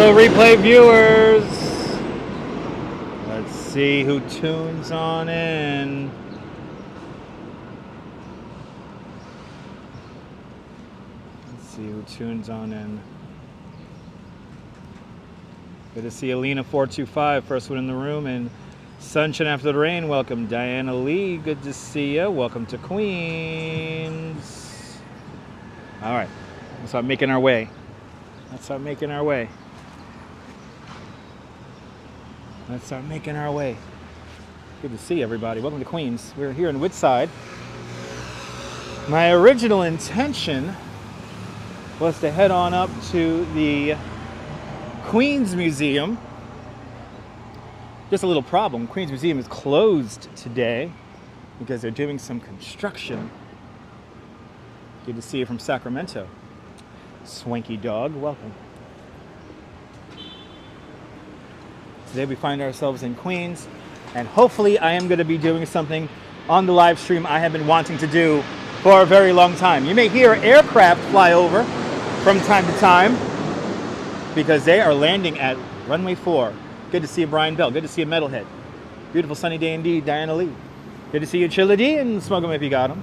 Hello, replay viewers. Let's see who tunes on in. Let's see who tunes on in. Good to see Alina 425, first one in the room, and Sunshine After the Rain. Welcome, Diana Lee. Good to see you. Welcome to Queens. All right, let's start making our way. Let's start making our way. Let's start making our way. Good to see everybody. Welcome to Queens. We're here in Woodside. My original intention was to head on up to the Queens Museum. Just a little problem. Queens Museum is closed today because they're doing some construction. Good to see you from Sacramento. Swanky dog, welcome. Today we find ourselves in Queens, and hopefully I am going to be doing something on the live stream I have been wanting to do for a very long time. You may hear aircraft fly over from time to time because they are landing at runway 4. Good to see you, Brian Bell. Good to see you, Metalhead. Beautiful sunny day indeed, Diana Lee. Good to see you, Chilla D, and smoke 'em if you got 'em.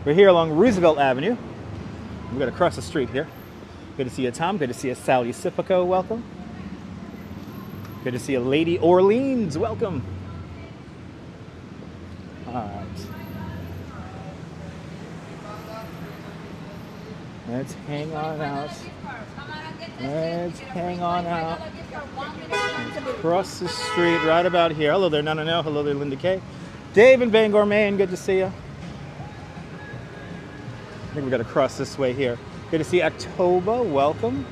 We're here along Roosevelt Avenue. We're going to cross the street here. Good to see you, Tom. Good to see you, Sally Sipico. Welcome. Good to see you, Lady Orleans. Welcome. All right. Let's hang on out. Let's hang on out. Across the street, right about here. Hello there, Nana Nell. Hello there, Linda K. Dave and Bangor, Maine. Good to see you. I think we got to cross this way here. Good to see October. Welcome.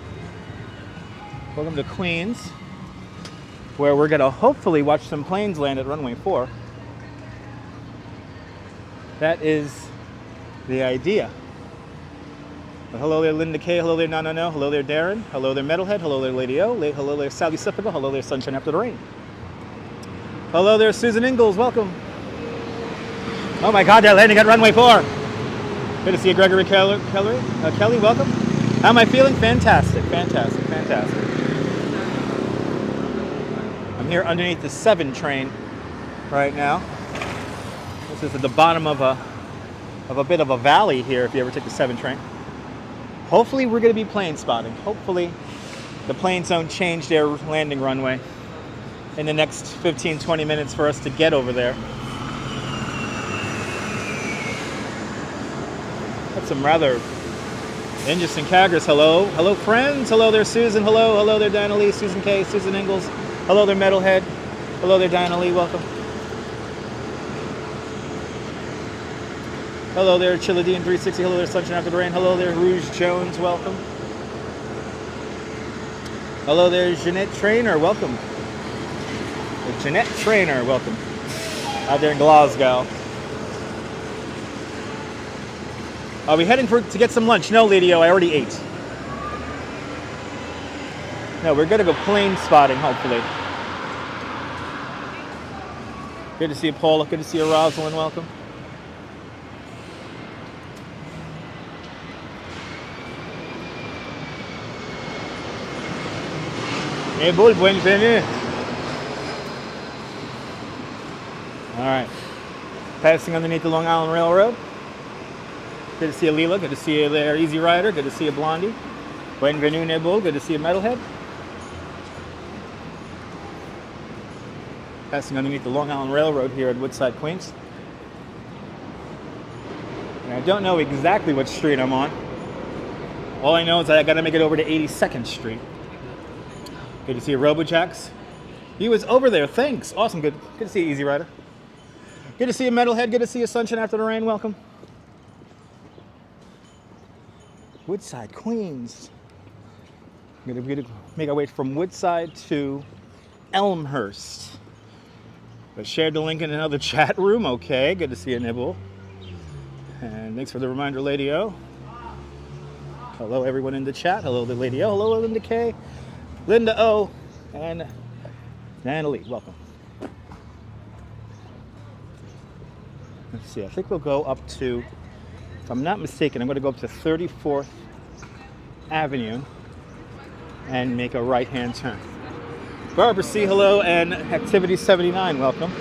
Welcome to Queens, where we're going to hopefully watch some planes land at runway 4. That is the idea. Well, hello there, Linda K. Hello there, Nana No. Hello there, Darren. Hello there, Metalhead. Hello there, Lady O. Hello there, Sally Sipico. Hello there, Sunshine After the Rain. Hello there, Susan Ingalls. Welcome. Oh my God, they're landing at runway 4. Good to see you, Gregory Kelly. Welcome. How am I feeling? Fantastic, fantastic, fantastic. I'm here underneath the 7 train right now. This is at the bottom of a bit of a valley here if you ever take the 7 train. Hopefully we're going to be plane spotting. Hopefully the planes don't change their landing runway in the next 15-20 minutes for us to get over there. Got some rather interesting characters. Hello. Hello, friends. Hello there, Susan. Hello. Hello there, Diana Lee. Susan K. Susan Ingalls. Hello there, Metalhead. Hello there, Diana Lee. Welcome. Hello there, Chilla D and 360. Hello there, Sunshine After the Rain. Hello there, Rouge Jones. Welcome. Hello there, Jeanette Trainer. Welcome. Jeanette Trainer. Welcome. Out there in Glasgow. Are we heading to get some lunch? No, Lady O, I already ate. No, we're going to go plane spotting, hopefully. Good to see you, Paula. Good to see you, Rosalind. Welcome. Hey, bull, bienvenue. All right. Passing underneath the Long Island Railroad. Good to see you, Leela. Good to see you there, Easy Rider. Good to see you, Blondie. Bienvenue, Nebul. Good to see you, Metalhead. Passing underneath the Long Island Railroad here at Woodside, Queens. And I don't know exactly what street I'm on. All I know is that I got to make it over to 82nd Street. Good to see you, RoboJax. He was over there. Thanks. Awesome. Good to see you, Easy Rider. Good to see you, Metalhead. Good to see you, Sunshine After the Rain. Welcome. Woodside, Queens. We're going to make our way from Woodside to Elmhurst. I shared the link in another chat room. Okay, good to see you, Nibble. And thanks for the reminder, Lady O. Hello, everyone in the chat. Hello, the Lady O. Hello, Linda K. Linda O. And Natalie, welcome. Let's see, I think we'll go up to, if I'm not mistaken, I'm going to go up to 34th Avenue and make a right-hand turn. Barbara C, hello, and Activity 79, welcome.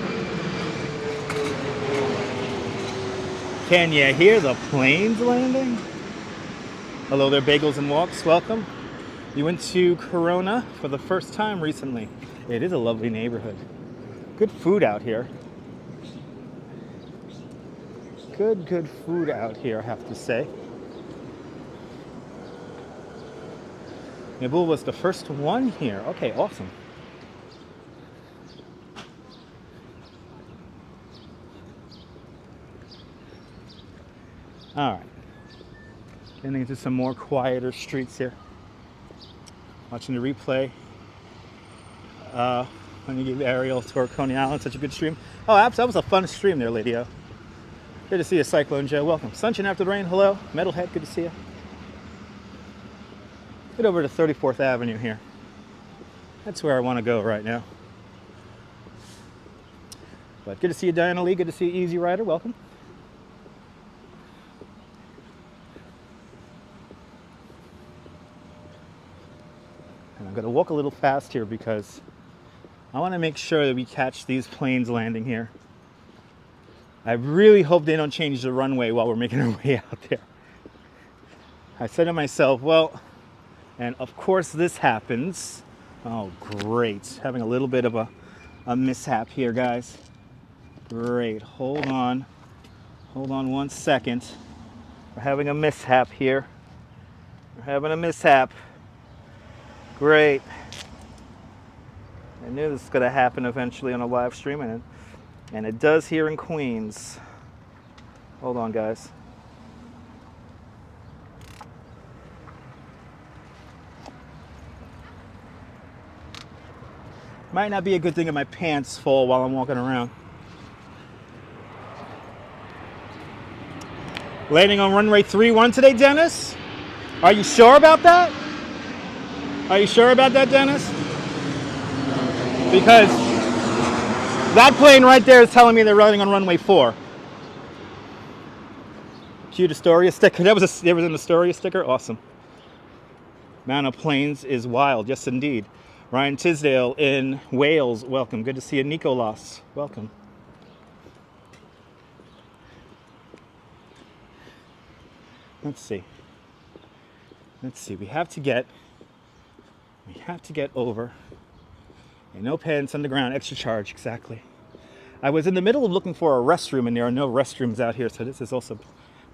Can you hear the planes landing? Hello there, Bagels and Walks, welcome. You went to Corona for the first time recently. It is a lovely neighborhood. Good food out here. Good food out here, I have to say. Nabul was the first one here. Okay, awesome. All right. Getting into some more quieter streets here. Watching the replay. When you give Ariel tour Coney Island, such a good stream. Oh, that was a fun stream there, Lady O. Good to see you, Cyclone Joe. Welcome. Sunshine after the rain. Hello. Metalhead, good to see you. Get over to 34th Avenue here. That's where I want to go right now. But good to see you, Diana Lee. Good to see you, Easy Rider. Welcome. And I'm going to walk a little fast here because I want to make sure that we catch these planes landing here. I really hope they don't change the runway while we're making our way out there. I said to myself, well, and of course this happens. Oh, great. Having a little bit of a mishap here, guys. Great. Hold on. Hold on 1 second. We're having a mishap here. We're having a mishap. Great. I knew this was going to happen eventually on a live stream, and it does here in Queens. Hold on, guys. Might not be a good thing if my pants fall while I'm walking around. Landing on runway 31 today, Dennis? Are you sure about that? Are you sure about that, Dennis? Because that plane right there is telling me they're running on runway 4. Cute Astoria sticker. There was an Astoria sticker. Awesome. Amount of planes is wild. Yes, indeed. Ryan Tisdale in Wales. Welcome. Good to see you. Nicolas. Welcome. Let's see. Let's see. We have to get over. And no pants underground, extra charge, exactly. I was in the middle of looking for a restroom, and there are no restrooms out here, so this is also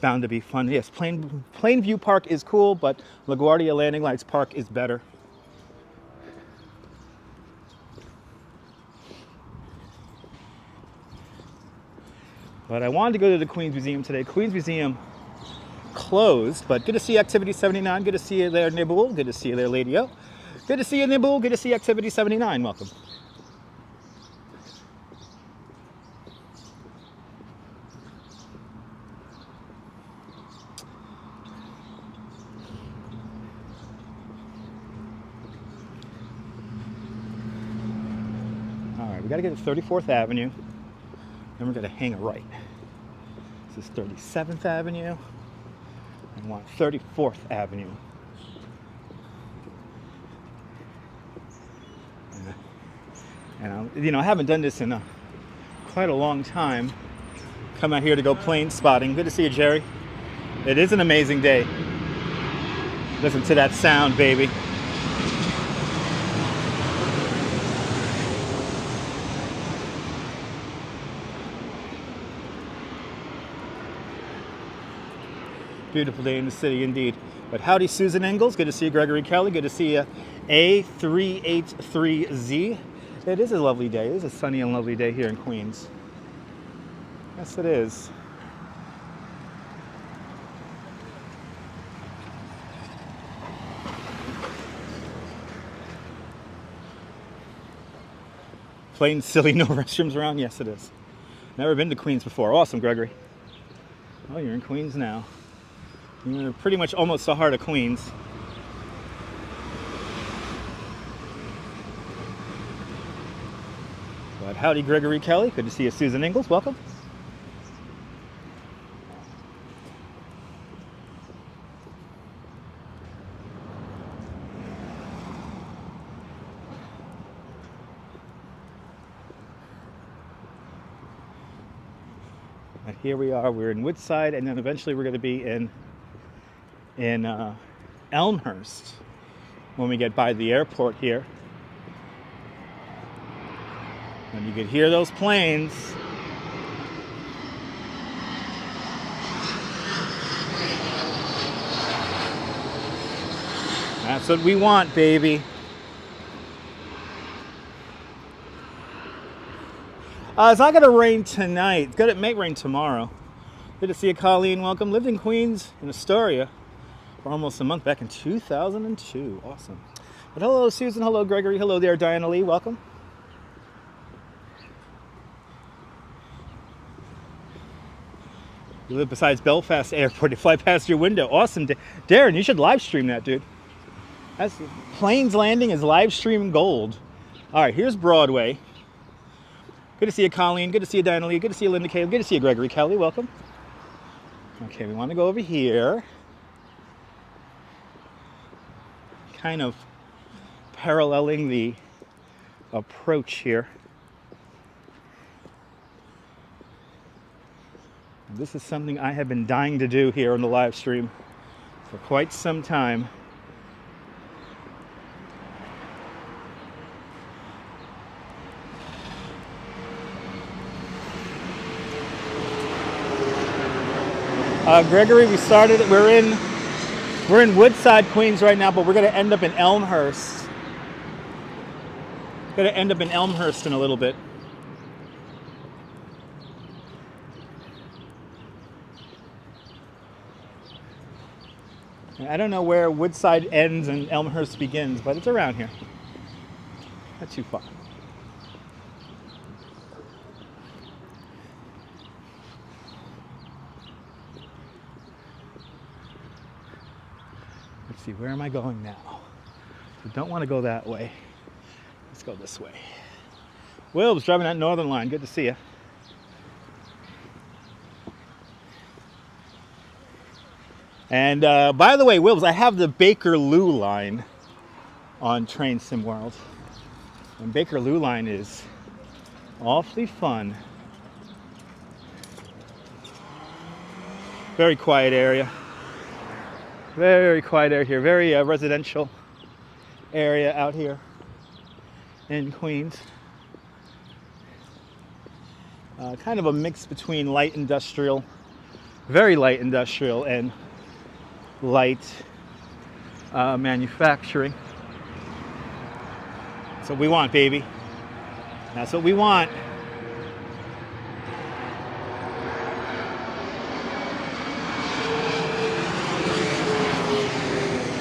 bound to be fun. Yes, Plainview Park is cool, but LaGuardia Landing Lights Park is better. But I wanted to go to the Queens Museum today. Queens Museum closed, but good to see Activity 79. Good to see you there, Nibble. Good to see you there, Lady O. Good to see you, Nibble. Good to see Activity 79. Welcome. All right, we got to get to 34th Avenue. Then we're going to hang a right. This is 37th Avenue. And want 34th Avenue. And I haven't done this in quite a long time. Come out here to go plane spotting. Good to see you, Jerry. It is an amazing day. Listen to that sound, baby. Beautiful day in the city, indeed. But howdy, Susan Ingalls. Good to see you, Gregory Kelly. Good to see you, A383Z. It is a lovely day. It is a sunny and lovely day here in Queens. Yes, it is. Plain silly, no restrooms around? Yes, it is. Never been to Queens before. Awesome, Gregory. Oh, you're in Queens now. You're pretty much almost the heart of Queens. But howdy, Gregory Kelly. Good to see you, Susan Ingalls. Welcome. Here we are. We're in Woodside, and then eventually we're going to be in Elmhurst when we get by the airport here. And you could hear those planes. That's what we want, baby. It's not going to rain tonight. It may rain tomorrow. Good to see you, Colleen. Welcome. Lived in Queens, in Astoria, for almost a month back in 2002. Awesome. But hello, Susan. Hello, Gregory. Hello there, Diana Lee. Welcome. You live besides Belfast Airport. You fly past your window. Awesome. Darren, you should live stream that, dude. That's Planes Landing is live stream gold. All right, here's Broadway. Good to see you, Colleen. Good to see you, Diana Lee. Good to see you, Linda Caleb. Good to see you, Gregory Kelly. Welcome. Okay, we want to go over here. Kind of paralleling the approach here. This is something I have been dying to do here on the live stream for quite some time. Gregory, we're in Woodside, Queens right now, but we're going to end up in Elmhurst. Going to end up in Elmhurst in a little bit. I don't know where Woodside ends and Elmhurst begins, but it's around here. Not too far. Let's see, where am I going now? We don't want to go that way. Let's go this way. Will's driving that Northern Line. Good to see you. And by the way, Wills, I have the Bakerloo line on Train Sim World. And Bakerloo line is awfully fun. Very quiet area. Very quiet area here. Very residential area out here in Queens. Kind of a mix between light industrial, very light industrial, and light manufacturing. That's what we want, baby. That's what we want.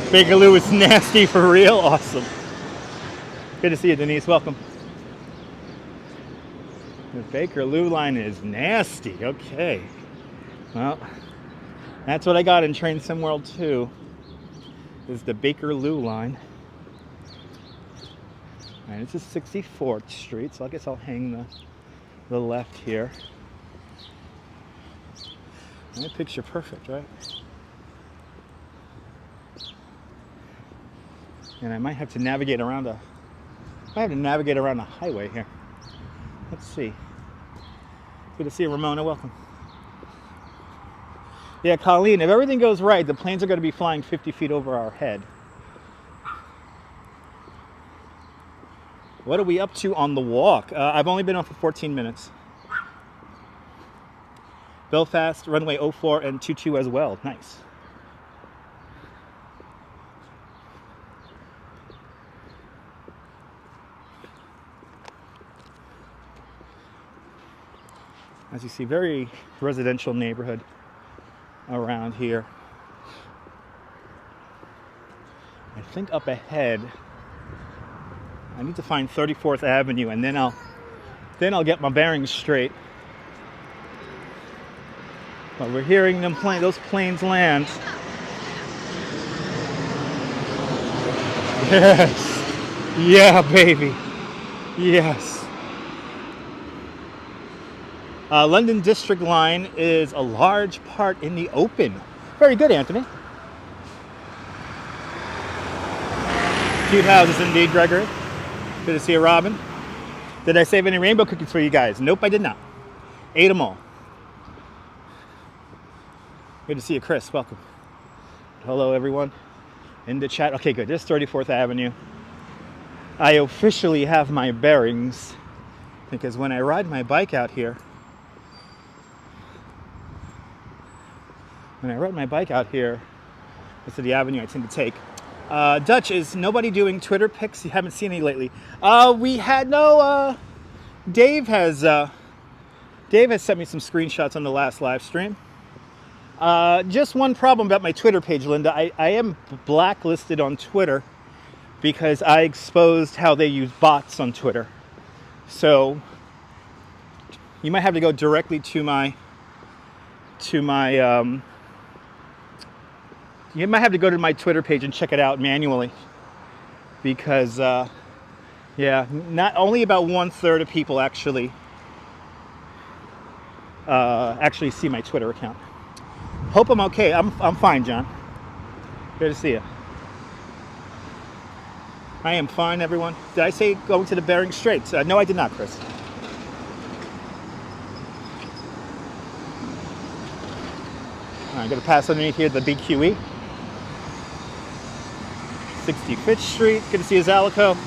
Bakerloo is nasty for real. Awesome. Good to see you, Denise. Welcome. The Bakerloo line is nasty. Okay. Well, that's what I got in Train Sim World 2. Is the Bakerloo line. All right, this is 64th Street, so I guess I'll hang the left here. My picture perfect, right? And I might have to navigate around a highway here. Let's see. Good to see you, Ramona. Welcome. Yeah, Colleen, if everything goes right, the planes are going to be flying 50 feet over our head. What are we up to on the walk? I've only been on for 14 minutes. Belfast, runway 04 and 22 as well. Nice. As you see, very residential neighborhood around here. I think up ahead, I need to find 34th Avenue, and then I'll get my bearings straight. But we're hearing those planes land. Yes. Yeah, baby. Yes. London District line is a large part in the open. Very good, Anthony. Cute houses indeed, Gregory. Good to see you, Robin. Did I save any rainbow cookies for you guys? Nope, I did not. Ate them all. Good to see you, Chris. Welcome. Hello, everyone in the chat. Okay, good. This is 34th Avenue. I officially have my bearings because when I ride my bike out here, this is the avenue I tend to take. Dutch, is nobody doing Twitter pics? You haven't seen any lately. We had no. Dave has sent me some screenshots on the last live stream. Just one problem about my Twitter page, Linda. I am blacklisted on Twitter because I exposed how they use bots on Twitter. So you might have to go directly to my you might have to go to my Twitter page and check it out manually because yeah, not only about 1/3 of people actually see my Twitter account. Hope I'm okay. I'm fine, John. Good to see you. I am fine, everyone. Did I say going to the Bering Straits? No, I did not, Chris. I'm going to pass underneath here the BQE. 65th Street. Good to see you, Zalico.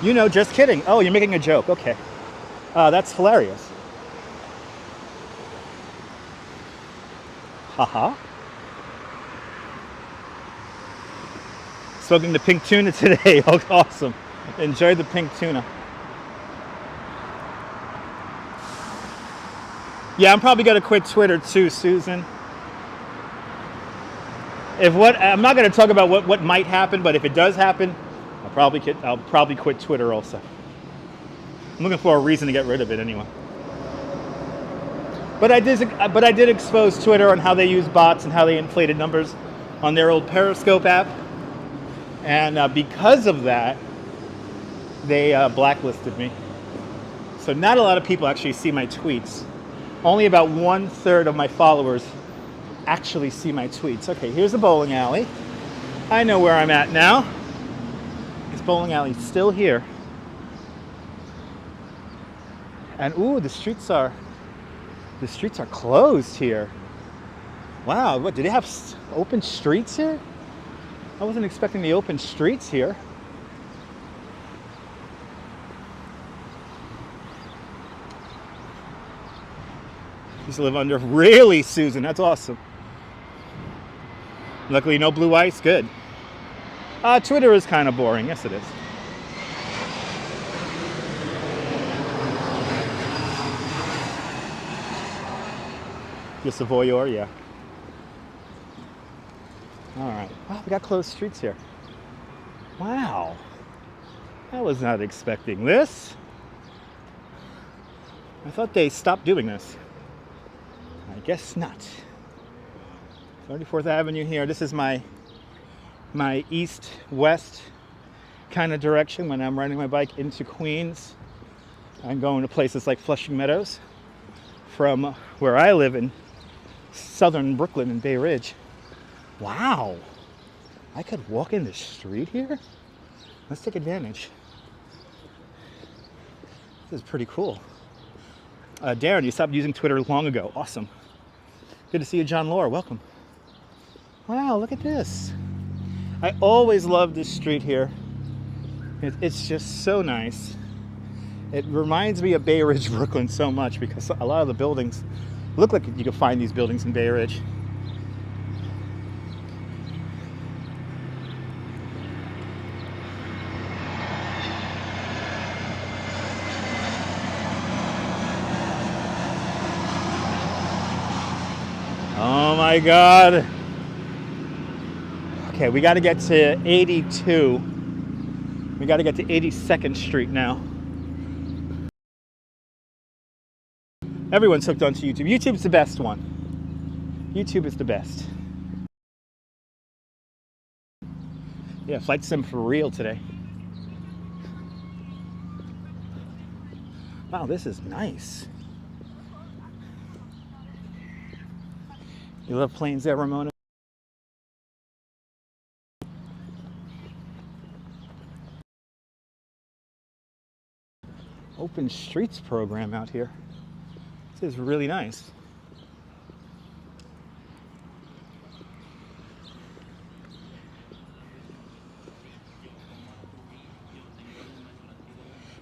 You know, just kidding. Oh, you're making a joke. Okay. That's hilarious. Haha. Smoking the pink tuna today. Oh, awesome. Enjoy the pink tuna. Yeah, I'm probably going to quit Twitter too, Susan. I'm not going to talk about what might happen, but if it does happen, I'll probably quit Twitter also. I'm looking for a reason to get rid of it anyway. But I did expose Twitter on how they use bots and how they inflated numbers on their old Periscope app. And because of that, they blacklisted me. So not a lot of people actually see my tweets. Only about 1/3 of my followers actually see my tweets. Okay, here's the bowling alley. I know where I'm at now. This bowling alley is still here. And ooh, the streets are closed here. Wow, what, do they have open streets here? I wasn't expecting the open streets here. Used to live under, really, Susan? That's awesome. Luckily, no blue ice. Good. Twitter is kind of boring. Yes, it is. Just a voyeur, yeah. All right. Wow, we got closed streets here. Wow. I was not expecting this. I thought they stopped doing this. I guess not. 34th Avenue here. This is my east-west kind of direction when I'm riding my bike into Queens. I'm going to places like Flushing Meadows from where I live in southern Brooklyn and Bay Ridge. Wow. I could walk in the street here? Let's take advantage. This is pretty cool. Darren, you stopped using Twitter long ago. Awesome. Good to see you, John Laura. Welcome. Wow, look at this. I always love this street here. It's just so nice. It reminds me of Bay Ridge, Brooklyn so much because a lot of the buildings look like you can find these buildings in Bay Ridge. Oh my God. Okay, we got to get to 82. We got to get to 82nd Street now. Everyone's hooked onto YouTube. YouTube's the best one. YouTube is the best. Yeah, flight sim for real today. Wow, this is nice. You love planes there, Ramona? open streets program out here. This is really nice.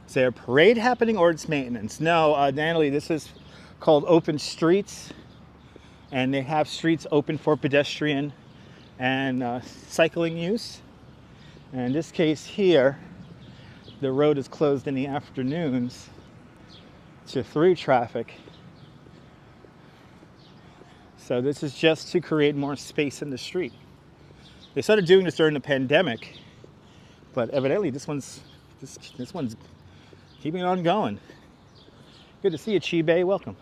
Is there a parade happening or it's maintenance? No, Natalie, this is called open streets, and they have streets open for pedestrian and cycling use. And in this case here, the road is closed in the afternoons to through traffic. So this is just to create more space in the street. They started doing this during the pandemic, but evidently this one's keeping on going. Good to see you, Chibe. Welcome.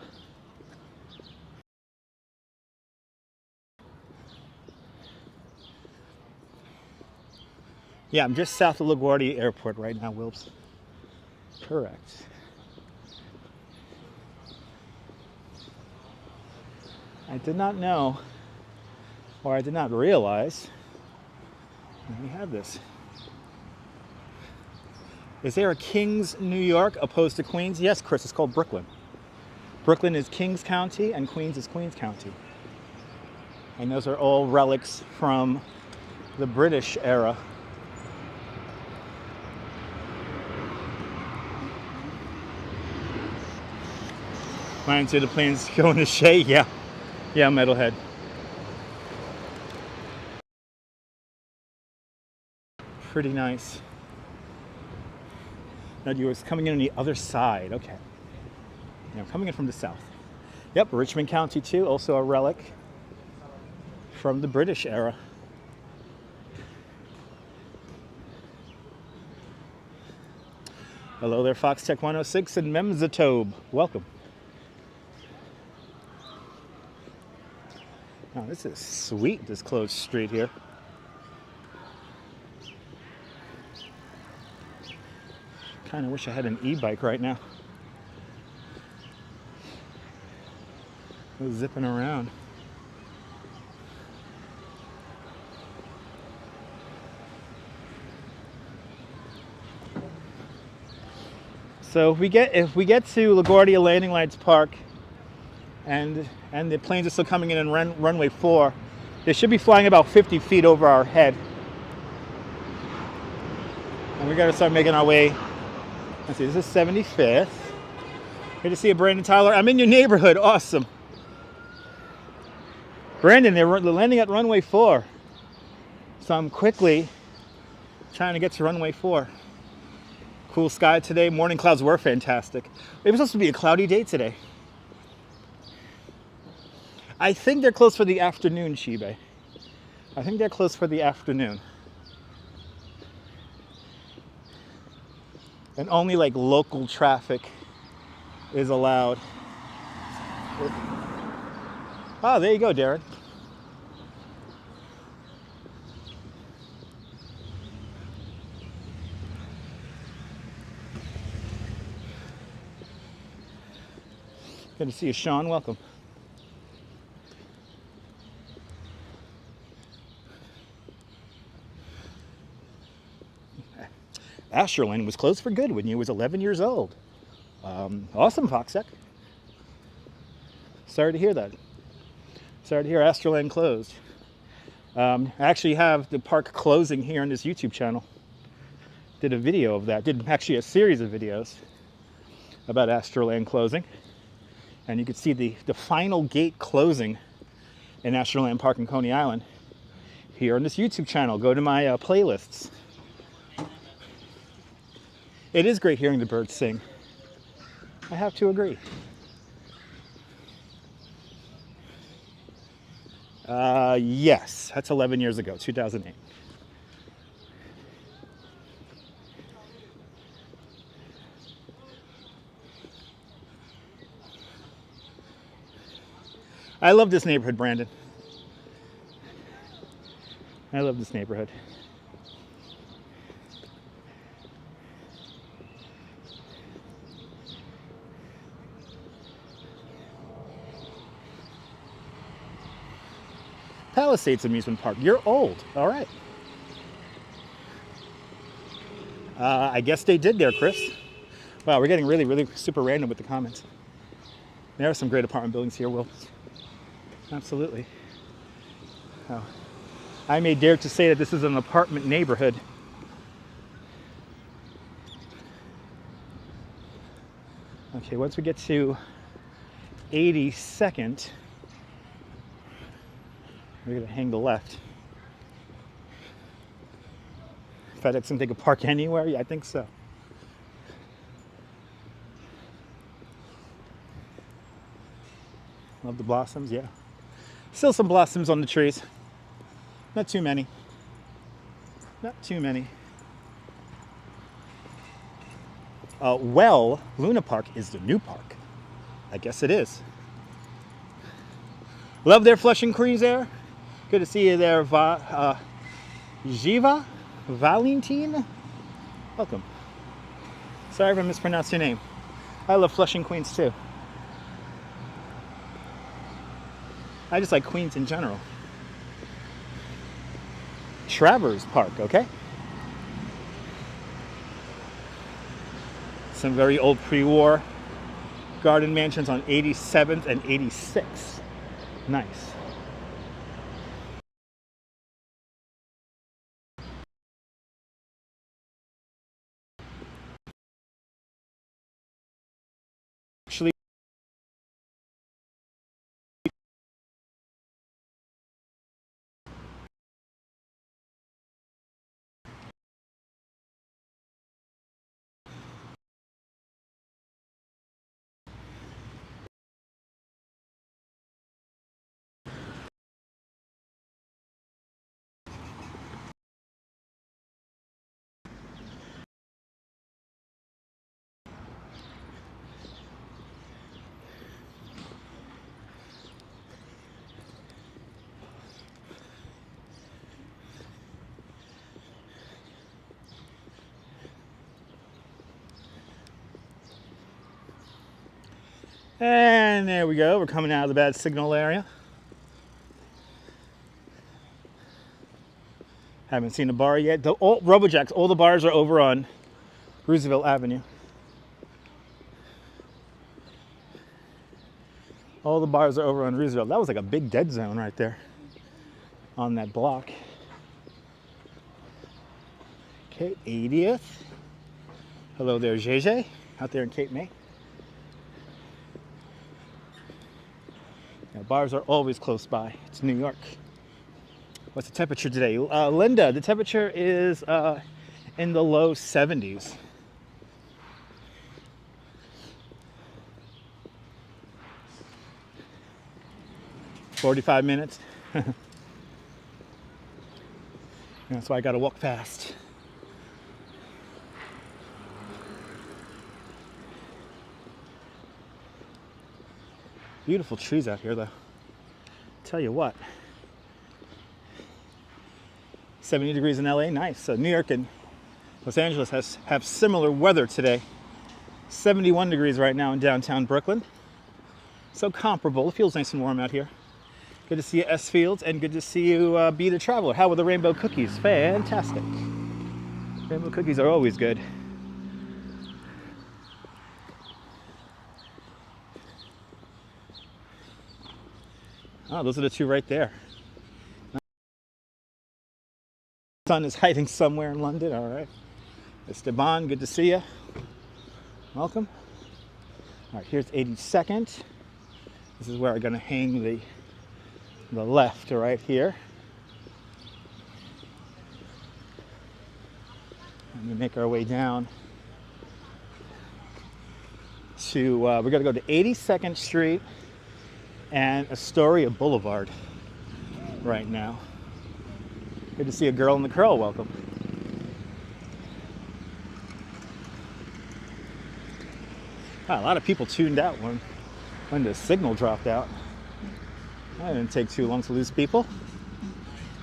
Yeah, I'm just south of LaGuardia Airport right now, Wilbs. Correct. I did not know, or I did not realize, that we have this. Is there a Kings, New York, opposed to Queens? Yes, Chris, it's called Brooklyn. Brooklyn is Kings County and Queens is Queens County. And those are all relics from the British era. Flying to the planes going to Shea? Yeah, Metalhead. Pretty nice. No, you were coming in on the other side. Okay. Yeah, I'm coming in from the south. Yep, Richmond County too, also a relic from the British era. Hello there, Fox Tech 106 and Memzatobe. Welcome. Oh, this is sweet, this closed street here. Kind of wish I had an e-bike right now. I was zipping around. So if we get to LaGuardia Landing Lights Park and the planes are still coming in runway 4, they should be flying about 50 feet over our head. And we got to start making our way. Let's see, this is 75th. Good to see you, Brandon Tyler. I'm in your neighborhood. Awesome. Brandon, they're landing at runway 4. So I'm quickly trying to get to runway 4. Cool sky today. Morning clouds were fantastic. It was supposed to be a cloudy day today. I think they're closed for the afternoon, Shibe. I think they're closed for the afternoon. And only like local traffic is allowed. Oh, there you go, Darren. Good to see you, Sean. Welcome. Asherland was closed for good when you was 11 years old. Awesome, Foxec. Sorry to hear that. Sorry to hear Astroland closed. I actually have the park closing here on this YouTube channel. Did a video of that. Did actually a series of videos about Astroland closing. And you can see the final gate closing in Astroland Park in Coney Island here on this YouTube channel. Go to my playlists. It is great hearing the birds sing. I have to agree. Yes, that's 11 years ago, 2008. I love this neighborhood, Brandon. I love this neighborhood. Palisades Amusement Park. You're old. All right. I guess they did there, Chris. Wow, we're getting really, really super random with the comments. There are some great apartment buildings here, Will. Absolutely. Oh. I may dare to say that this is an apartment neighborhood. Okay, once we get to 82nd, we're gonna hang the left. FedEx can take a park anywhere? Yeah, I think so. Love the blossoms, yeah. Still some blossoms on the trees. Not too many. Not too many. Well, Luna Park is the new park. I guess it is. Love their Flushing Queens there. Good to see you there, Jiva Valentine. Welcome. Sorry if I mispronounced your name. I love Flushing Queens too. I just like Queens in general. Travers Park, okay? Some very old pre-war garden mansions on 87th and 86th. Nice. Actually, and there we go. We're coming out of the bad signal area. Haven't seen a bar yet. All Robojacks, all the bars are over on Roosevelt Avenue. All the bars are over on Roosevelt. That was like a big dead zone right there on that block. Okay, 80th. Hello there, JJ, out there in Cape May. Now, bars are always close by. It's New York. What's the temperature today? Linda, the temperature is in the low 70s. "45 minutes." That's why I gotta walk fast. Beautiful trees out here, though. Tell you what. 70 degrees in LA, nice. So New York and Los Angeles have similar weather today. 71 degrees right now in downtown Brooklyn. So comparable. It feels nice and warm out here. Good to see you, S Fields, and good to see you, Be the Traveler. How were the rainbow cookies? Fantastic. Rainbow cookies are always good. Oh, those are the two right there. The sun is hiding somewhere in London. All right. Esteban, good to see you. Welcome. All right, here's 82nd. This is where I'm going to hang the left right here. And we make our way down to, we're going to go to 82nd Street and Astoria Boulevard right now. Good to see a girl in the curl. Welcome. Wow, a lot of people tuned out when the signal dropped out. That didn't take too long to lose people.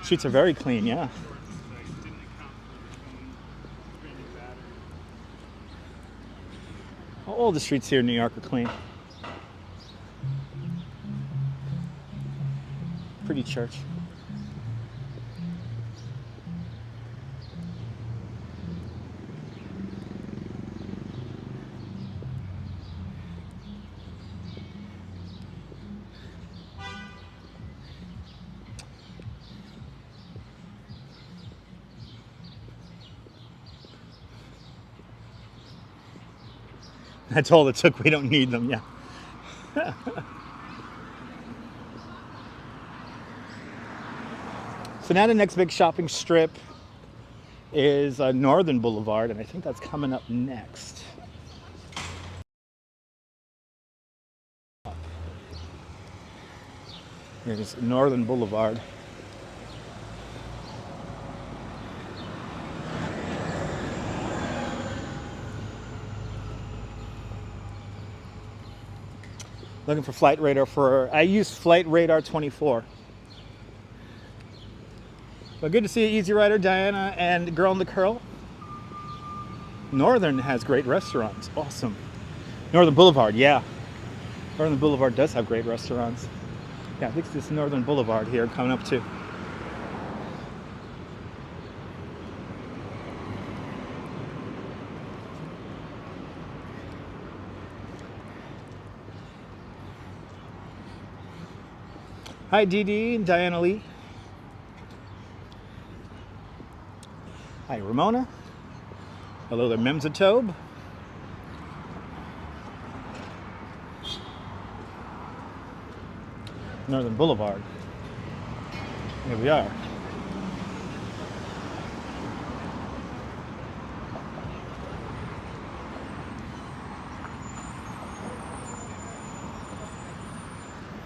Streets are very clean, yeah. All the streets here in New York are clean. Pretty church. That's all it took. We don't need them, yeah. So now the next big shopping strip is Northern Boulevard, and I think that's coming up next. Here's Northern Boulevard. Looking for Flight Radar I use Flight Radar 24. But good to see you, Easy Rider, Diana, and Girl in the Curl. Northern has great restaurants. Awesome. Northern Boulevard, yeah. Northern Boulevard does have great restaurants. Yeah, I think it's this Northern Boulevard here coming up too. Hi, Dee Dee and Diana Lee. Hi, Ramona. Hello there, Memzatobe. Northern Boulevard. Here we are.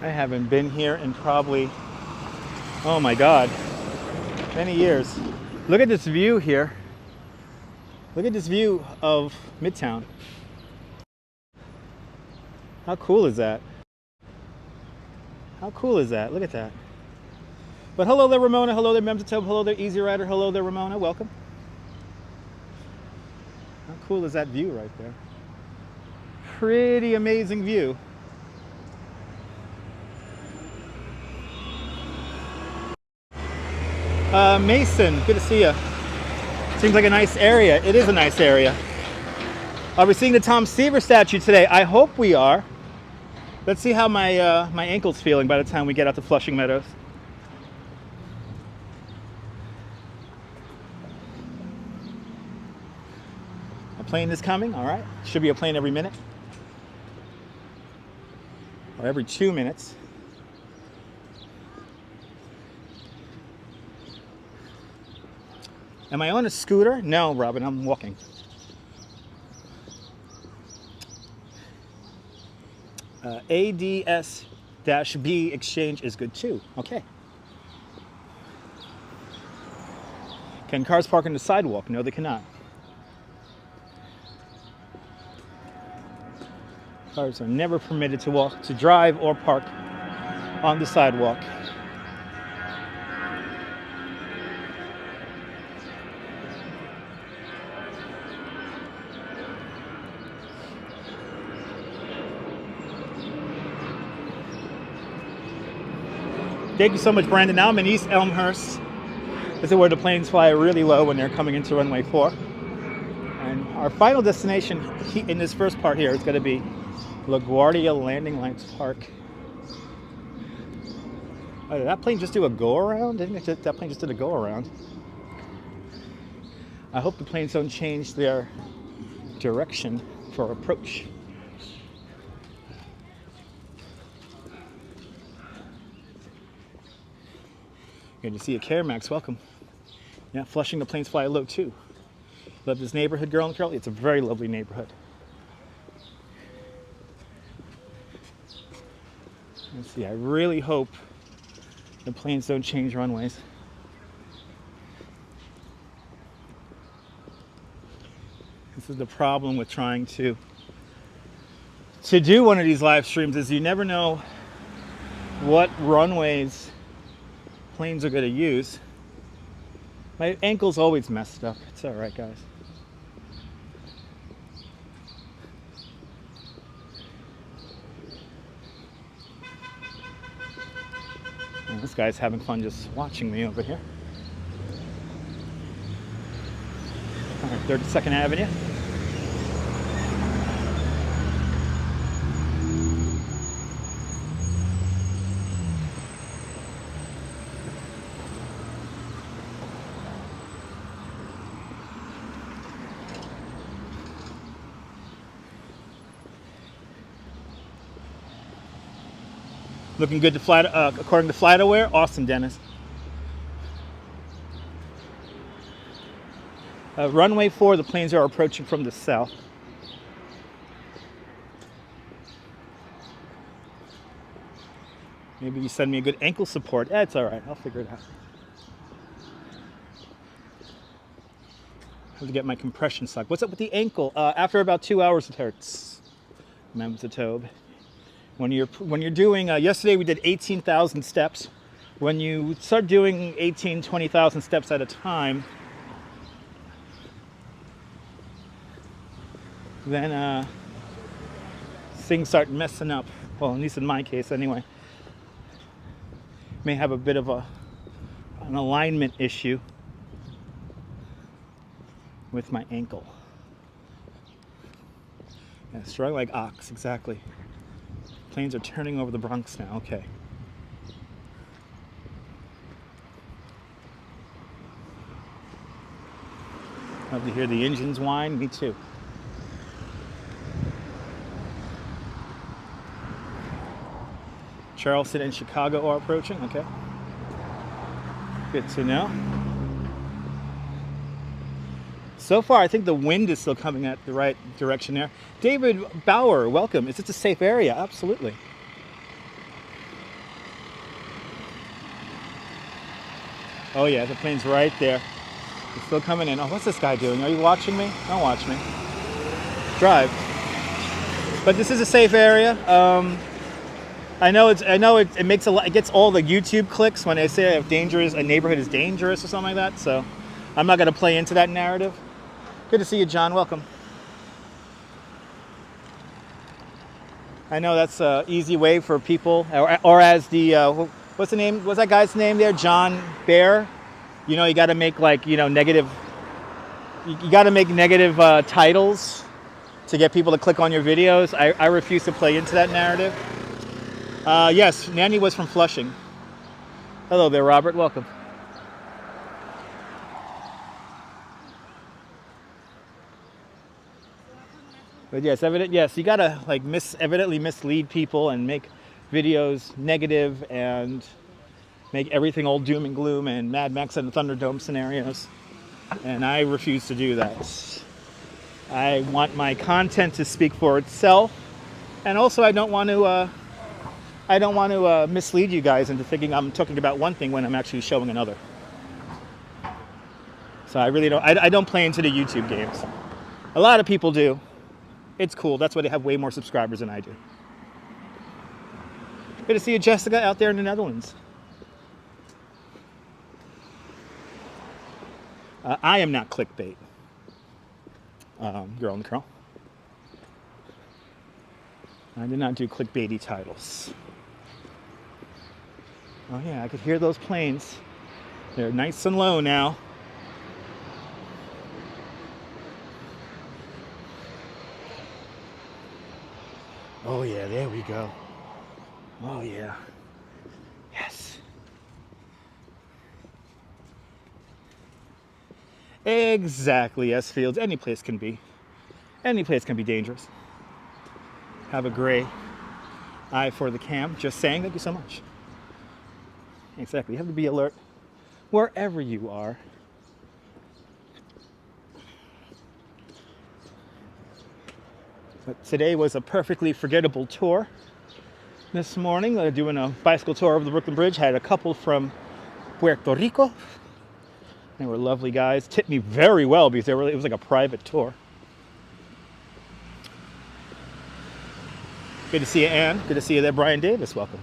I haven't been here in probably, oh my God, many years. Look at this view here. Look at this view of Midtown. How cool is that? How cool is that? Look at that. But hello there, Ramona. Hello there, Memzatobe. Hello there, Easy Rider. Hello there, Ramona. Welcome. How cool is that view right there? Pretty amazing view. Mason, good to see you. Seems like a nice area. It is a nice area. Are we seeing the Tom Seaver statue today? I hope we are. Let's see how my ankle's feeling by the time we get out to Flushing Meadows. A plane is coming, all right. Should be a plane every minute. Or every 2 minutes. Am I on a scooter? No, Robin, I'm walking. ADS-B exchange is good too. Okay. Can cars park on the sidewalk? No, they cannot. Cars are never permitted to drive or park on the sidewalk. Thank you so much, Brandon. Now I'm in East Elmhurst. This is where the planes fly really low when they're coming into runway 4. And our final destination in this first part here is going to be LaGuardia Landing Lights Park. Oh, did that plane just do a go-around? I think that plane just did a go-around. I hope the planes don't change their direction for approach. Good to see you, Caremax. Welcome. Yeah, Flushing, the planes fly low too. Love this neighborhood, Girl and Curl. It's a very lovely neighborhood. Let's see. I really hope the planes don't change runways. This is the problem with trying to do one of these live streams, is you never know what runways planes are going to use. My ankle's always messed up. It's all right, guys. And this guy's having fun just watching me over here. All right, 32nd Avenue. Looking good to flight, according to FlightAware. Awesome, Dennis. Runway 4, the planes are approaching from the south. Maybe you send me a good ankle support. It's all right. I'll figure it out. I have to get my compression sock. What's up with the ankle? After about 2 hours, it hurts. Remember the Tobe. When you're doing, yesterday we did 18,000 steps. When you start doing 20,000 steps at a time, then things start messing up. Well, at least in my case anyway. May have a bit of an alignment issue with my ankle. Yeah, strong like ox, exactly. Planes are turning over the Bronx now, okay. Love to hear the engines whine, me too. Charleston and Chicago are approaching, okay. Good to know. So far, I think the wind is still coming at the right direction there. David Bauer, welcome. Is this a safe area? Absolutely. Oh yeah, the plane's right there. It's still coming in. Oh, what's this guy doing? Are you watching me? Don't watch me. Drive. But this is a safe area. I know it makes a lot. It gets all the YouTube clicks when they say if a neighborhood is dangerous or something like that. So I'm not going to play into that narrative. Good to see you, John. Welcome. I know that's an easy way for people, or as the what's the name? What's that guy's name there? John Bear. You know, you got to make like negative. You got to make negative titles to get people to click on your videos. I refuse to play into that narrative. Yes, Nanny was from Flushing. Hello there, Robert. Welcome. But yes, yes, you gotta like evidently mislead people and make videos negative and make everything all doom and gloom and Mad Max and the Thunderdome scenarios. And I refuse to do that. I want my content to speak for itself, and also I don't want to mislead you guys into thinking I'm talking about one thing when I'm actually showing another. So I really don't. I don't play into the YouTube games. A lot of people do. It's cool. That's why they have way more subscribers than I do. Good to see you, Jessica, out there in the Netherlands. I am not clickbait. Girl and curl. I did not do clickbaity titles. Oh yeah, I could hear those planes. They're nice and low now. Oh yeah, there we go. Oh yeah. Yes. Exactly, yes, Fields. Any place can be dangerous. Have a gray eye for the cam. Just saying, thank you so much. Exactly, you have to be alert wherever you are. But today was a perfectly forgettable tour. This morning, doing a bicycle tour over the Brooklyn Bridge. Had a couple from Puerto Rico. They were lovely guys. Tipped me very well because it was like a private tour. Good to see you, Ann. Good to see you there, Brian Davis. Welcome.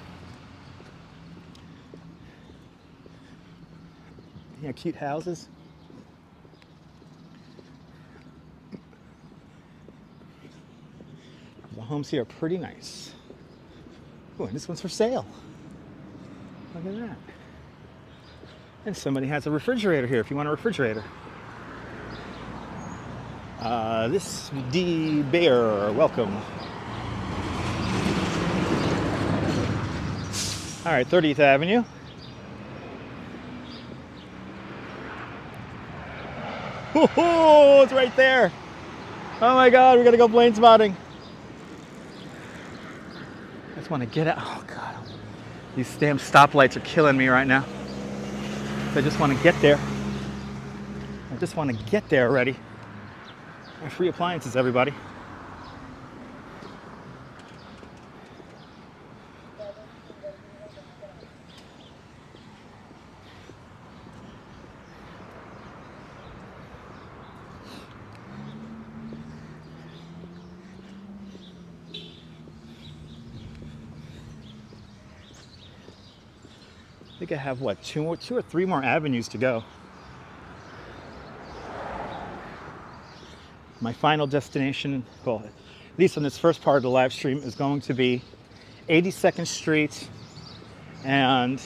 Yeah, cute houses. The homes here are pretty nice. Oh, and this one's for sale. Look at that. And somebody has a refrigerator here if you want a refrigerator. This D Bear, welcome. All right, 30th Avenue. Oh, it's right there. Oh my God, we gotta go plane spotting. I just want to get out. Oh God, These damn stoplights are killing me right now. I just want to get there. I just want to get there already. Free appliances, everybody. I think I have, what, two or three more avenues to go. My final destination, well, at least on this first part of the live stream, is going to be 82nd Street and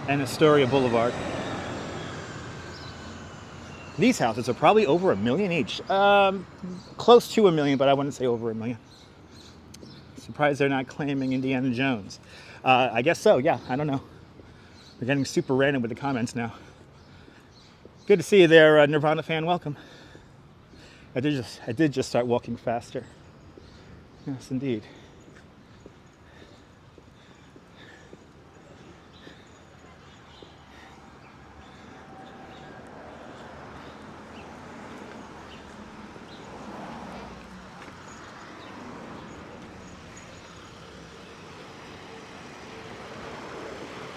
Astoria Boulevard. These houses are probably over $1 million each. Close to $1 million, but I wouldn't say over $1 million. Surprised they're not claiming Indiana Jones. I guess so, yeah, I don't know. We're getting super random with the comments now. Good to see you there, Nirvana fan, welcome. I did just start walking faster. Yes, indeed.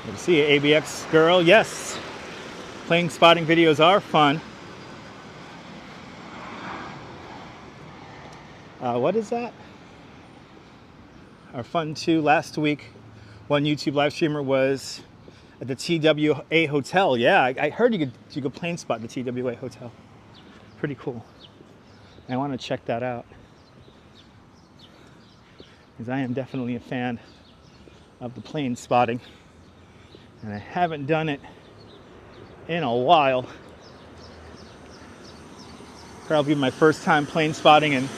Good to see you, ABX girl. Yes, plane spotting videos are fun. What is that? Our fun too. Last week, one YouTube live streamer was at the TWA Hotel. Yeah, I heard you could plane spot the TWA Hotel. Pretty cool. I want to check that out because I am definitely a fan of the plane spotting. And I haven't done it in a while. Probably my first time plane spotting in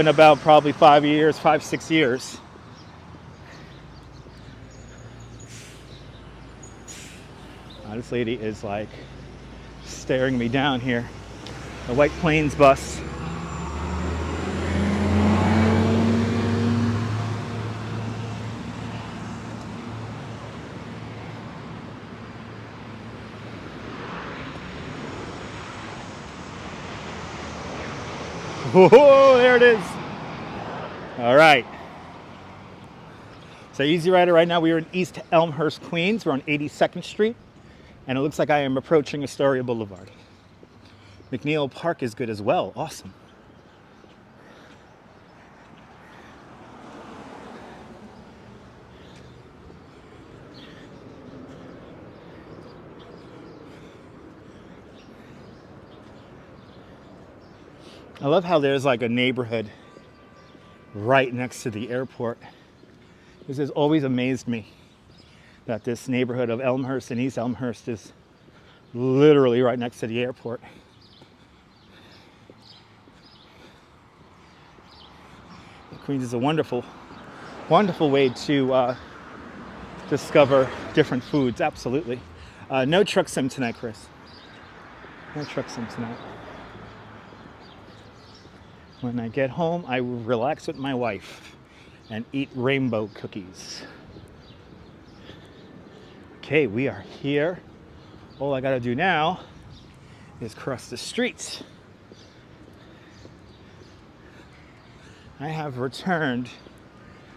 about probably 5, 6 years. This lady is like staring me down here. The White Plains bus. Whoa, there it is. All right. So Easy Rider, right now we are in East Elmhurst, Queens. We're on 82nd Street. And it looks like I am approaching Astoria Boulevard. McNeil Park is good as well. Awesome. I love how there's like a neighborhood right next to the airport. This has always amazed me that this neighborhood of Elmhurst and East Elmhurst is literally right next to the airport. Queens is a wonderful, wonderful way to discover different foods, absolutely. No truck sim tonight, Chris. No truck sim tonight. When I get home, I will relax with my wife and eat rainbow cookies. Okay, we are here. All I gotta do now is cross the street. I have returned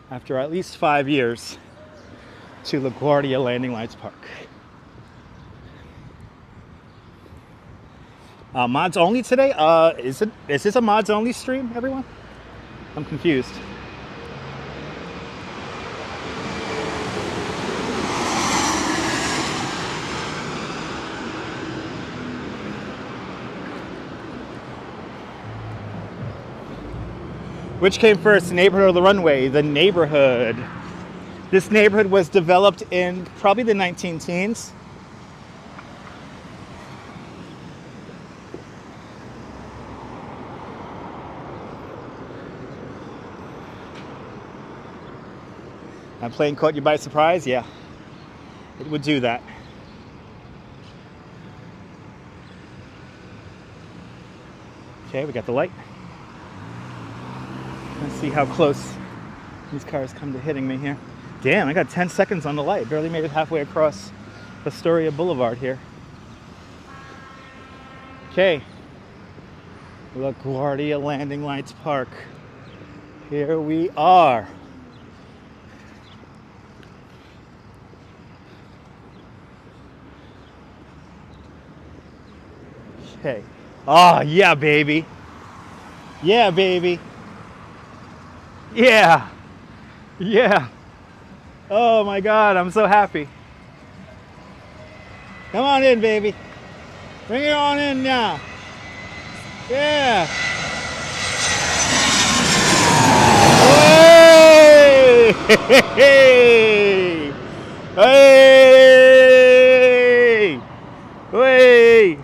after at least 5 years to LaGuardia Landing Lights Park. Mods only today? Is this a mods only stream, everyone? I'm confused. Which came first, the neighborhood or the runway? The neighborhood. This neighborhood was developed in probably the 19-teens. That plane caught you by surprise? Yeah, it would do that. Okay, we got the light. Let's see how close These cars come to hitting me here. Damn, I got 10 seconds on the light. Barely made it halfway across Astoria Boulevard here. Okay. LaGuardia Landing Lights Park. Here we are. Okay. Oh, yeah, baby. Yeah, baby. Yeah. Yeah. Oh my God, I'm so happy. Come on in, baby. Bring it on in now. Yeah. Hey! Hey! Hey! Hey!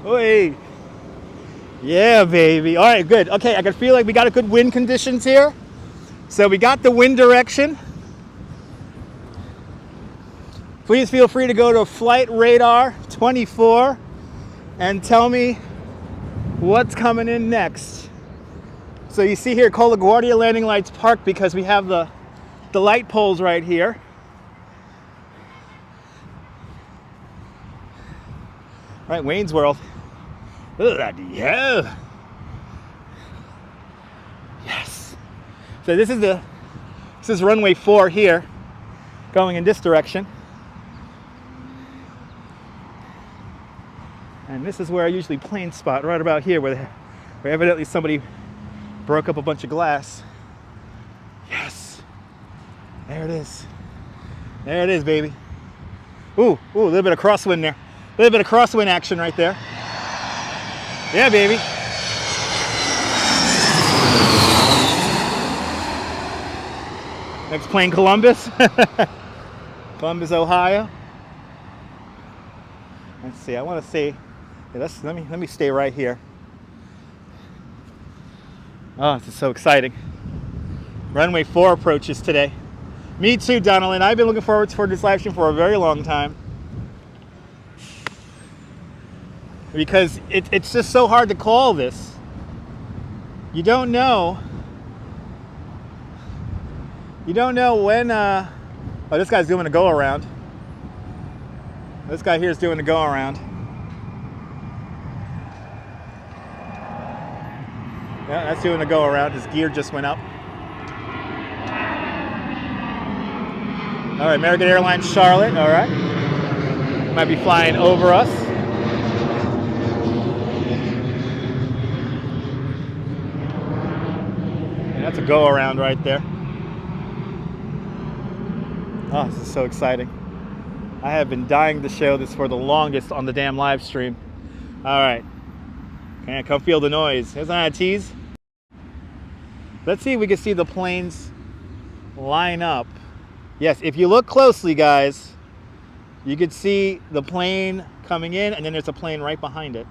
Hey! Yeah, baby. All right, good. Okay, I can feel like we got a good wind conditions here. So we got the wind direction. Please feel free to go to Flight Radar 24 and tell me what's coming in next. So you see here, called LaGuardia Landing Lights Park because we have the light poles right here. All right, Wayne's World. Yeah. Yes. So this is runway 4 here, going in this direction. And this is where I usually plane spot, right about here, where evidently somebody broke up a bunch of glass. Yes. There it is. There it is, baby. Ooh, a little bit of crosswind there. A little bit of crosswind action right there. Yeah, baby. Next plane, Columbus. Columbus, Ohio. Let's see, I want to say, let me stay right here. Oh, this is so exciting. Runway 4 approaches today. Me too, Donald, and I've been looking forward to this live stream for a very long time. Because it's just so hard to call this. You don't know. You don't know when, oh, this guy's doing a go around. This guy here is doing a go around. Yeah, that's doing a go around. His gear just went up. All right, American Airlines Charlotte, all right. Might be flying over us. And that's a go around right there. Oh, this is so exciting. I have been dying to show this for the longest on the damn live stream. All right. Okay, come feel the noise. Isn't that a tease? Let's see if we can see the planes line up. Yes, if you look closely, guys, you could see the plane coming in, and then there's a plane right behind it.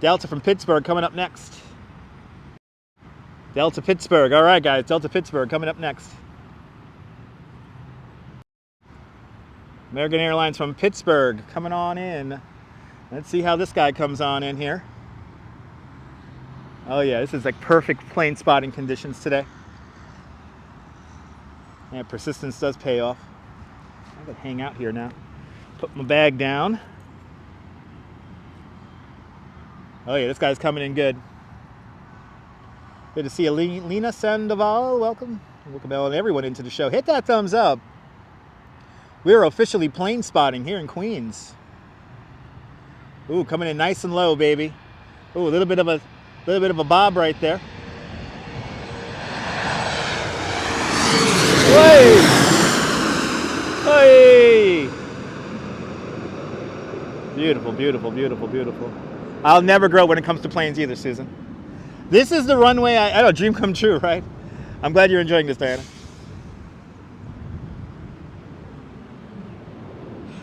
Delta from Pittsburgh coming up next. Delta Pittsburgh. All right, guys. Delta Pittsburgh coming up next. American Airlines from Pittsburgh coming on in. Let's see how this guy comes on in here. Oh yeah, this is like perfect plane spotting conditions today. Yeah, persistence does pay off. I can hang out here now. Put my bag down. Oh yeah, this guy's coming in good. Good to see you, Lena Sandoval. Welcome. Welcome everyone into the show. Hit that thumbs up. We're officially plane spotting here in Queens. Ooh, coming in nice and low, baby. Ooh, a little bit of a bob right there. Hey! Hey! Beautiful, beautiful, beautiful, beautiful. I'll never grow when it comes to planes either, Susan. This is the runway, I know, dream come true, right? I'm glad you're enjoying this, Diana.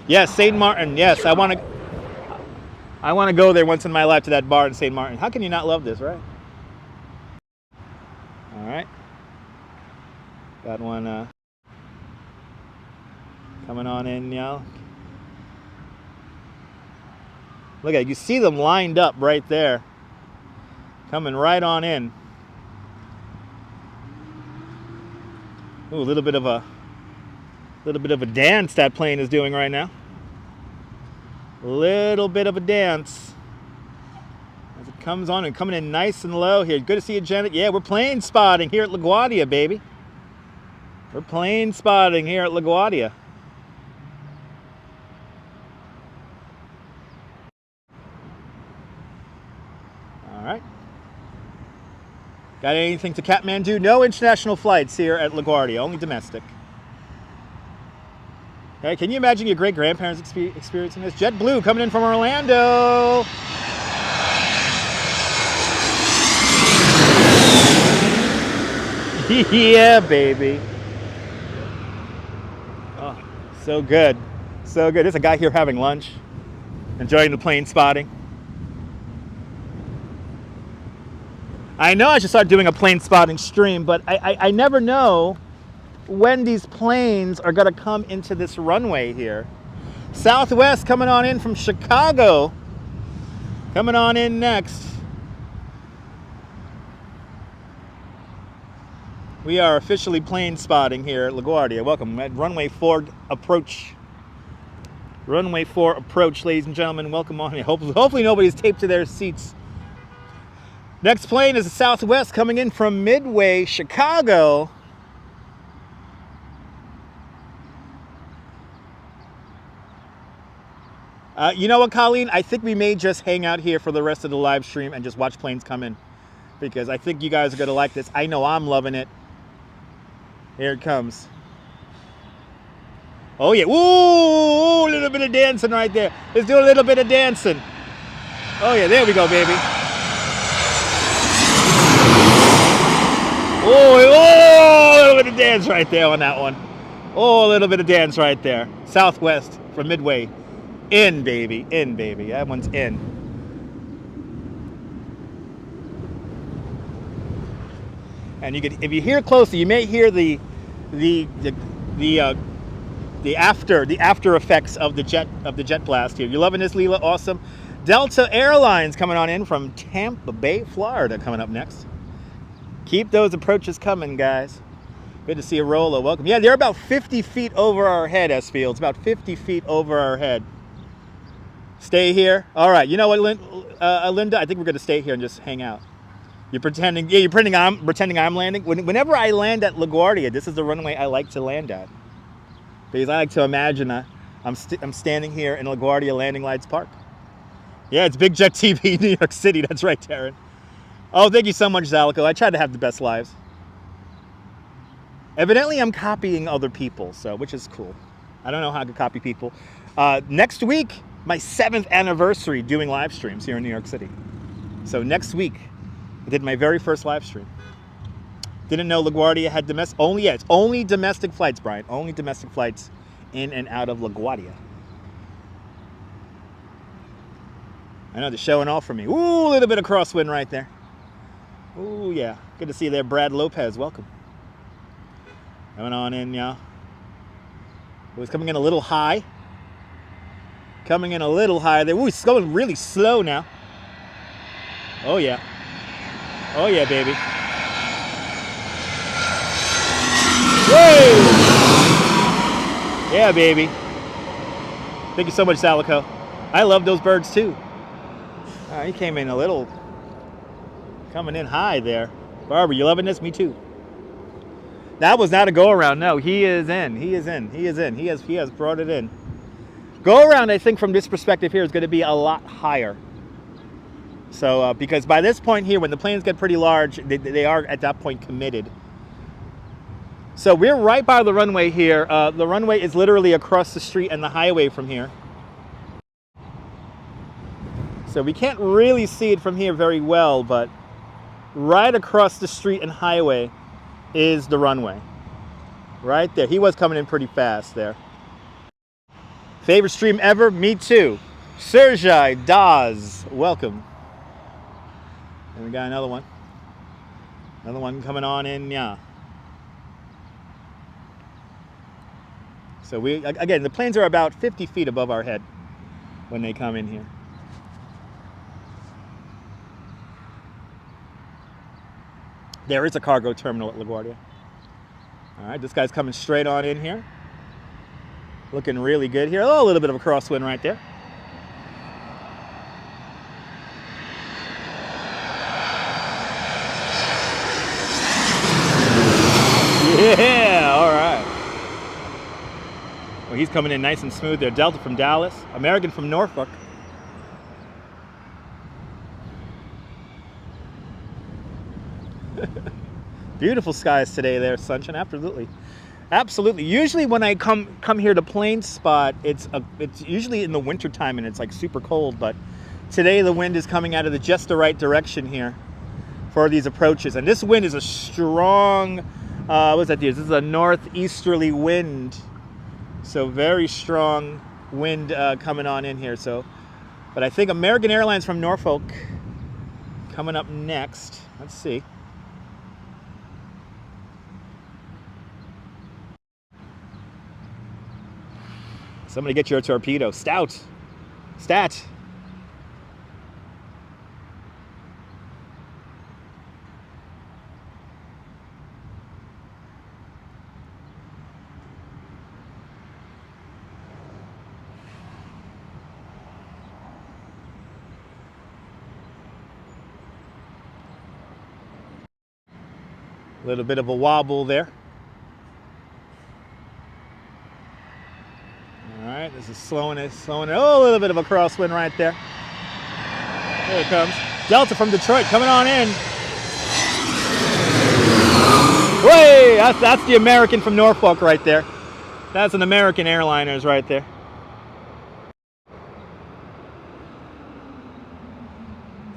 Yes, St. Martin, yes, I want to go there once in my life to that bar in St. Martin. How can you not love this, right? All right. Got one coming on in, y'all. Look at it. You see them lined up right there. Coming right on in. Ooh, a little bit of a dance that plane is doing right now. A little bit of a dance. As it comes on and coming in nice and low here. Good to see you, Janet. Yeah, we're plane spotting here at LaGuardia, baby. We're plane spotting here at LaGuardia. All right. Got anything to Kathmandu? No international flights here at LaGuardia, only domestic. Okay, can you imagine your great-grandparents experiencing this? JetBlue coming in from Orlando. Yeah, baby. Oh, so good. So good. There's a guy here having lunch, enjoying the plane spotting. I know I should start doing a plane spotting stream, but I never know when these planes are going to come into this runway here. Southwest coming on in from Chicago. Coming on in next. We are officially plane spotting here at LaGuardia. Welcome at runway 4 approach. Runway 4 approach, ladies and gentlemen. Welcome on in. Hopefully nobody's taped to their seats. Next plane is the Southwest coming in from Midway, Chicago. You know what, Colleen? I think we may just hang out here for the rest of the live stream and just watch planes come in, because I think you guys are going to like this. I know I'm loving it. Here it comes. Oh, yeah. Ooh, a little bit of dancing right there. Let's do a little bit of dancing. Oh, yeah. There we go, baby. Oh, a little bit of dance right there on that one. Oh, a little bit of dance right there. Southwest from Midway. In, baby. In, baby. That one's in. And you could, if you hear closely, you may hear the after effects of the jet blast here. You loving this, Leela? Awesome. Delta Airlines coming on in from Tampa Bay, Florida, coming up next. Keep those approaches coming, guys. Good to see you, Rolo. Welcome. Yeah, they're about 50 feet over our head, S-Fields. About 50 feet over our head. Stay here. All right. You know what, Linda? I think we're going to stay here and just hang out. You're pretending. Yeah, you're pretending I'm landing. Whenever I land at LaGuardia, this is the runway I like to land at, because I like to imagine I'm standing here in LaGuardia Landing Lights Park. Yeah, it's Big Jet TV, New York City. That's right, Taryn. Oh, thank you so much, Zalico. I try to have the best lives. Evidently, I'm copying other people, which is cool. I don't know how to copy people. Next week, my 7th anniversary doing live streams here in New York City. So next week, I did my very first live stream. Didn't know LaGuardia had domestic. It's only domestic flights, Brian. Only domestic flights in and out of LaGuardia. I know they're showing off for me. Ooh, a little bit of crosswind right there. Ooh, yeah. Good to see you there, Brad Lopez. Welcome. Coming on in, yeah. It was coming in a little high. Coming in a little high there. Ooh, it's going really slow now. Oh, yeah. Oh, yeah, baby. Whoa! Yeah, baby. Thank you so much, Salico. I love those birds, too. He came in a little... Coming in high there. Barbara, you loving this? Me, too. That was not a go-around. No, he is in. He is in. He is in. He has brought it in. Go-around, I think, from this perspective here is going to be a lot higher. So, because by this point here, when the planes get pretty large, they are at that point committed. So we're right by the runway here. The runway is literally across the street and the highway from here. So we can't really see it from here very well, but right across the street and highway is the runway. Right there. He was coming in pretty fast there. Favorite stream ever? Me too. Sergei Daz, welcome. And we got another one. Another one coming on in, yeah. So again, the planes are about 50 feet above our head when they come in here. There is a cargo terminal at LaGuardia. All right, this guy's coming straight on in here. Looking really good here. Oh, a little bit of a crosswind right there. Yeah, all right. Well, he's coming in nice and smooth there. Delta from Dallas, American from Norfolk. Beautiful skies today there, Sunshine, absolutely. Absolutely. Usually when I come here to plane spot, it's usually in the winter time and it's like super cold, but today the wind is coming out of just the right direction here for these approaches. And this wind is a strong, what's that? This is a northeasterly wind. So very strong wind coming on in here. So, but I think American Airlines from Norfolk coming up next. Let's see. Somebody get your torpedo. Stat. A little bit of a wobble there. All right, this is slowing it. Oh, a little bit of a crosswind right there. There it comes. Delta from Detroit coming on in. Way! That's the American from Norfolk right there. That's an American Airliners right there.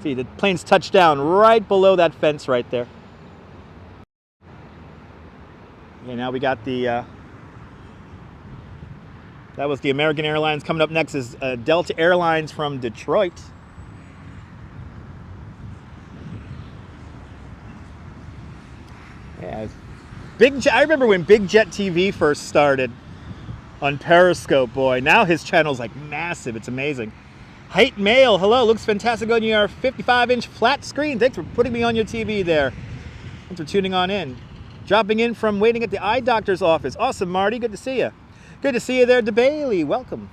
See, the plane's touched down right below that fence right there. Okay, now we got the, that was the American Airlines. Coming up next is Delta Airlines from Detroit. Yeah, Big Jet. I remember when Big Jet TV first started on Periscope, boy. Now his channel's like massive. It's amazing. Height Mail, hello. Looks fantastic on your 55-inch flat screen. Thanks for putting me on your TV there. Thanks for tuning on in. Dropping in from waiting at the eye doctor's office. Awesome, Marty. Good to see you. Good to see you there, DeBailey. Welcome.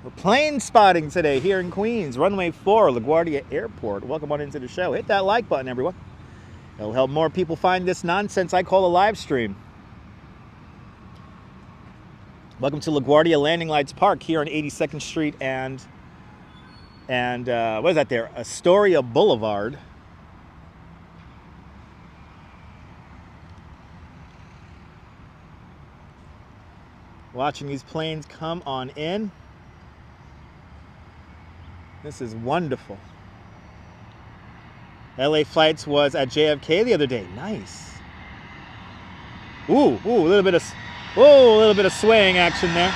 We're plane spotting today here in Queens. Runway 4, LaGuardia Airport. Welcome on into the show. Hit that like button, everyone. It'll help more people find this nonsense I call a live stream. Welcome to LaGuardia Landing Lights Park here on 82nd Street and what is that there? Astoria Boulevard. Watching these planes come on in. This is wonderful. LA flights was at JFK the other day. Nice. Ooh, a little bit of swaying action there.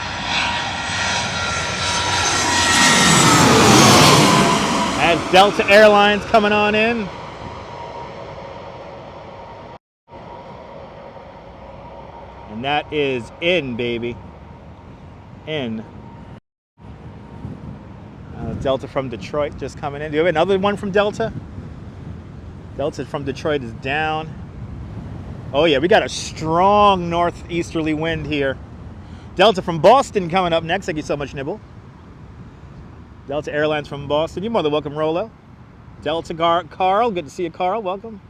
As Delta Airlines coming on in. And that is in, baby. In. Delta from Detroit just coming in. Do you have another one from Delta? Delta from Detroit is down. Oh yeah, we got a strong northeasterly wind here. Delta from Boston coming up next. Thank you so much, Nibble. Delta Airlines from Boston. You're more than welcome, Rolo. Delta Carl. Good to see you, Carl. Welcome.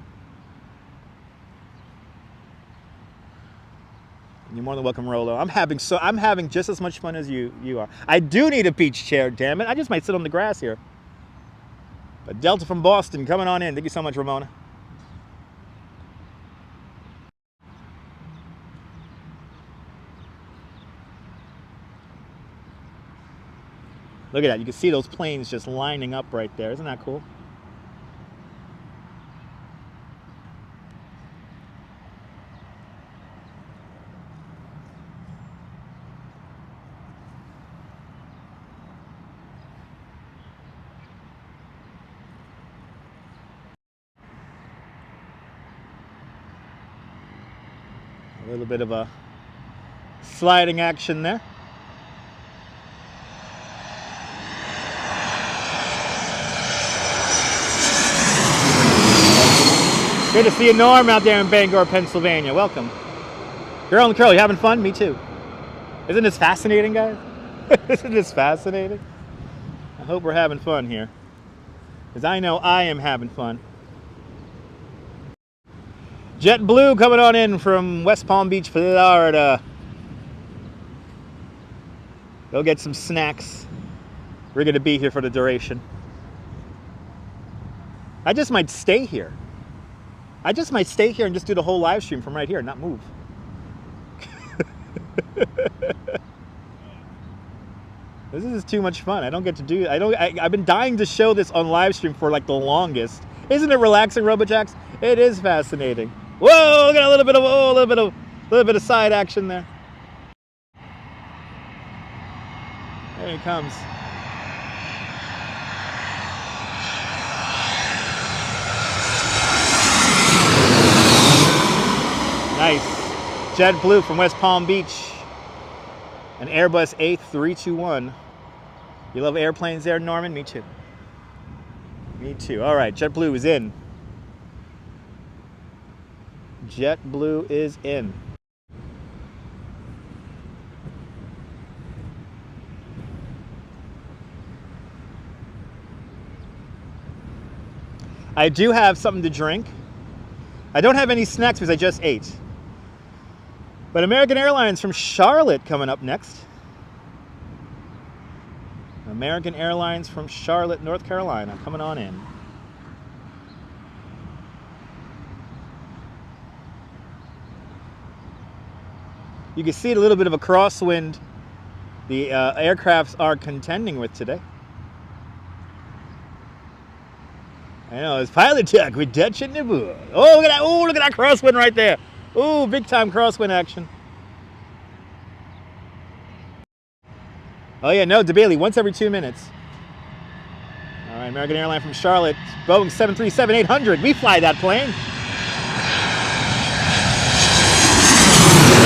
You're more than welcome, Rolo. I'm having just as much fun as you are. I do need a beach chair, damn it. I just might sit on the grass here. But Delta from Boston coming on in. Thank you so much, Ramona. Look at that. You can see those planes just lining up right there. Isn't that cool? A little bit of a sliding action there. Good to see you, Norm, out there in Bangor, Pennsylvania. Welcome. Girl and Curl, you having fun? Me too. Isn't this fascinating, guys? Isn't this fascinating? I hope we're having fun here, because I know I am having fun. JetBlue coming on in from West Palm Beach, Florida. Go get some snacks. We're going to be here for the duration. I just might stay here. I just might stay here and just do the whole live stream from right here and not move. This is too much fun. I don't get to do it. I've been dying to show this on live stream for like the longest. Isn't it relaxing, RoboJax? It is fascinating. Whoa, look at a little bit of side action there. There he comes. Nice. JetBlue from West Palm Beach. An Airbus A321. You love airplanes there, Norman? Me too. Me too. All right, JetBlue is in. JetBlue is in. I do have something to drink. I don't have any snacks because I just ate. But American Airlines from Charlotte coming up next. American Airlines from Charlotte, North Carolina, coming on in. You can see a little bit of a crosswind the aircrafts are contending with today. I know, it's pilot check with Dutch and Nibble. Oh, look at that! Oh, look at that crosswind right there! Oh, big time crosswind action. Oh yeah, no, DeBailey, once every 2 minutes. All right, American Airlines from Charlotte, Boeing 737-800. We fly that plane.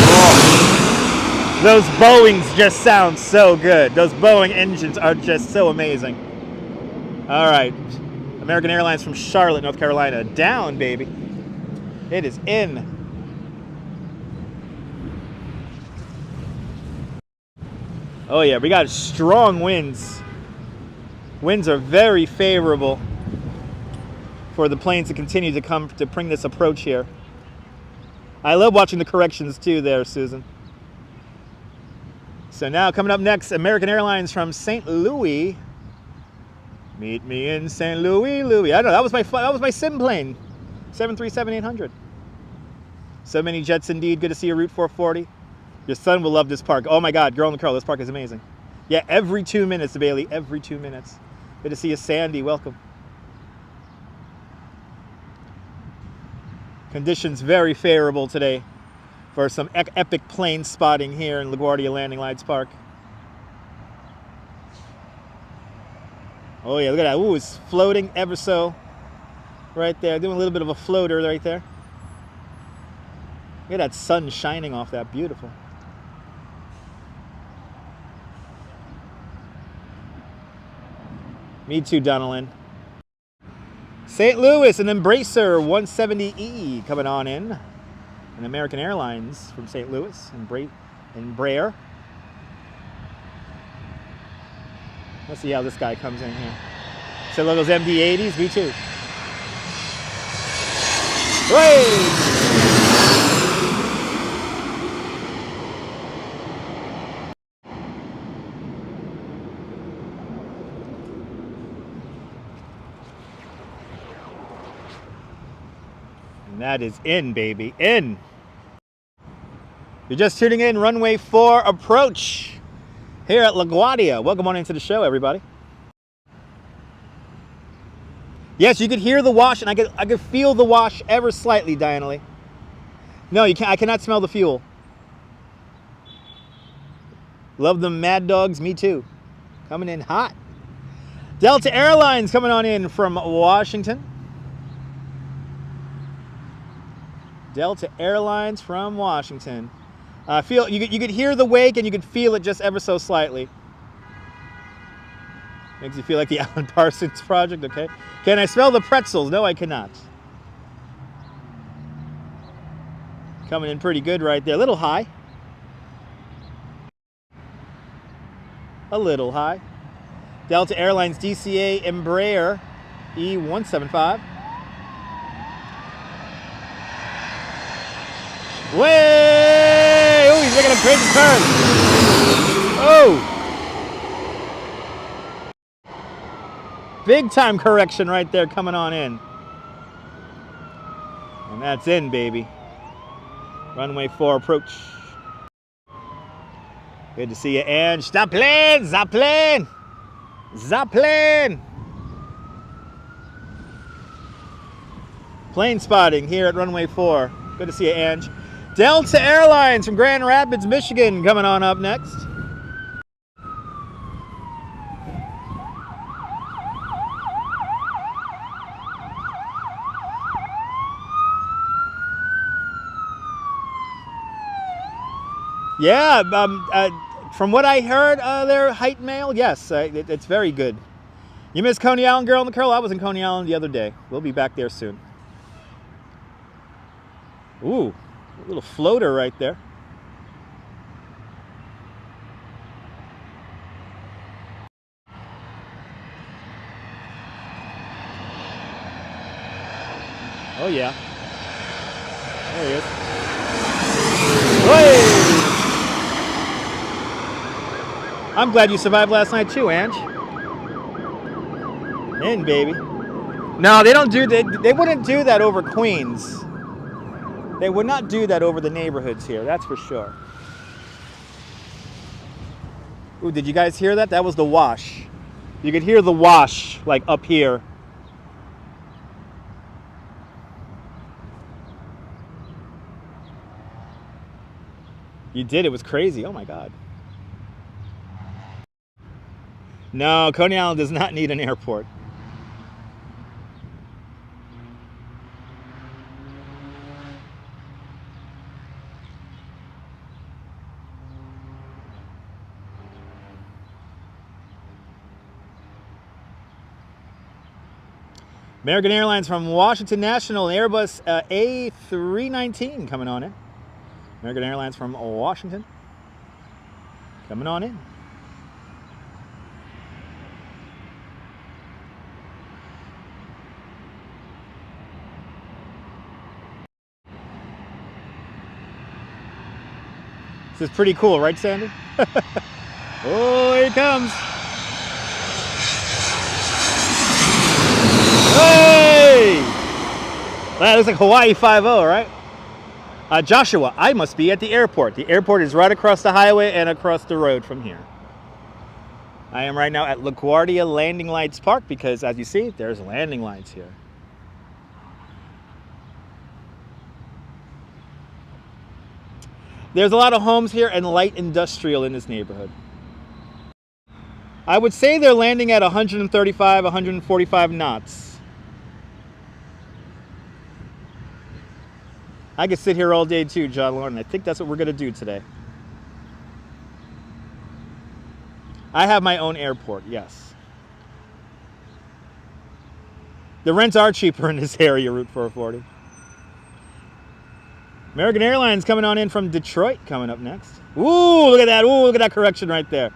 Oh. Those Boeings just sound so good. Those Boeing engines are just so amazing. All right. American Airlines from Charlotte, North Carolina. Down, baby. It is in. Oh yeah, we got strong winds. Winds are very favorable for the planes to continue to come to bring this approach here. I love watching the corrections too there, Susan. So now coming up next, American Airlines from St. Louis. Meet me in St. Louis, Louis. I don't know, that was my sim plane. 737-800. So many jets indeed. Good to see you, Route 440. Your son will love this park. Oh my God, Girl and the Curl, this park is amazing. Yeah, every 2 minutes, Bailey, every 2 minutes. Good to see you, Sandy, welcome. Conditions very favorable today for some epic plane spotting here in LaGuardia Landing Lights Park. Oh yeah, look at that. Ooh, it's floating ever so right there. Doing a little bit of a floater right there. Look at that sun shining off that. Beautiful. Me too, Donalyn. St. Louis, an Embracer 170E coming on in. An American Airlines from St. Louis, Embraer. Let's see how this guy comes in here. So those MD-80s, me too. Hey! And that is in, baby, in. You're just tuning in, runway 4 approach here at LaGuardia. Welcome on into the show, everybody. Yes, you could hear the wash, and I could feel the wash ever slightly, Diana Lee. No, you can't. I cannot smell the fuel. Love them Mad Dogs, me too. Coming in hot. Delta Airlines coming on in from Washington. Delta Airlines from Washington. You could hear the wake and you could feel it just ever so slightly. Makes you feel like the Alan Parsons Project, okay? Can I smell the pretzels? No, I cannot. Coming in pretty good right there. A little high. A little high. Delta Airlines DCA Embraer E175. Way! Oh, he's making a crazy turn. Oh! Big time correction right there coming on in. And that's in, baby. Runway 4 approach. Good to see you, Ange. Zeppelin! Zeppelin! Zeppelin! Plane spotting here at runway 4. Good to see you, Ange. Delta Airlines from Grand Rapids, Michigan, coming on up next. Yeah, from what I heard, their height mail, yes, it's very good. You miss Coney Island, girl in the curl? I was in Coney Island the other day. We'll be back there soon. Ooh, a little floater right there. Oh yeah. There he is. Hey! I'm glad you survived last night too, Ange. In, baby. No, they don't do that. They wouldn't do that over Queens. They would not do that over the neighborhoods here, that's for sure. Ooh, did you guys hear that? That was the wash. You could hear the wash, like up here. You did, it was crazy. Oh my God. No, Coney Island does not need an airport. American Airlines from Washington National, Airbus A319 coming on in. American Airlines from Washington coming on in. This is pretty cool, right, Sandy? Oh, here he comes. Hey! That looks like Hawaii 5-0, right? Joshua, I must be at the airport. The airport is right across the highway and across the road from here. I am right now at LaGuardia Landing Lights Park because, as you see, there's landing lights here. There's a lot of homes here and light industrial in this neighborhood. I would say they're landing at 135, 145 knots. I could sit here all day too, John Lauren. I think that's what we're going to do today. I have my own airport, yes. The rents are cheaper in this area, Route 440. American Airlines coming on in from Detroit, coming up next. Ooh, look at that. Ooh, look at that correction right there.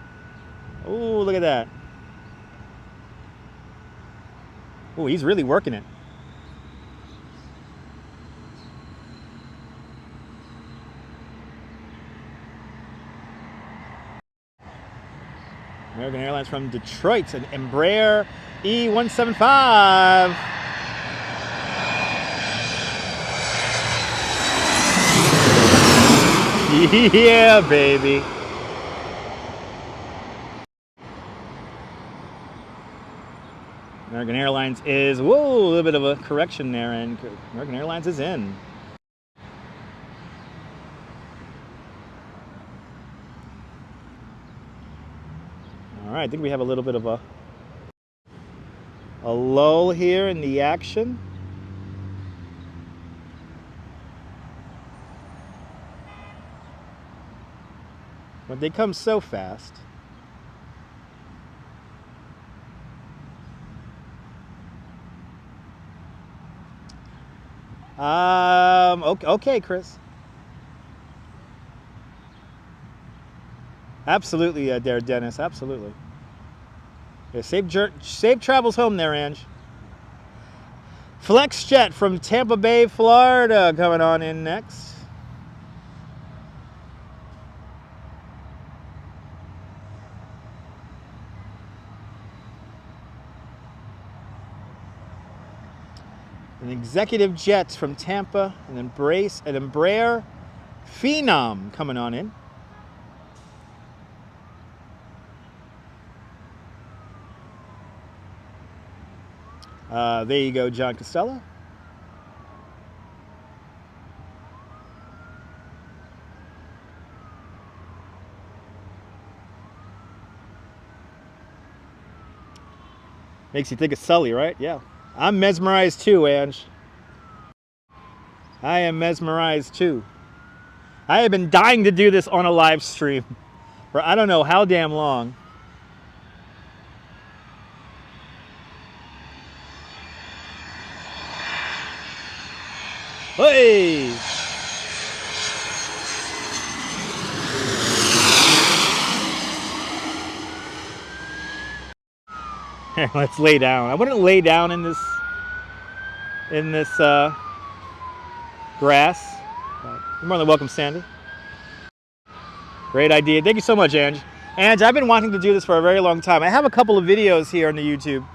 Ooh, look at that. Ooh, he's really working it. American Airlines from Detroit, an Embraer E175. Yeah, baby. American Airlines is, whoa, a little bit of a correction there, and American Airlines is in. All right, I think we have a little bit of a lull here in the action. But they come so fast. Okay, Chris. Absolutely, there, Dennis. Absolutely. Yeah, safe travels home there, Ange. Flex Jet from Tampa Bay, Florida, coming on in next. An Executive Jet from Tampa, an Embraer Phenom coming on in. There you go, John Costello. Makes you think of Sully, right? Yeah. I'm mesmerized too, Ange. I am mesmerized too. I have been dying to do this on a live stream for I don't know how damn long. Hey! Let's lay down. I wouldn't lay down in this grass. You're more than welcome, Sandy. Great idea. Thank you so much, Ange. Ange, I've been wanting to do this for a very long time. I have a couple of videos here on the YouTube,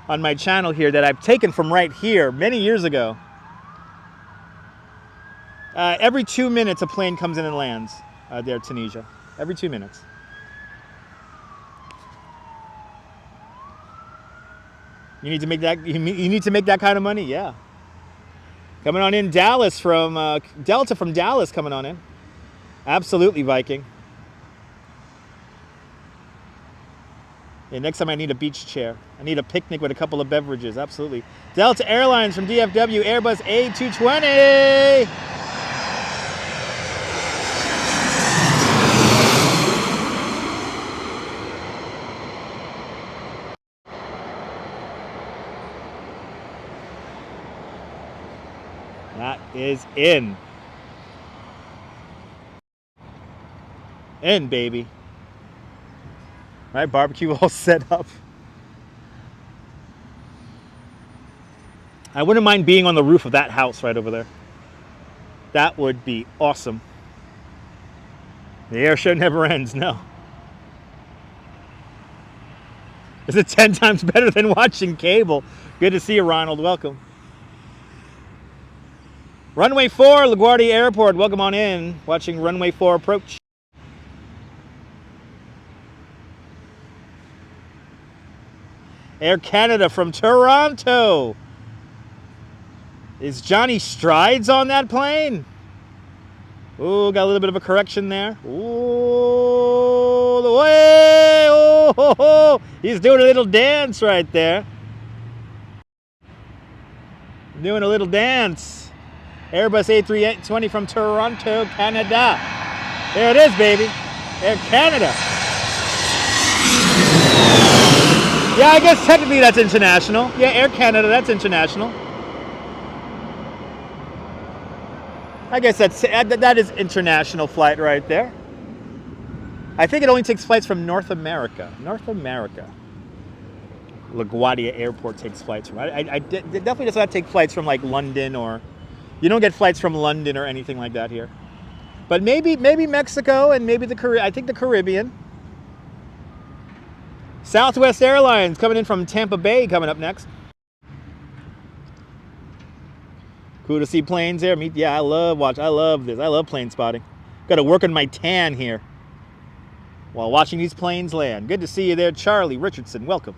on my channel here, that I've taken from right here many years ago. Every 2 minutes, a plane comes in and lands there, Tunisia. Every 2 minutes. You need to make that. You need to make that kind of money, yeah. Coming on in, Dallas from Delta from Dallas coming on in. Absolutely, Viking. Yeah, next time I need a beach chair. I need a picnic with a couple of beverages. Absolutely. Delta Airlines from DFW, Airbus A220. That is in. In, baby. All right, barbecue all set up. I wouldn't mind being on the roof of that house right over there. That would be awesome. The air show never ends, no. Is it 10 times better than watching cable? Good to see you, Ronald. Welcome. Runway 4, LaGuardia Airport. Welcome on in. Watching Runway 4 approach. Air Canada from Toronto. Is Johnny Strides on that plane? Ooh, got a little bit of a correction there. Ooh, the way. Oh, ho, ho. He's doing a little dance right there. Doing a little dance. Airbus A320 from Toronto, Canada. There it is, baby. Air Canada. Yeah, I guess technically that's international. Yeah, Air Canada, that's international. I guess that is international flight right there. I think it only takes flights from North America. North America. LaGuardia Airport takes flights from. It definitely does not take flights from like London, or you don't get flights from London or anything like that here. But maybe Mexico and maybe I think the Caribbean. Southwest Airlines coming in from Tampa Bay coming up next. Cool to see planes there. Yeah, I love this. I love plane spotting. Got to work on my tan here while watching these planes land. Good to see you there, Charlie Richardson. Welcome.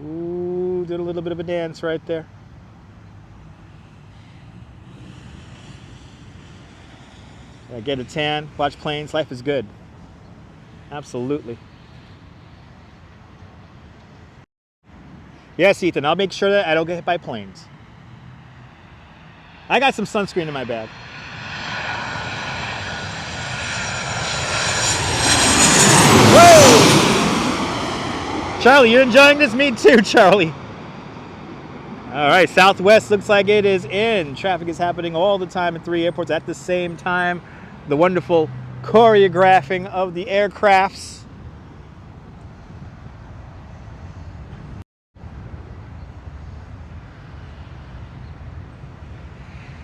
Ooh, did a little bit of a dance right there. Get a tan, watch planes, life is good. Absolutely. Yes, Ethan, I'll make sure that I don't get hit by planes. I got some sunscreen in my bag. Whoa! Charlie, you enjoying this? Me too, Charlie. All right, Southwest looks like it is in. Traffic is happening all the time at 3 airports at the same time. The wonderful choreographing of the aircrafts.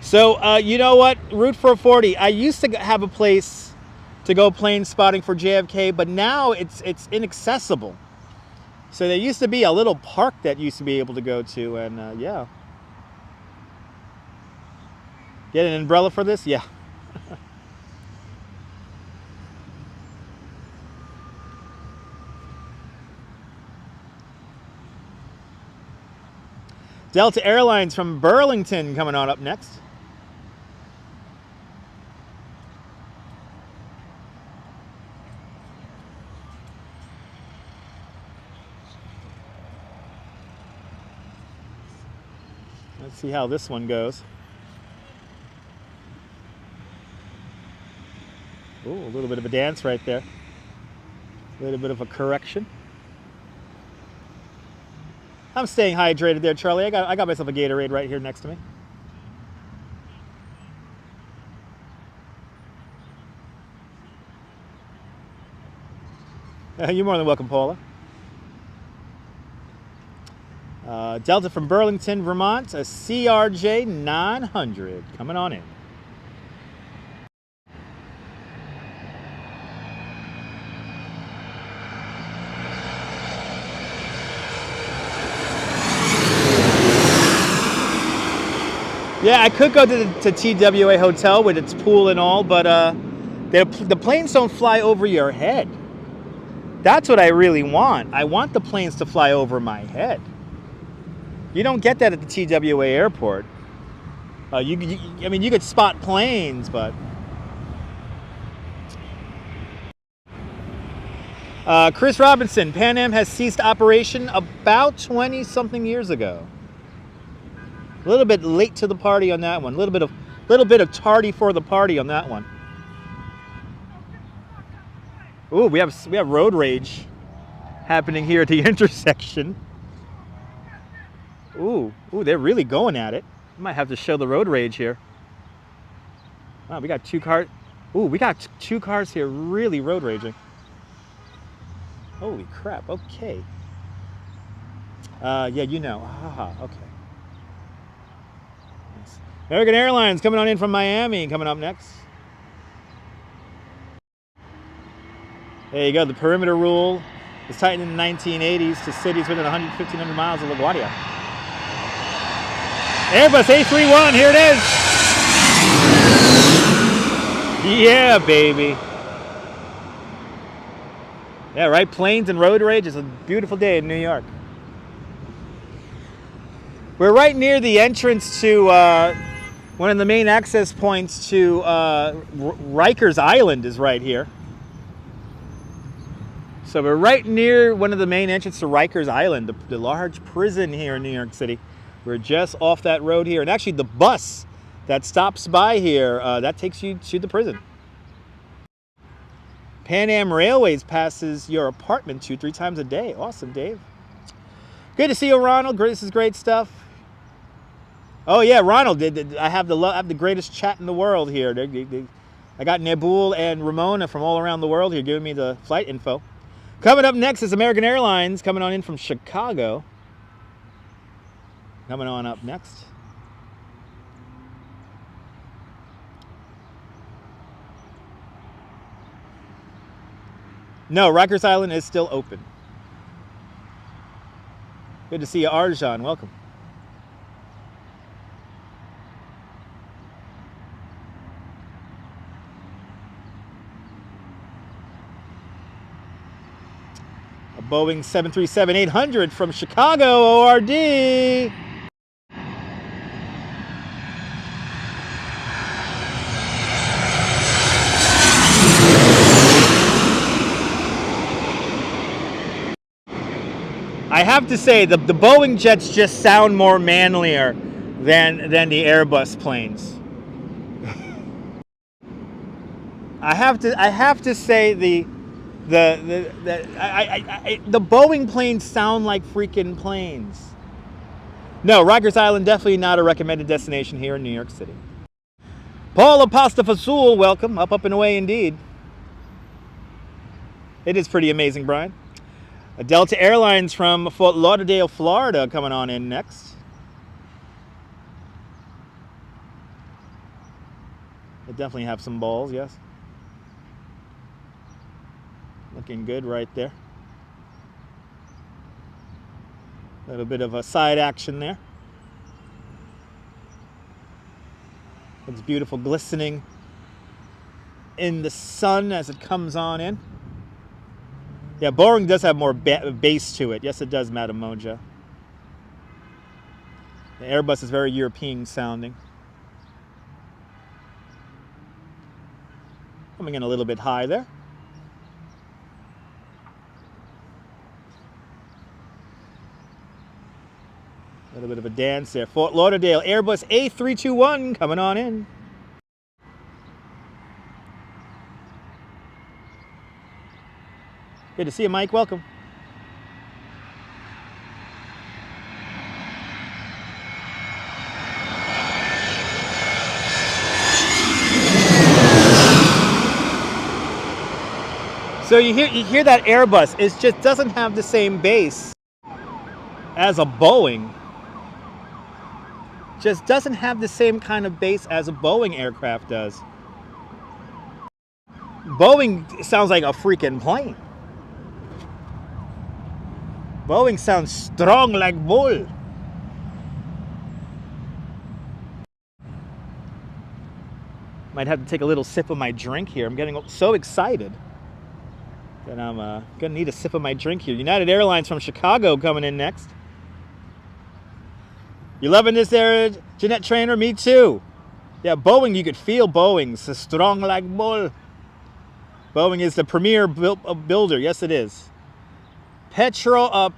So, you know what? Route 440, I used to have a place to go plane spotting for JFK, but now it's inaccessible. So there used to be a little park that used to be able to go to, and yeah. Get an umbrella for this? Yeah. Delta Airlines from Burlington coming on up next. Let's see how this one goes. Ooh, a little bit of a dance right there. A little bit of a correction. I'm staying hydrated there, Charlie. I got myself a Gatorade right here next to me. You're more than welcome, Paula. Delta from Burlington, Vermont, a CRJ 900 coming on in. Yeah, I could go to TWA Hotel with its pool and all, but the planes don't fly over your head. That's what I really want. I want the planes to fly over my head. You don't get that at the TWA airport. I mean, you could spot planes, but... Chris Robinson, Pan Am has ceased operation about 20-something years ago. A little bit late to the party on that one. A little bit of tardy for the party on that one. Ooh, we have road rage happening here at the intersection. Ooh, they're really going at it. I might have to show the road rage here. Wow, we got two cars. Ooh, we got two cars here really road raging. Holy crap, okay. Yeah, you know. Haha, okay. Nice. American Airlines coming on in from Miami, coming up next. There you go, the perimeter rule was tightened in the 1980s to cities within 1,500 miles of LaGuardia. Airbus A31, here it is. Yeah, baby. Yeah, right, planes and road rage. It's a beautiful day in New York. We're right near the entrance to one of the main access points to Rikers Island is right here. So we're right near one of the main entrances to Rikers Island, the large prison here in New York City. We're just off that road here. And actually the bus that stops by here, that takes you to the prison. Pan Am Railways passes your apartment 2-3 times a day. Awesome, Dave. Good to see you, Ronald. This is great stuff. Oh yeah, Ronald. I have the greatest chat in the world here. I got Nabul and Ramona from all around the world here giving me the flight info. Coming up next is American Airlines coming on in from Chicago. Coming on up next. No, Rikers Island is still open. Good to see you, Arjan. Welcome. A Boeing 737-800 from Chicago, ORD. I have to say, the Boeing jets just sound more manlier than the Airbus planes. I have to say the The Boeing planes sound like freaking planes. No, Rikers Island definitely not a recommended destination here in New York City. Paula Pasta Fasul, welcome. Up and away indeed. It is pretty amazing, Brian. Delta Airlines from Fort Lauderdale, Florida, coming on in next. They definitely have some balls, yes. Looking good right there. A little bit of a side action there. Looks beautiful, glistening in the sun as it comes on in. Yeah, Boeing does have more bass to it. Yes, it does, Madam Moja. The Airbus is very European sounding. Coming in a little bit high there. A little bit of a dance there. Fort Lauderdale, Airbus A321 coming on in. Good to see you, Mike. Welcome. So you hear that Airbus. It just doesn't have the same bass as a Boeing. Just doesn't have the same kind of bass as a Boeing aircraft does. Boeing sounds like a freaking plane. Boeing sounds strong like bull. Might have to take a little sip of my drink here. I'm getting so excited that I'm gonna need a sip of my drink here. United Airlines from Chicago coming in next. You loving this there, Jeanette Trainer? Me too. Yeah, Boeing, you could feel Boeing's so strong like bull. Boeing is the premier builder. Yes, it is. Petrosar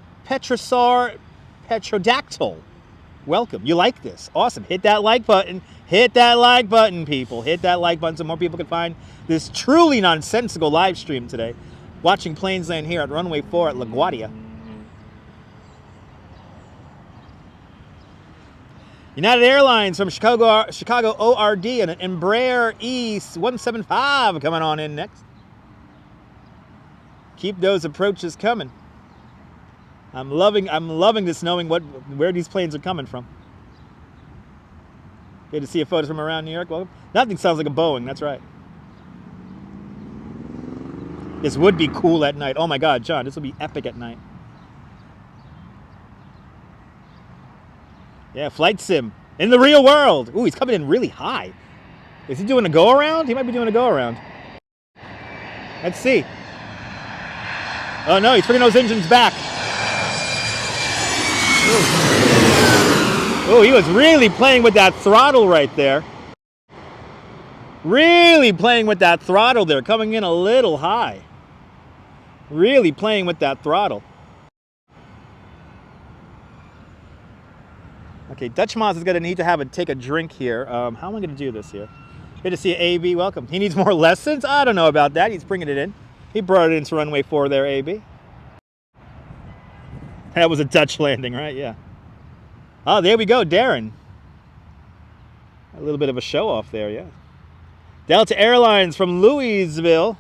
Petrodactyl. Welcome. You like this? Awesome. Hit that like button. Hit that like button, people. Hit that like button so more people can find this truly nonsensical live stream today. Watching planes land here at runway 4 at LaGuardia. United Airlines from Chicago ORD and an Embraer E175 coming on in next. Keep those approaches coming. I'm loving this, knowing where these planes are coming from. Good to see a photo from around New York. Well, nothing sounds like a Boeing. That's right. This would be cool at night. Oh my God, John, this would be epic at night. Yeah, flight sim in the real world. Ooh, he's coming in really high. Is he doing a go around? He might be doing a go around. Let's see. Oh no, he's bringing those engines back. Oh, he was really playing with that throttle right there. Really playing with that throttle there, coming in a little high. Really playing with that throttle. Okay, Dutch Moz is going to need to take a drink here. How am I going to do this here? Good to see you, AB. Welcome. He needs more lessons? I don't know about that. He's bringing it in. He brought it into runway 4 there, AB. That was a Dutch landing, right? Yeah. Oh, there we go, Darren. A little bit of a show off there, yeah. Delta Airlines from Louisville.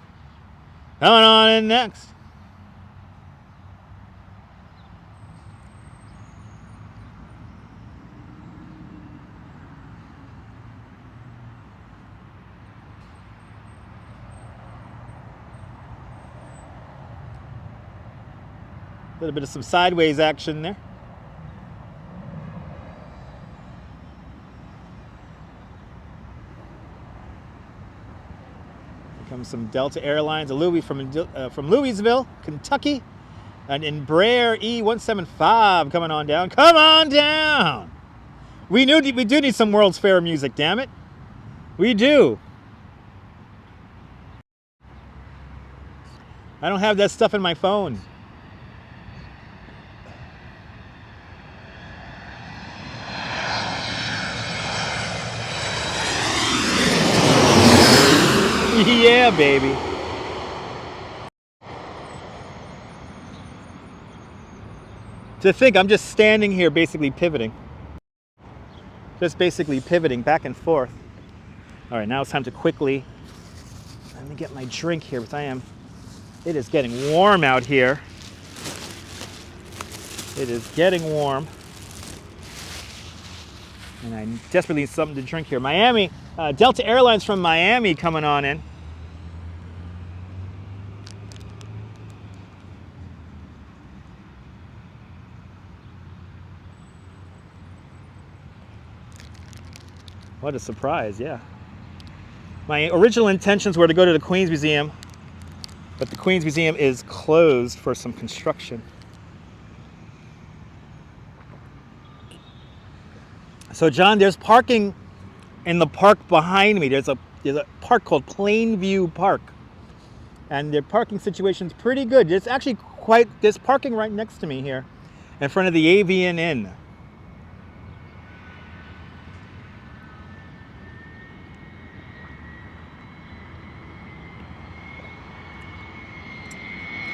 Coming on in next. A little bit of some sideways action there. Here comes some Delta Airlines, a Louis from Louisville, Kentucky, an Embraer E175 coming on down. Come on down! We do need some World's Fair music, damn it. We do. I don't have that stuff in my phone. Yeah, baby. To think I'm just standing here basically pivoting. Just basically pivoting back and forth. All right, now it's time to quickly, let me get my drink here because it is getting warm out here. It is getting warm. And I desperately need something to drink here. Miami, Delta Airlines from Miami coming on in. What a surprise, yeah. My original intentions were to go to the Queens Museum, but the Queens Museum is closed for some construction. So John, there's parking in the park behind me. There's a park called Plainview Park. And the parking situation's pretty good. There's actually there's parking right next to me here in front of the Avian Inn.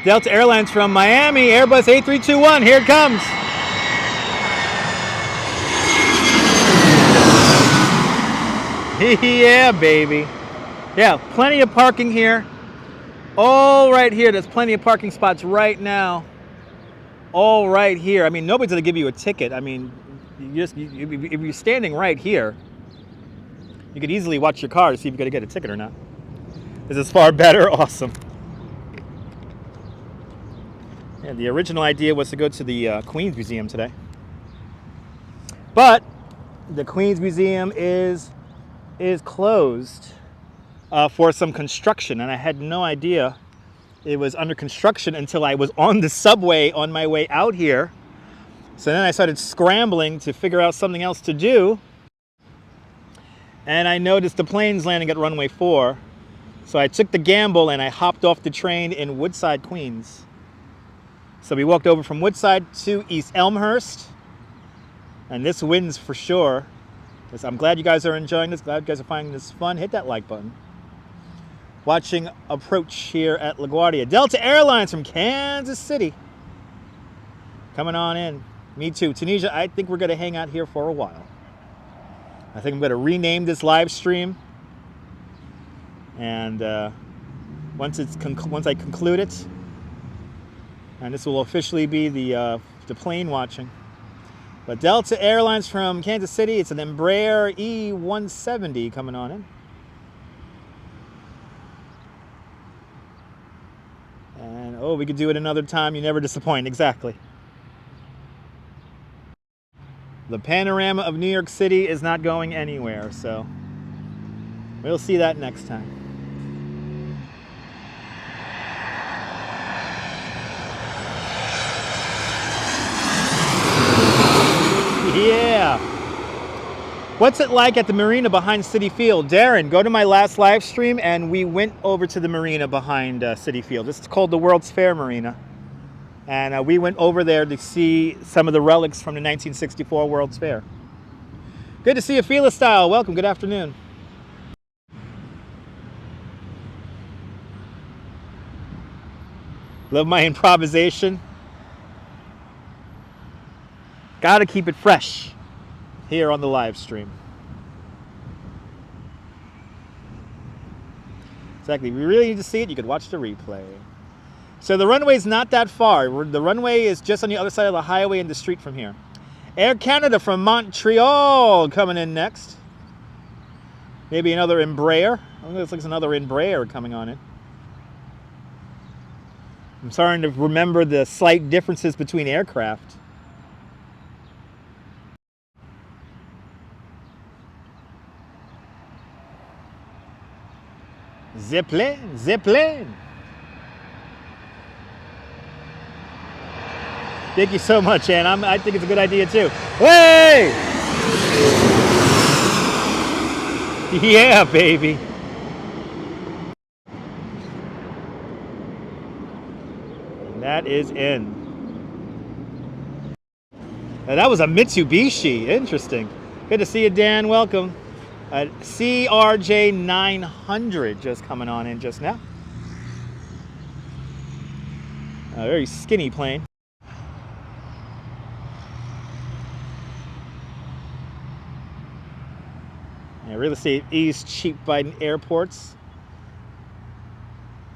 Delta Airlines from Miami, Airbus A321, here it comes. Yeah, baby. Yeah, plenty of parking here. All right here, there's plenty of parking spots right now. All right here. I mean, nobody's gonna give you a ticket. I mean, if you're standing right here, you could easily watch your car to see if you're gonna get a ticket or not. This is far better, awesome. Yeah, the original idea was to go to the Queens Museum today. But the Queens Museum is closed for some construction, and I had no idea it was under construction until I was on the subway on my way out here. So then I started scrambling to figure out something else to do, and I noticed the plane's landing at runway 4. So I took the gamble and I hopped off the train in Woodside, Queens. So we walked over from Woodside to East Elmhurst, and this wins for sure. I'm glad you guys are enjoying this. Glad you guys are finding this fun. Hit that like button. Watching approach here at LaGuardia. Delta Airlines from Kansas City. Coming on in. Me too. Tunisia, I think we're going to hang out here for a while. I think I'm going to rename this live stream. And once I conclude it, and this will officially be the plane watching. But Delta Airlines from Kansas City, it's an Embraer E170 coming on in. And oh, we could do it another time. You never disappoint, exactly. The panorama of New York City is not going anywhere, so we'll see that next time. Yeah. What's it like at the marina behind Citi Field? Darren, go to my last live stream and we went over to the marina behind Citi Field. This is called the World's Fair Marina. And we went over there to see some of the relics from the 1964 World's Fair. Good to see you, Fila Style. Welcome, good afternoon. Love my improvisation. Gotta keep it fresh here on the live stream. Exactly. If you really need to see it, you could watch the replay. So the runway's not that far. The runway is just on the other side of the highway and the street from here. Air Canada from Montreal coming in next. Maybe another Embraer. I think looks like another Embraer coming on in. I'm starting to remember the slight differences between aircraft. Zipline, zipline. Thank you so much, Ann. I think it's a good idea too. Hey! Yeah, baby. And that is in. Now, that was a Mitsubishi. Interesting. Good to see you, Dan. Welcome. CRJ 900 just coming on in just now. A very skinny plane. Yeah, real estate is cheap by airports.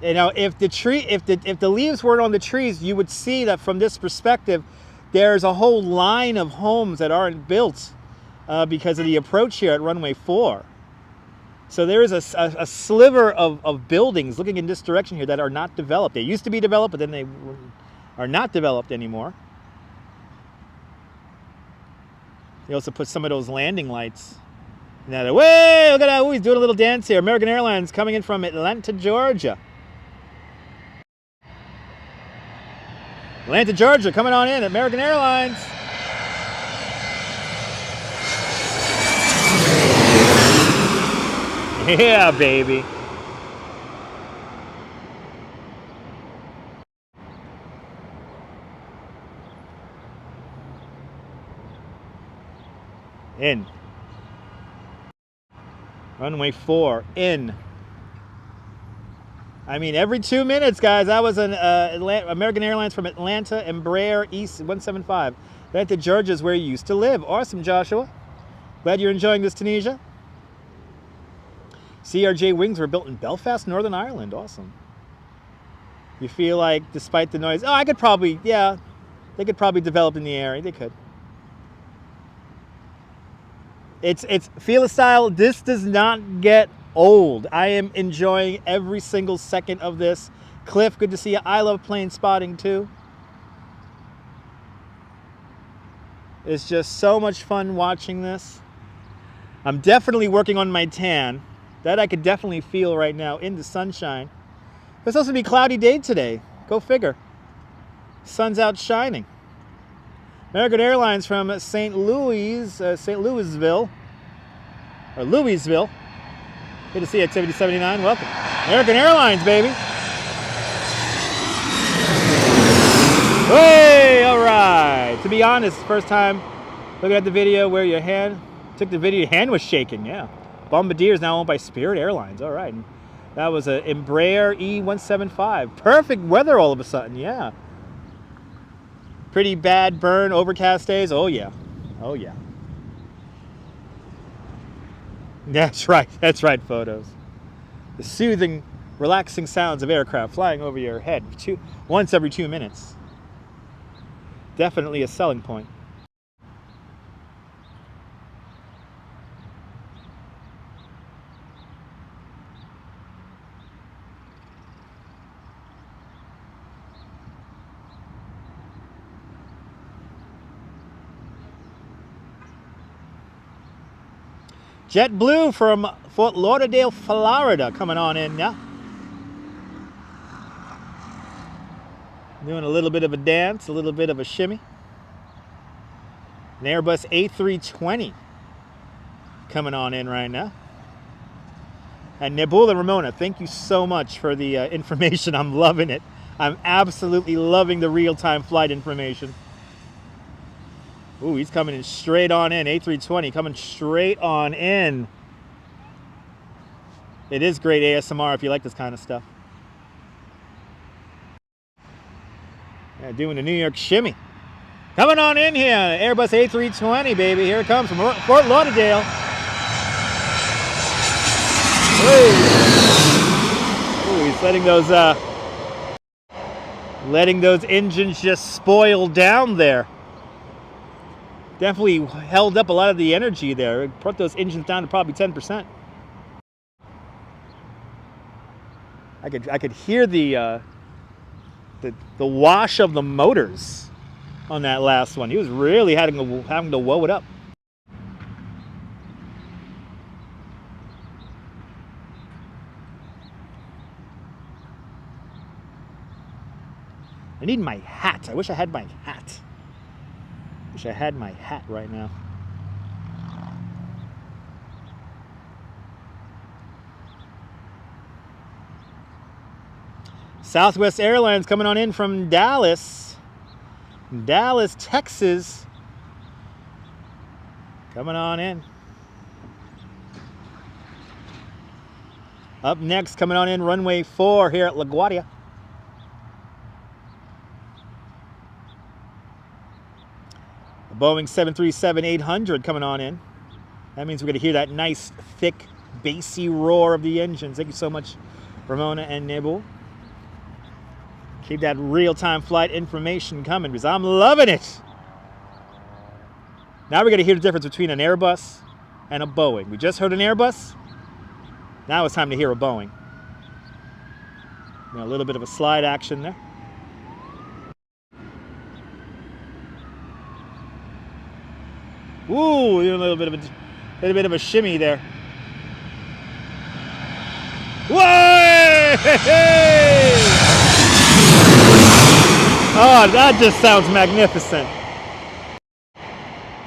You know, if the leaves weren't on the trees, you would see that from this perspective, there's a whole line of homes that aren't built because of the approach here at runway 4. So there is a sliver of buildings looking in this direction here that are not developed. They used to be developed, but then they are not developed anymore. They also put some of those landing lights. Now, way, look at that! Ooh, he's doing a little dance here. American Airlines coming in from Atlanta, Georgia. Atlanta, Georgia, coming on in. American Airlines. Yeah, baby. In. Runway 4, in. I mean, every 2 minutes, guys. I was an American Airlines from Atlanta, Embraer East 175. Atlanta, Georgia is where you used to live. Awesome, Joshua. Glad you're enjoying this, Tunisia. CRJ wings were built in Belfast, Northern Ireland. Awesome. You feel like, despite the noise, oh, I could probably, yeah, they could probably develop in the area. They could. It's feel style. This does not get old. I am enjoying every single second of this. Cliff, good to see you. I love plane spotting too. It's just so much fun watching this. I'm definitely working on my tan. That I could definitely feel right now in the sunshine. It's supposed to be a cloudy day today. Go figure. Sun's out shining. American Airlines from St. Louisville. Or Louisville. Good to see you, Activity 79. Welcome. American Airlines, baby. Hey, all right. To be honest, first time looking at the video where your hand, took the video, your hand was shaking, yeah. Bombardier is now owned by Spirit Airlines. All right. And that was an Embraer E175. Perfect weather all of a sudden, yeah. Pretty bad burn, overcast days. Oh, yeah. Oh, yeah. That's right. That's right, photos. The soothing, relaxing sounds of aircraft flying over your head once every 2 minutes. Definitely a selling point. JetBlue from Fort Lauderdale, Florida, coming on in now. Doing a little bit of a dance, a little bit of a shimmy. An Airbus A320 coming on in right now. And Nebula and Ramona, thank you so much for the information. I'm loving it. I'm absolutely loving the real-time flight information. Ooh, he's coming in straight on in. A320 coming straight on in. It is great ASMR if you like this kind of stuff. Yeah, doing the New York shimmy. Coming on in here, Airbus A320, baby. Here it comes from Fort Lauderdale. Ooh, he's letting those engines just spoil down there. Definitely held up a lot of the energy there. It brought those engines down to probably 10%. I could hear the wash of the motors on that last one. He was really having to woe it up. I need my hat. I wish I had my hat. Wish I had my hat right now. Southwest Airlines coming on in from Dallas. Dallas, Texas. Coming on in. Up next, coming on in, runway 4 here at LaGuardia. A Boeing 737-800 coming on in. That means we're going to hear that nice, thick, bassy roar of the engines. Thank you so much, Ramona and Nibble. Keep that real-time flight information coming because I'm loving it. Now we're going to hear the difference between an Airbus and a Boeing. We just heard an Airbus. Now it's time to hear a Boeing. A little bit of a slide action there. Ooh, a little bit of a shimmy there. Whoa! Oh, that just sounds magnificent.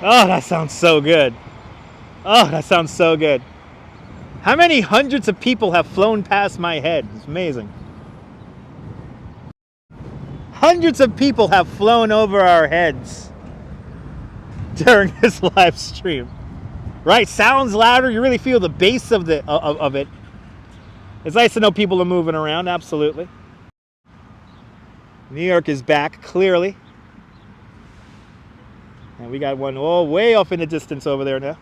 Oh, that sounds so good. Oh, that sounds so good. How many hundreds of people have flown past my head? It's amazing. Hundreds of people have flown over our heads during this live stream. Right? Sounds louder. You really feel the bass of it. It's nice to know people are moving around. Absolutely. New York is back, clearly. And we got one way off in the distance over there now.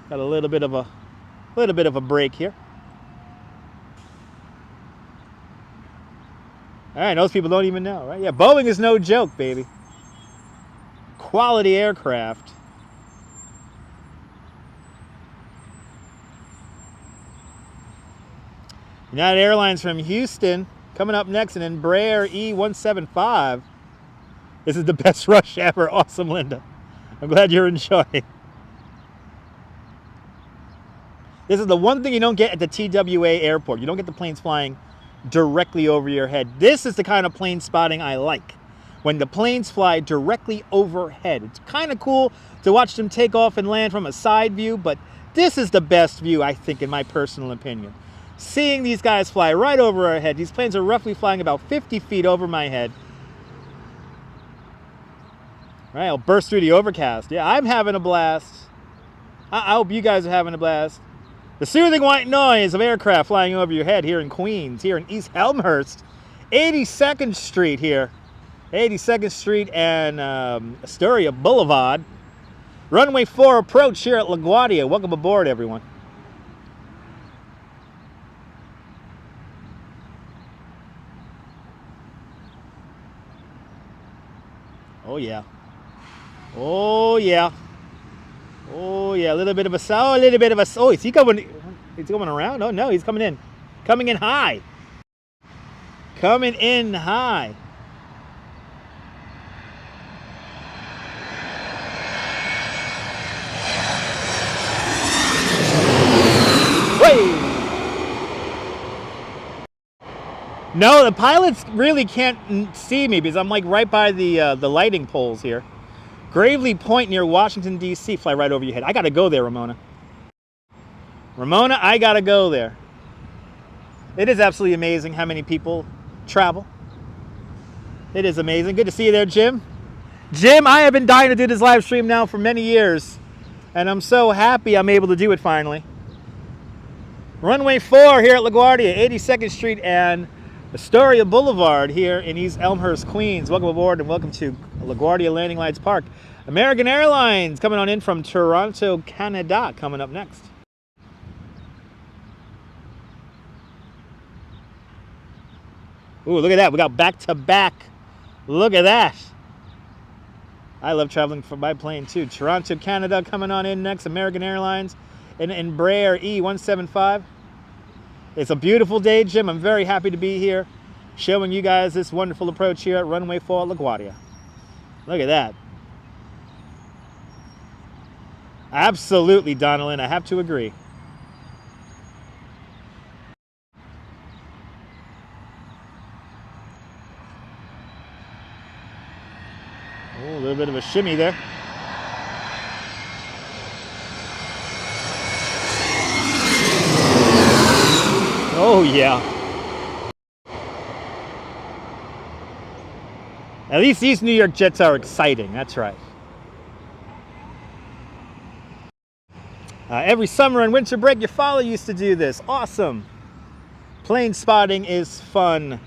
Got a little bit of a break here. All right, those people don't even know, right? Yeah, Boeing is no joke, baby. Quality aircraft. United Airlines from Houston coming up next, an Embraer E175. This is the best rush ever. Awesome, Linda. I'm glad you're enjoying. This is the one thing you don't get at the TWA airport. You don't get the planes flying directly over your head. This is the kind of plane spotting I like. When the planes fly directly overhead. It's kind of cool to watch them take off and land from a side view, but this is the best view, I think, in my personal opinion. Seeing these guys fly right over our head. These planes are roughly flying about 50 feet over my head. Right, I'll burst through the overcast. Yeah, I'm having a blast. I hope you guys are having a blast. The soothing white noise of aircraft flying over your head here in Queens, here in East Elmhurst, 82nd Street here. 82nd Street and Astoria Boulevard. Runway 4 approach here at LaGuardia. Welcome aboard, everyone. Oh, yeah. Oh, yeah. Oh, yeah, a little bit of oh, is he going, he's going around? Oh, no, he's coming in. Coming in high. Coming in high. Whee! No, the pilots really can't see me because I'm like right by the lighting poles here. Gravely Point near Washington, D.C. Fly right over your head. I got to go there, Ramona. Ramona, I got to go there. It is absolutely amazing how many people travel. It is amazing. Good to see you there, Jim. Jim, I have been dying to do this live stream now for many years, and I'm so happy I'm able to do it finally. Runway 4 here at LaGuardia, 82nd Street and Astoria Boulevard here in East Elmhurst, Queens. Welcome aboard and welcome to LaGuardia Landing Lights Park. American Airlines coming on in from Toronto, Canada, coming up next. Ooh, look at that. We got back-to-back. Look at that. I love traveling by plane too. Toronto, Canada coming on in next. American Airlines and Embraer E175. It's a beautiful day, Jim. I'm very happy to be here showing you guys this wonderful approach here at Runway 4 LaGuardia. Look at that. Absolutely, Donalyn. I have to agree. Oh, a little bit of a shimmy there. Oh, yeah. At least these New York jets are exciting. That's right. Every summer and winter break, your father used to do this. Awesome. Plane spotting is fun.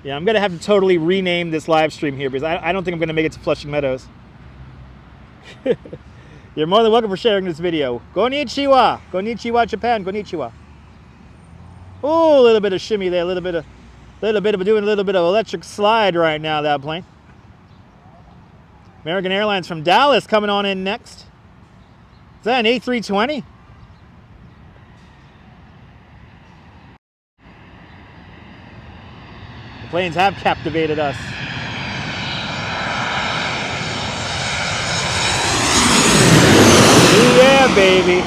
Yeah, I'm going to have to totally rename this live stream here because I don't think I'm going to make it to Flushing Meadows. You're more than welcome for sharing this video. Konnichiwa. Konnichiwa, Japan. Konnichiwa. Oh, a little bit of shimmy there. A little bit of doing a little bit of electric slide right now, that plane. American Airlines from Dallas coming on in next. Is that an A320? The planes have captivated us. Yeah, baby.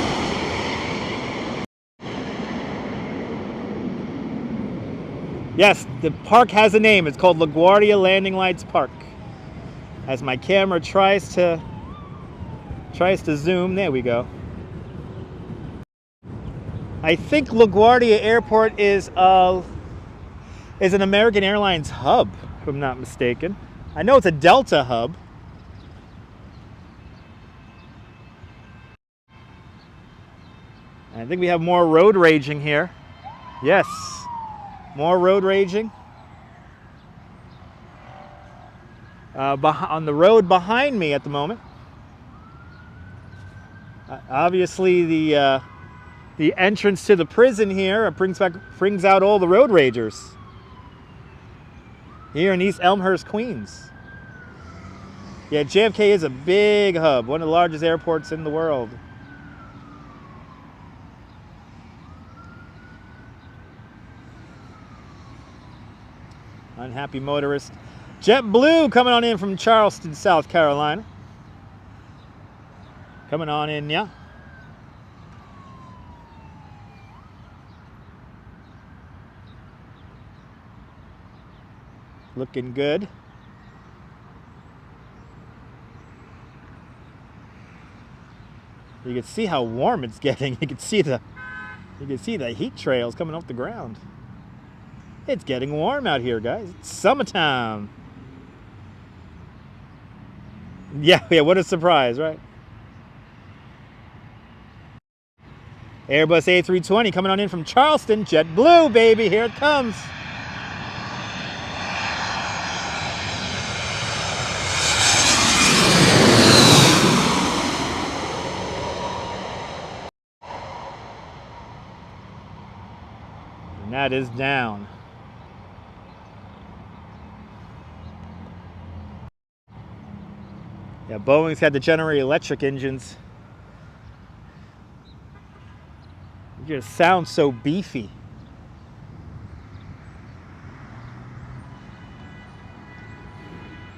Yes, the park has a name. It's called LaGuardia Landing Lights Park. As my camera tries to zoom, there we go. I think LaGuardia Airport is an American Airlines hub, if I'm not mistaken. I know it's a Delta hub. I think we have more road raging here. Yes, more road raging. On the road behind me at the moment. Obviously, the entrance to the prison here brings out all the road ragers here in East Elmhurst, Queens. Yeah, JFK is a big hub, one of the largest airports in the world. Unhappy motorist. JetBlue coming on in from Charleston, South Carolina. Coming on in, yeah. Looking good. You can see how warm it's getting. You can see the heat trails coming off the ground. It's getting warm out here, guys. It's summertime. Yeah, what a surprise, right? Airbus A320 coming on in from Charleston. JetBlue, baby, here it comes. And that is down. Yeah, Boeing's had the General Electric engines. It just sounds so beefy.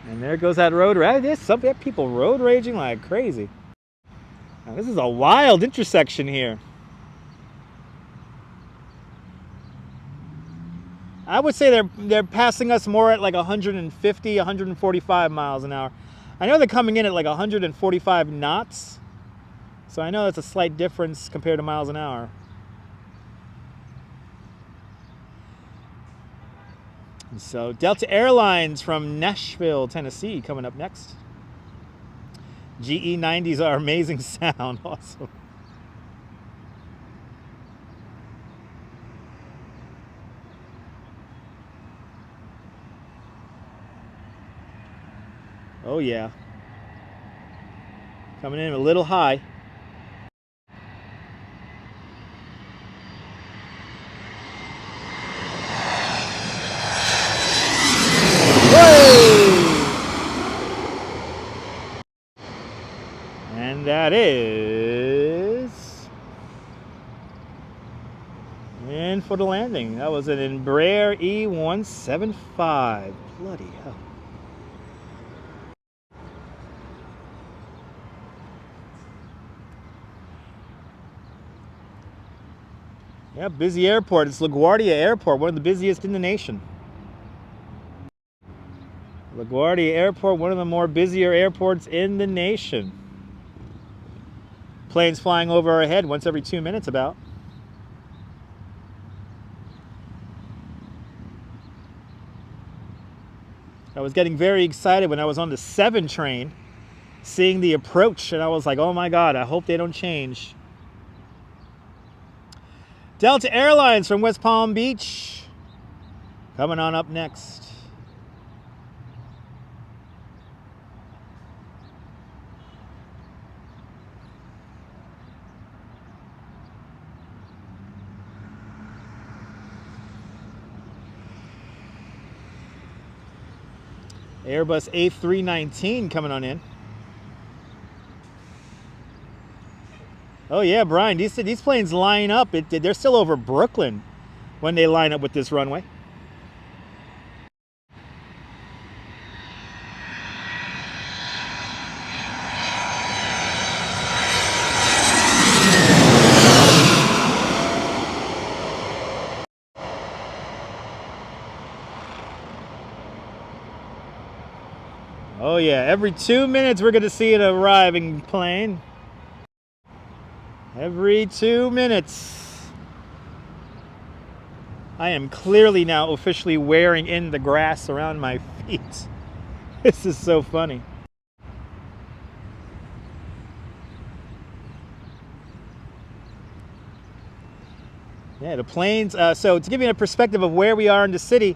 And there goes that road rage. There's some people road raging like crazy. Now, this is a wild intersection here. I would say they're passing us more at like 150, 145 miles an hour. I know they're coming in at like 145 knots. So I know that's a slight difference compared to miles an hour. So Delta Airlines from Nashville, Tennessee coming up next. GE90s are amazing sound. Awesome. Oh yeah. Coming in a little high. And that is in for the landing. That was an Embraer E175. Bloody hell. Yeah, busy airport. It's LaGuardia Airport, one of the busiest in the nation. LaGuardia Airport, one of the more busier airports in the nation. Planes flying over our head once every 2 minutes about. I was getting very excited when I was on the 7 train, seeing the approach, and I was like, oh my God, I hope they don't change. Delta Airlines from West Palm Beach, coming on up next. Airbus A319 coming on in. Oh yeah, Brian, these planes line up. They're still over Brooklyn when they line up with this runway. Oh yeah, every 2 minutes we're going to see an arriving plane. Every 2 minutes. I am clearly now officially wearing in the grass around my feet. This is so funny. Yeah, the planes. So to give you a perspective of where we are in the city,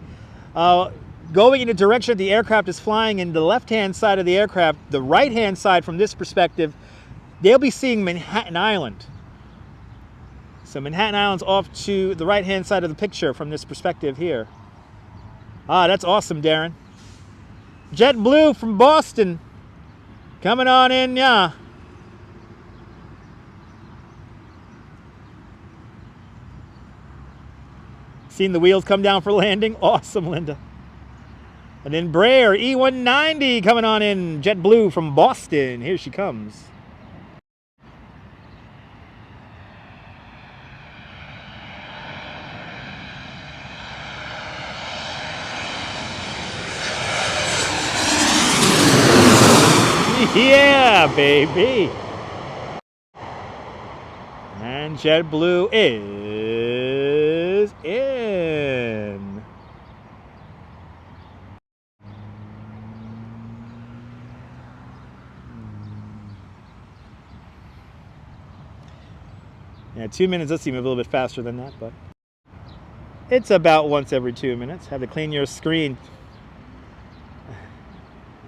going in the direction the aircraft is flying in the left-hand side of the aircraft, the right-hand side from this perspective, they'll be seeing Manhattan Island. So Manhattan Island's off to the right-hand side of the picture from this perspective here. Ah, that's awesome, Darren. JetBlue from Boston. Coming on in, yeah. Seen the wheels come down for landing? Awesome, Linda. And then Embraer E190 coming on in. JetBlue from Boston. Here she comes. Yeah, baby. And JetBlue is in. Yeah, 2 minutes does seem a little bit faster than that, but it's about once every 2 minutes. Have to clean your screen.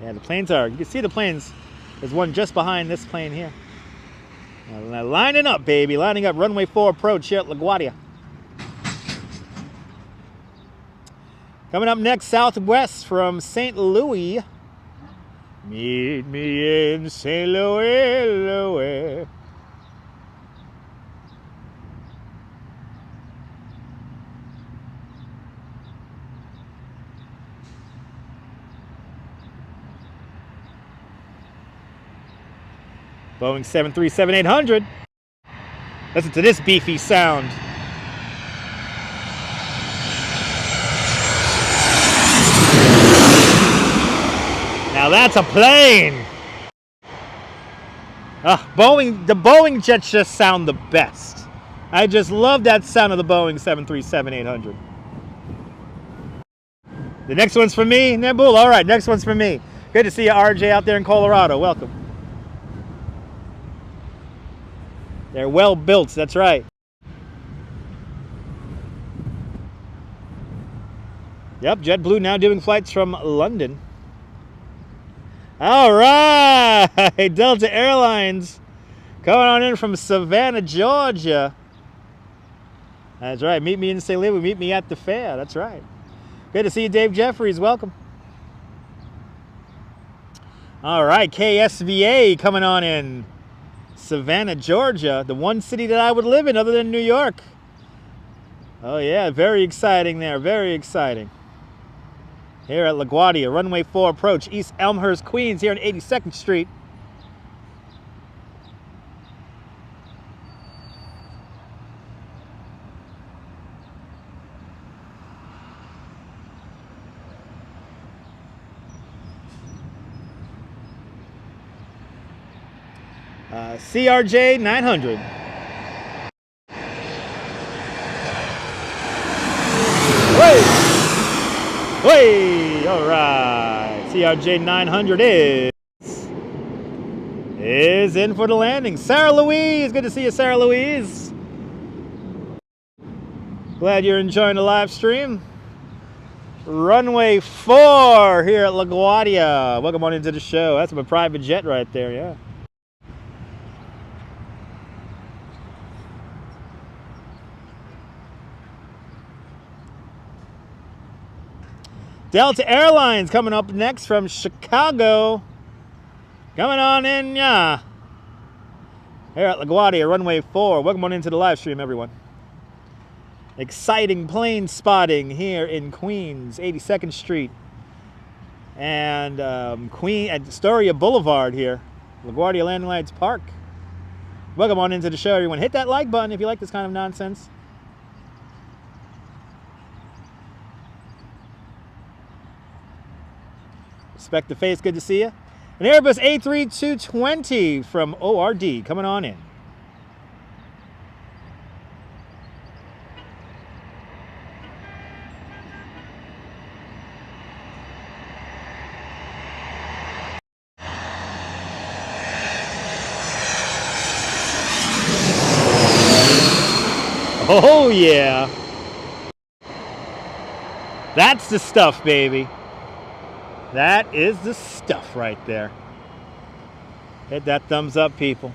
Yeah, the planes are, you can see the planes. There's one just behind this plane here. Now, lining up, baby. Lining up, runway 4 approach here at LaGuardia. Coming up next, Southwest from St. Louis. Meet me in St. Louis, Louis. Boeing 737-800. Listen to this beefy sound. Now that's a plane. The Boeing jets just sound the best. I just love that sound of the Boeing 737-800. The next one's for me, Nabul. All right, next one's for me. Good to see you, RJ, out there in Colorado. Welcome. They're well built, that's right. Yep, JetBlue now doing flights from London. All right, Delta Airlines coming on in from Savannah, Georgia. That's right, meet me in St. Louis, meet me at the fair, that's right. Good to see you, Dave Jeffries, welcome. All right, KSVA coming on in. Savannah, Georgia, the one city that I would live in other than New York. Oh yeah, very exciting there, very exciting. Here at LaGuardia, runway 4 approach, East Elmhurst, Queens, here on 82nd Street. CRJ 900. Way, all right. CRJ 900 is in for the landing. Sarah Louise, good to see you, Sarah Louise. Glad you're enjoying the live stream. Runway 4 here at LaGuardia. Welcome on into the show. That's my private jet right there, yeah. Delta Airlines coming up next from Chicago. Coming on in, yeah. Here at LaGuardia, runway 4. Welcome on into the live stream, everyone. Exciting plane spotting here in Queens, 82nd Street. And at Astoria Boulevard here. LaGuardia Landing Lights Park. Welcome on into the show, everyone. Hit that like button if you like this kind of nonsense. Respect the face, good to see you. An Airbus A3220 from ORD coming on in. Oh yeah. That's the stuff, baby. That is the stuff right there. Hit that thumbs up, people.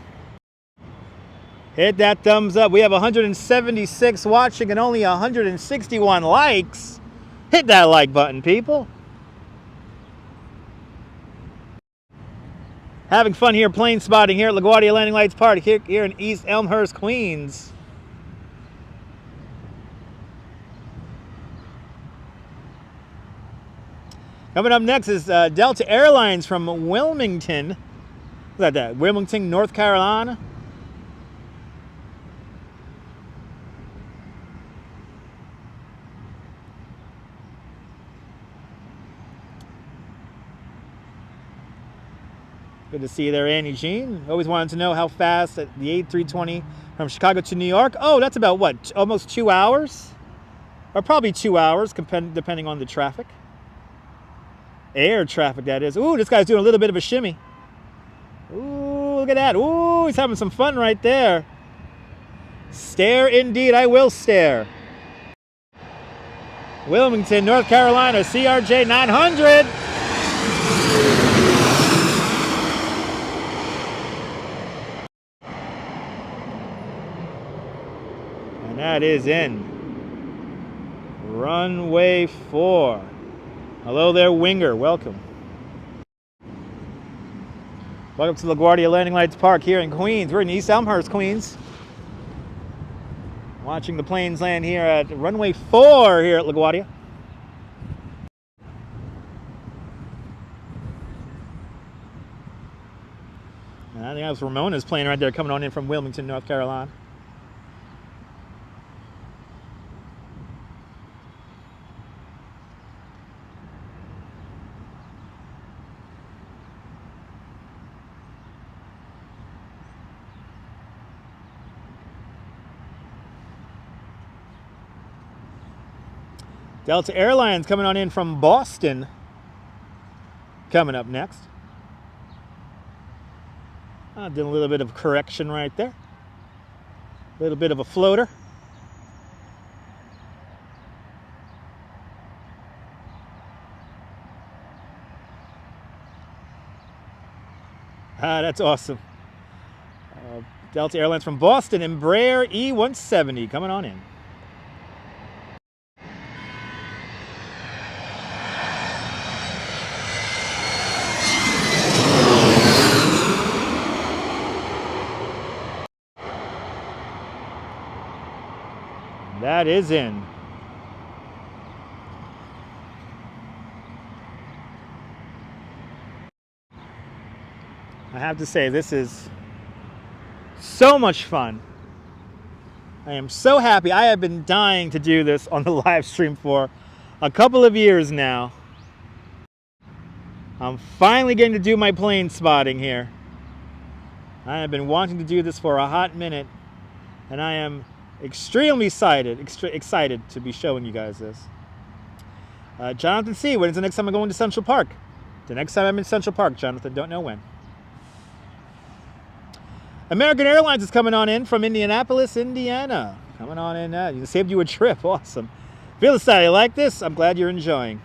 Hit that thumbs up. We have 176 watching and only 161 likes. Hit that like button, people. Having fun here, plane spotting here at LaGuardia Landing Lights Park here in East Elmhurst, Queens. Coming up next is Delta Airlines from Wilmington. What's that? Wilmington, North Carolina. Good to see you there, Annie Jean. Always wanted to know how fast the A320 from Chicago to New York. Oh, that's about what? Almost 2 hours? Or probably 2 hours, depending on the traffic. Air traffic, that is. Ooh, this guy's doing a little bit of a shimmy. Ooh, look at that. Ooh, he's having some fun right there. Stare indeed, I will stare. Wilmington, North Carolina, CRJ 900. And that is in runway 4. Hello there, Winger. Welcome. Welcome to LaGuardia Landing Lights Park here in Queens. We're in East Elmhurst, Queens. Watching the planes land here at runway 4 here at LaGuardia. And I think that was Ramona's plane right there coming on in from Wilmington, North Carolina. Delta Airlines coming on in from Boston. Coming up next. Did a little bit of correction right there. A little bit of a floater. That's awesome. Delta Airlines from Boston, Embraer E170 coming on in. That is in. I have to say, this is so much fun. I am so happy. I have been dying to do this on the live stream for a couple of years now. I'm finally getting to do my plane spotting here. I have been wanting to do this for a hot minute, and I am extremely excited to be showing you guys this. Jonathan C., when's the next time I'm going to Central Park? The next time I'm in Central Park, Jonathan, don't know when. American Airlines is coming on in from Indianapolis, Indiana. Coming on in. You saved you a trip. Awesome. Feel the you like this? I'm glad you're enjoying.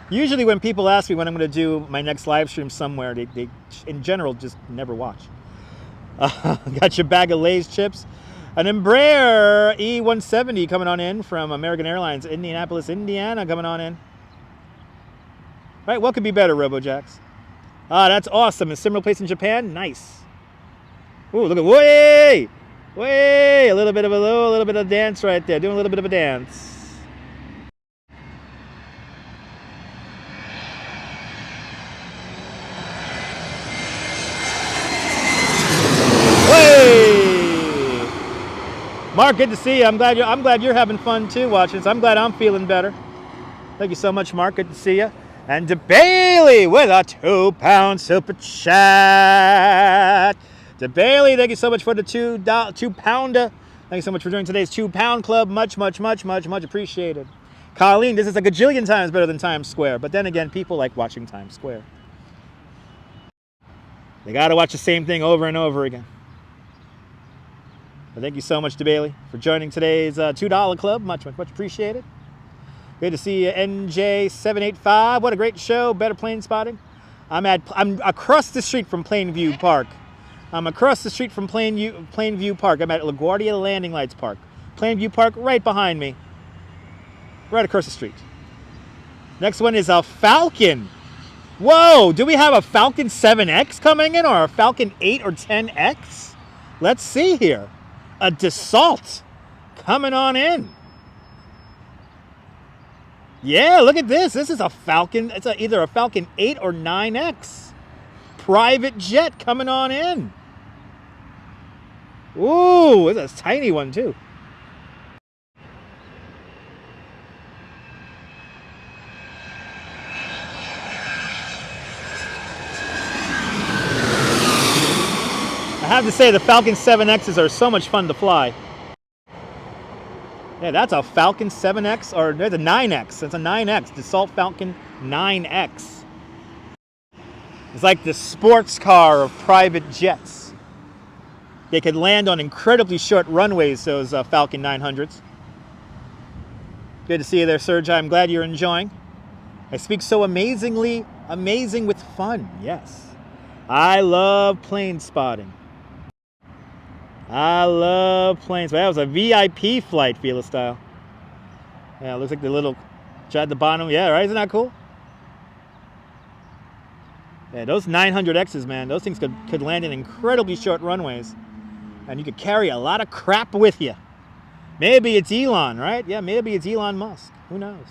Usually when people ask me when I'm going to do my next live stream somewhere, they in general just never watch. Got your bag of Lay's chips. An Embraer E170 coming on in from American Airlines, Indianapolis, Indiana, coming on in. Right, what could be better, RoboJax? Ah, that's awesome. A similar place in Japan? Nice. Ooh, look at, way! Way! A little bit of dance right there. Doing a little bit of a dance. Way! Mark, good to see you. I'm glad you're having fun too watching this. I'm glad I'm feeling better. Thank you so much, Mark. Good to see you. And to Bailey with a £2 super chat. To Bailey, thank you so much for the £2. Thank you so much for joining today's £2 club. Much appreciated. Colleen, this is a gajillion times better than Times Square. But then again, people like watching Times Square. They got to watch the same thing over and over again. But thank you so much to Bailey for joining today's $2 club. Much appreciated. Good to see you, NJ785. What a great show. Better plane spotting. I'm across the street from Plainview Park. I'm across the street from Plainview Park. I'm at LaGuardia Landing Lights Park. Plainview Park right behind me. Right across the street. Next one is a Falcon. Whoa, do we have a Falcon 7X coming in or a Falcon 8 or 10X? Let's see here. A Dassault coming on in. Yeah, look at this. This is a Falcon. It's either a Falcon 8 or 9X. Private jet coming on in. Ooh, it's a tiny one too. I have to say the Falcon 7Xs are so much fun to fly. Yeah, that's a Falcon 7X, or there's a 9X. That's a 9X, Dassault Falcon 9X. It's like the sports car of private jets. They could land on incredibly short runways, those Falcon 900s. Good to see you there, Serge. I'm glad you're enjoying. I speak so amazing with fun, yes. I love plane spotting. I love planes. That was a VIP flight, Fila style. Yeah, it looks like the little jet at the bottom. Yeah, right? Isn't that cool? Yeah, those 900Xs, man, those things could land in incredibly short runways. And you could carry a lot of crap with you. Maybe it's Elon, right? Yeah, maybe it's Elon Musk. Who knows?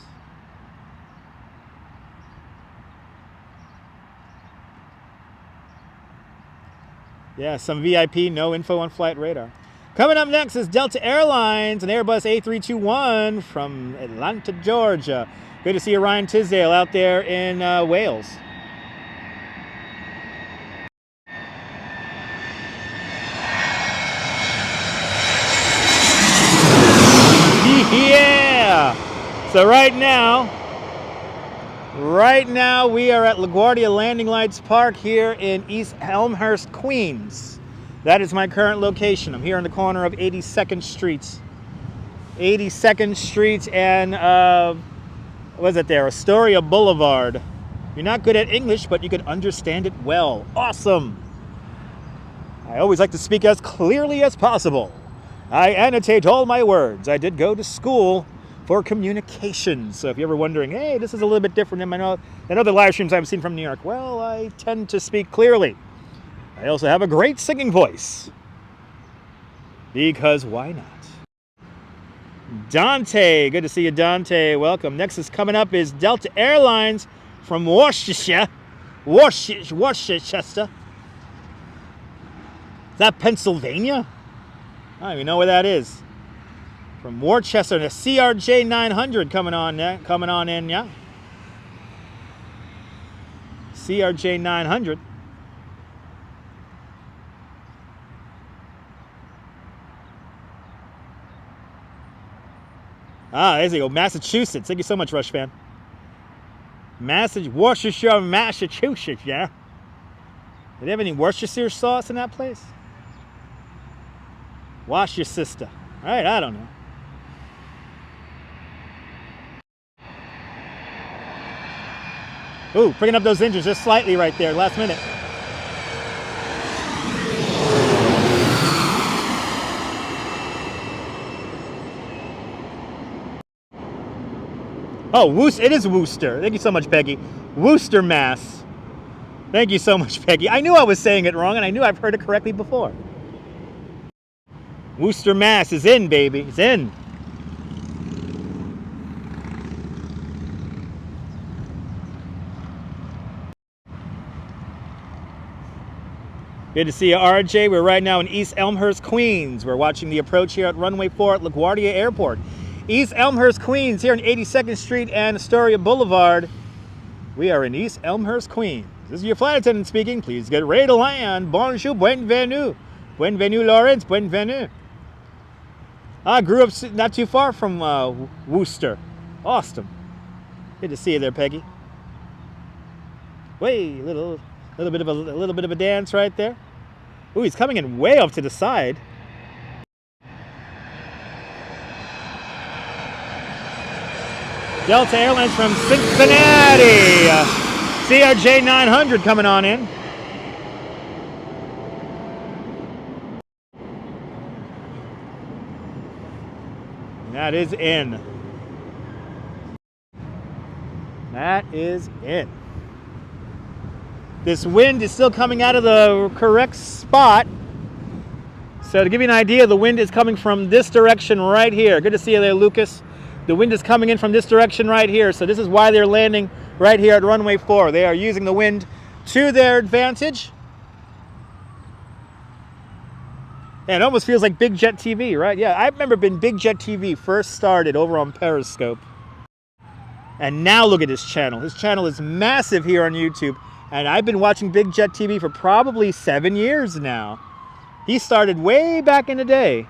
Yeah, some VIP, no info on flight radar. Coming up next is Delta Airlines, an Airbus A321 from Atlanta, Georgia. Good to see you, Ryan Tisdale, out there in Wales. Yeah! So right now we are at LaGuardia Landing Lights Park here in East Elmhurst, Queens. That is my current location. I'm here on the corner of 82nd Street. 82nd Street and, what is it there? Astoria Boulevard. You're not good at English, but you can understand it well. Awesome! I always like to speak as clearly as possible. I annotate all my words. I did go to school for communications. So if you're ever wondering, hey, this is a little bit different than other live streams I've seen from New York. Well, I tend to speak clearly. I also have a great singing voice. Because why not? Dante, good to see you, Dante. Welcome. Next is coming up is Delta Airlines from Worcestershire. Worcestershire. Is that Pennsylvania? I don't even know where that is. From Worcester, the CRJ 900 coming on in, yeah. CRJ 900. Ah, there you go, Massachusetts. Thank you so much, Rush fan. Worcestershire, Massachusetts, yeah. Do they have any Worcestershire sauce in that place? Wash your sister. All right, I don't know. Ooh, picking up those engines just slightly right there, last minute. Oh, Worcester. It is Worcester. Thank you so much, Peggy. Worcester, Mass. Thank you so much, Peggy. I knew I was saying it wrong, and I knew I've heard it correctly before. Worcester, Mass is in, baby. It's in. Good to see you, RJ. We're right now in East Elmhurst, Queens. We're watching the approach here at runway 4 at LaGuardia Airport. East Elmhurst, Queens, here on 82nd Street and Astoria Boulevard. We are in East Elmhurst, Queens. This is your flight attendant speaking. Please get ready to land. Bonjour, bienvenue. Bienvenue, Lawrence. Bienvenue. I grew up not too far from Worcester. Awesome. Good to see you there, Peggy. Way, a little bit of a dance right there. Ooh, he's coming in way off to the side. Delta Airlines from Cincinnati. CRJ 900 coming on in. That is in. That is in. This wind is still coming out of the correct spot. So to give you an idea, the wind is coming from this direction right here. Good to see you there, Lucas. The wind is coming in from this direction right here. So this is why they're landing right here at runway 4. They are using the wind to their advantage. And it almost feels like Big Jet TV, right? Yeah, I remember when Big Jet TV first started over on Periscope. And now look at his channel. His channel is massive here on YouTube. And I've been watching Big Jet TV for probably 7 years now. He started way back in the day.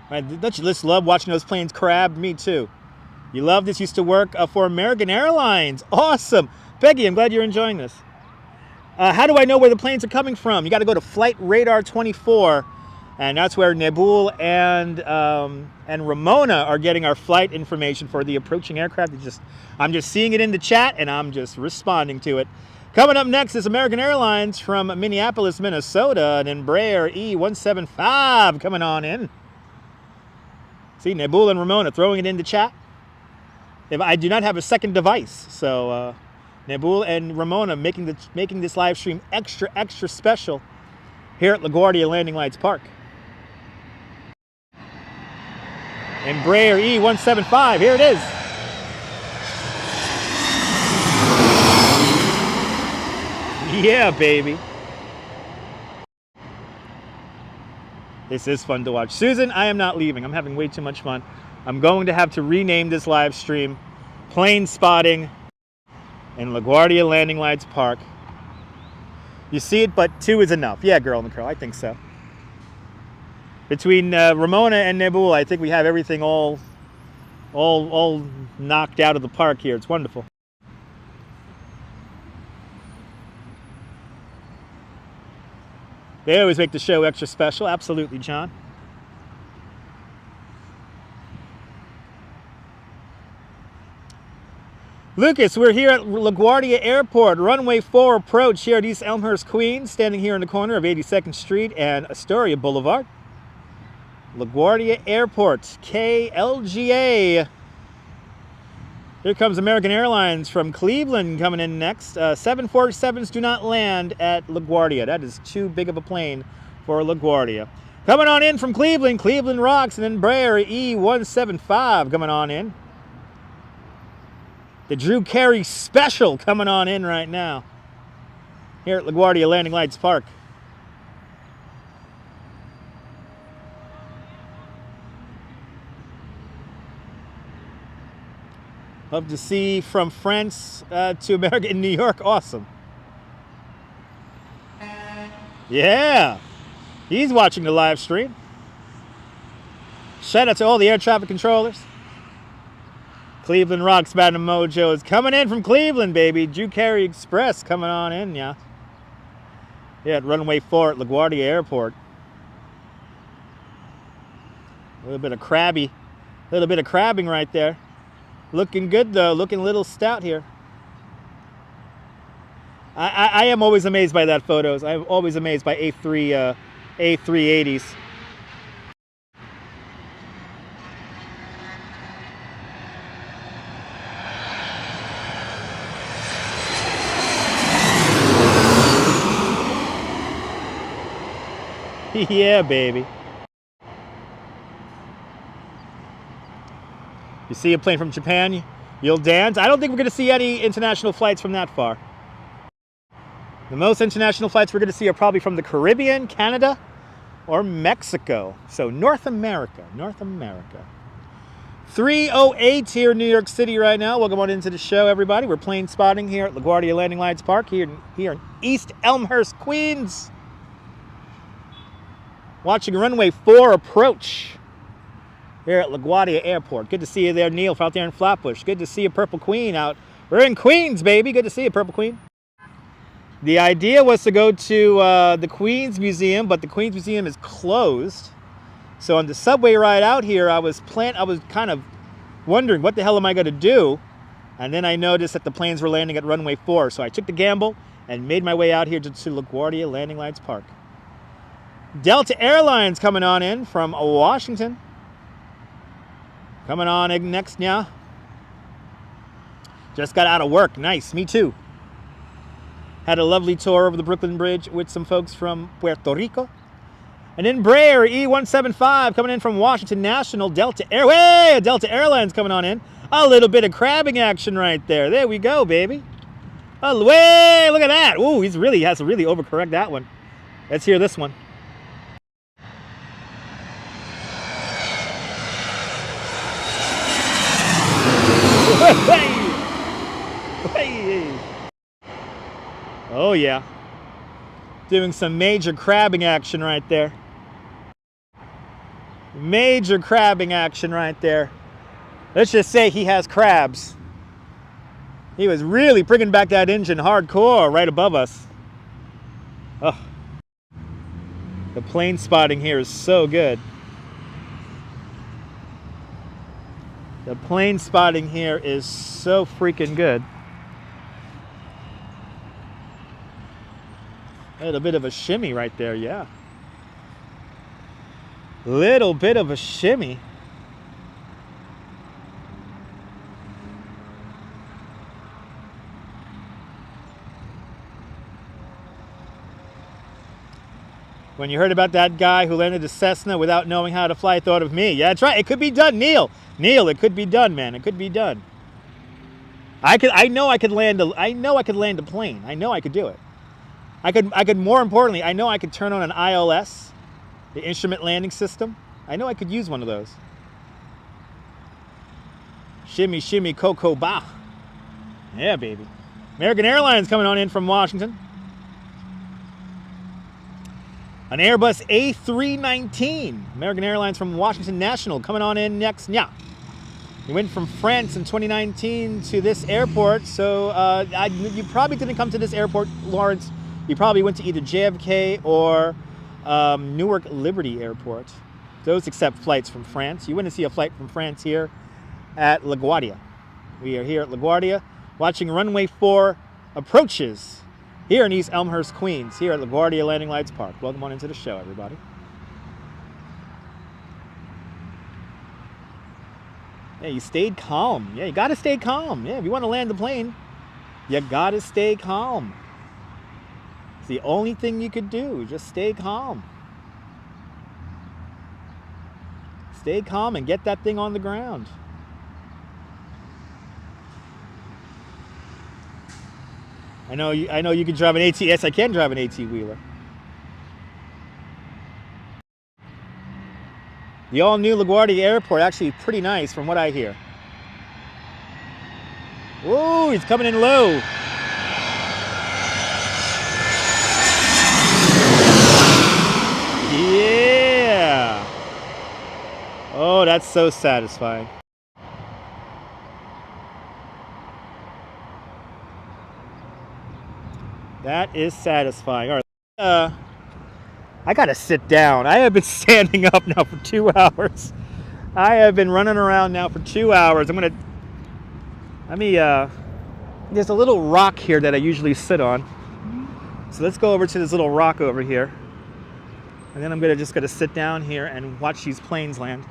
Right, don't you just love watching those planes crab? Me too. You love this? Used to work for American Airlines. Awesome. Peggy, I'm glad you're enjoying this. How do I know where the planes are coming from? You got to go to Flight Radar 24. And that's where Nabul and Ramona are getting our flight information for the approaching aircraft. I'm just seeing it in the chat, and I'm just responding to it. Coming up next is American Airlines from Minneapolis, Minnesota, an Embraer E175 coming on in. See, Nabul and Ramona throwing it in the chat. If I do not have a second device, so Nabul and Ramona making this live stream extra special here at LaGuardia Landing Lights Park. Embraer E175, here it is. Yeah, baby. This is fun to watch. Susan, I am not leaving. I'm having way too much fun. I'm going to have to rename this live stream Plane Spotting in LaGuardia Landing Lights Park. You see it, but 2 is enough. Yeah, girl in the curl, I think so. Between Ramona and Nabul, I think we have everything all knocked out of the park here. It's wonderful. They always make the show extra special. Absolutely, John. Lucas, we're here at LaGuardia Airport, runway 4 approach here at East Elmhurst, Queens, standing here in the corner of 82nd Street and Astoria Boulevard. LaGuardia Airport, KLGA. Here comes American Airlines from Cleveland coming in next. 747s do not land at LaGuardia. That is too big of a plane for LaGuardia. Coming on in from Cleveland, Cleveland rocks, and Embraer E175 coming on in. The Drew Carey Special coming on in right now here at LaGuardia Landing Lights Park. Love to see from France to America in New York. Awesome. Yeah. He's watching the live stream. Shout out to all the air traffic controllers. Cleveland Rocks, Bad and Mojo is coming in from Cleveland, baby. Drew Carey Express coming on in, yeah. Yeah, at runway 4 at LaGuardia Airport. A little bit of crabbing right there. Looking good though, looking a little stout here. I am always amazed by that photos. I'm always amazed by A380s. Yeah, baby. You see a plane from Japan, you'll dance. I don't think we're going to see any international flights from that far. The most international flights we're going to see are probably from the Caribbean, Canada, or Mexico. So North America, North America. 3:08 here in New York City right now. Welcome on into the show, everybody. We're plane spotting here at LaGuardia Landing Lights Park here in East Elmhurst, Queens. Watching runway 4 approach here at LaGuardia Airport. Good to see you there, Neil, out there in Flatbush. Good to see you, Purple Queen, out. We're in Queens, baby. Good to see you, Purple Queen. The idea was to go to the Queens Museum, but the Queens Museum is closed. So on the subway ride out here, I was kind of wondering, what the hell am I going to do? And then I noticed that the planes were landing at runway 4. So I took the gamble and made my way out here to LaGuardia Landing Lights Park. Delta Airlines coming on in from Washington. Coming on in next now. Just got out of work. Nice. Me too. Had a lovely tour over the Brooklyn Bridge with some folks from Puerto Rico. And then Brayer E175 coming in from Washington National. Delta Airlines coming on in. A little bit of crabbing action right there. There we go, baby. Oh, way, look at that. Ooh, he has to really overcorrect that one. Let's hear this one. Oh yeah, doing some major crabbing action right there. Major crabbing action right there. Let's just say he has crabs. He was really bringing back that engine hardcore right above us. Oh, the plane spotting here is so good. The plane spotting here is so freaking good. A little bit of a shimmy right there, yeah. Little bit of a shimmy. When you heard about that guy who landed a Cessna without knowing how to fly, thought of me. Yeah, that's right. It could be done, Neil. Neil, it could be done, man. It could be done. I know I could land a plane. I know I could do it. I could more importantly, I know I could turn on an ILS, the instrument landing system. I know I could use one of those. Shimmy, shimmy, cocoa, bah. Yeah, baby. American Airlines coming on in from Washington. An Airbus A319. American Airlines from Washington National coming on in next. Yeah. We went from France in 2019 to this airport. So you probably didn't come to this airport, Lawrence. You probably went to either JFK or Newark Liberty Airport. Those accept flights from France. You wouldn't see a flight from France here at LaGuardia. We are here at LaGuardia watching runway 4 approaches here in East Elmhurst, Queens, here at LaGuardia Landing Lights Park. Welcome on into the show, everybody. Yeah, you stayed calm. Yeah, you got to stay calm. Yeah, if you want to land the plane, you got to stay calm. It's the only thing you could do. Just stay calm. Stay calm and get that thing on the ground. I know you can drive an AT. Yes, I can drive an AT wheeler. The all-new LaGuardia Airport, actually pretty nice from what I hear. Whoa, he's coming in low. Yeah. Oh, that's so satisfying. That is satisfying. All right. I gotta sit down. I have been standing up now for 2 hours. I have been running around now for 2 hours. There's a little rock here that I usually sit on. So let's go over to this little rock over here. And then I'm just gonna sit down here and watch these planes land.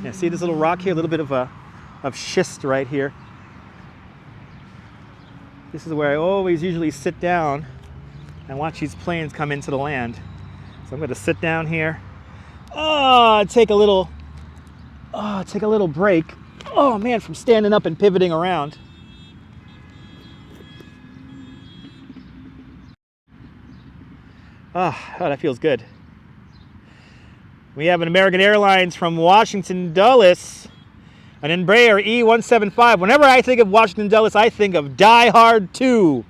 Yeah, see this little rock here? A little bit of schist right here. This is where I always usually sit down and watch these planes come into the land. So I'm going to sit down here. Take a little break. Oh man, from standing up and pivoting around. Oh, that feels good. We have an American Airlines from Washington Dulles, an Embraer E175. Whenever I think of Washington Dulles, I think of Die Hard 2.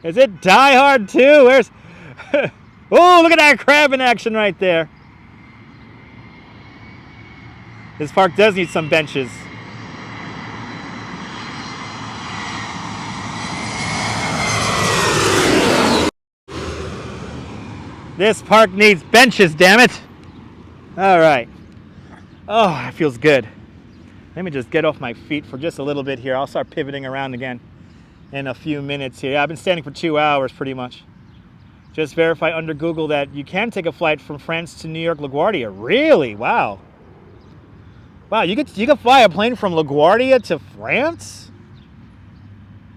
Is it Die Hard 2? Where's... Oh, look at that crab in action right there. This park does need some benches. This park needs benches, damn it. All right. Oh, that feels good. Let me just get off my feet for just a little bit here. I'll start pivoting around again in a few minutes here. I've been standing for 2 hours pretty much. Just verify under Google that you can take a flight from France to New York LaGuardia. Really? Wow. Wow, you could fly a plane from LaGuardia to France?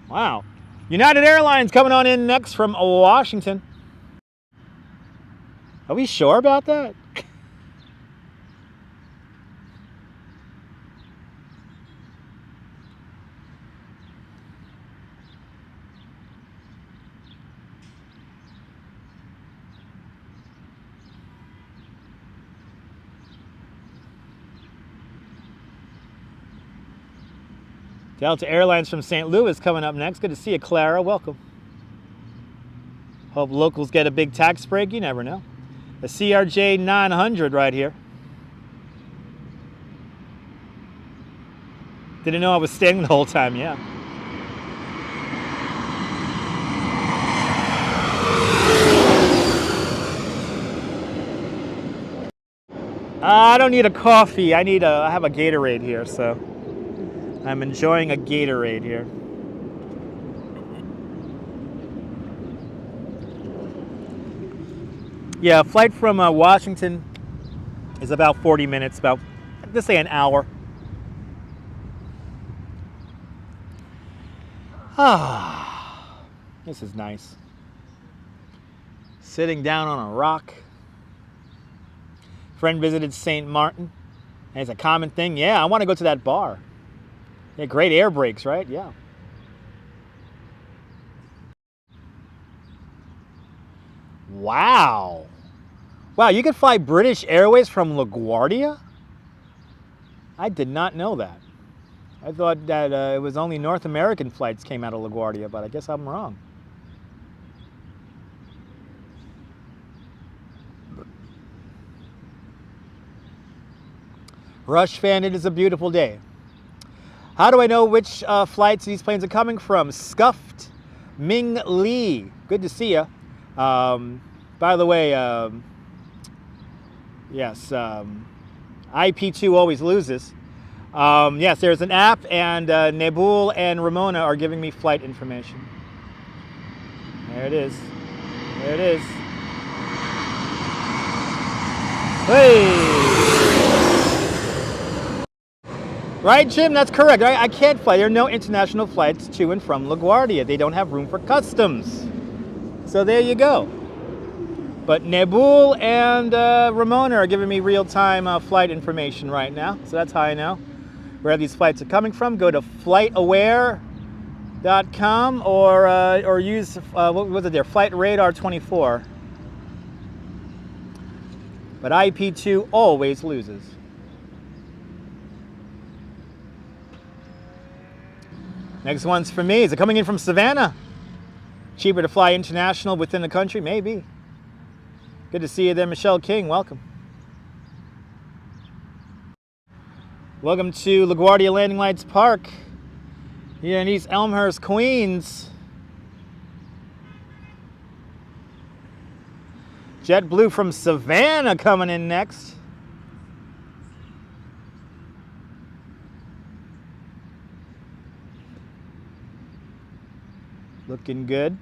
Wow. United Airlines coming on in next from Washington. Are we sure about that? Delta Airlines from St. Louis coming up next. Good to see you, Clara. Welcome. Hope locals get a big tax break. You never know. A CRJ 900 right here. Didn't know I was standing the whole time, yeah. I don't need a coffee. I have a Gatorade here, so I'm enjoying a Gatorade here. Yeah, a flight from Washington is about 40 minutes, about, let's say, an hour. Ah, this is nice. Sitting down on a rock. Friend visited St. Martin. And it's a common thing. Yeah, I want to go to that bar. Yeah, great air brakes, right? Yeah. Wow. Wow, you could fly British Airways from LaGuardia? I did not know that. I thought that it was only North American flights came out of LaGuardia, but I guess I'm wrong. Rush fan, it is a beautiful day. How do I know which flights these planes are coming from? Scuffed Ming Lee. Good to see you. By the way, yes, IP2 always loses. Yes, there's an app, and Nebul and Ramona are giving me flight information. There it is. There it is. Hey! Right, Jim? That's correct. I can't fly. There are no international flights to and from LaGuardia. They don't have room for customs. So there you go. But Nebul and Ramona are giving me real-time flight information right now. So that's how I know where these flights are coming from. Go to flightaware.com or use, what was it there? Flight Radar 24. But IP2 always loses. Next one's for me. Is it coming in from Savannah? Cheaper to fly international within the country? Maybe. Good to see you there, Michelle King. Welcome. Welcome to LaGuardia Landing Lights Park here in East Elmhurst, Queens. JetBlue from Savannah coming in next. Looking good.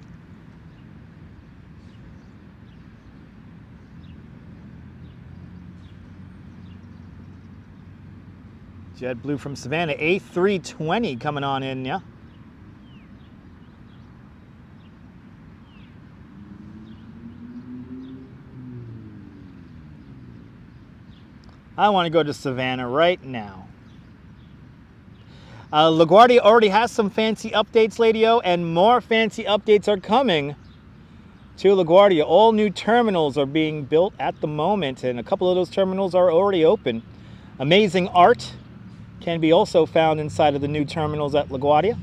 JetBlue from Savannah, A320 coming on in, yeah. I want to go to Savannah right now. LaGuardia already has some fancy updates, Lady-O, and more fancy updates are coming to LaGuardia. All new terminals are being built at the moment, and a couple of those terminals are already open. Amazing art can be also found inside of the new terminals at LaGuardia.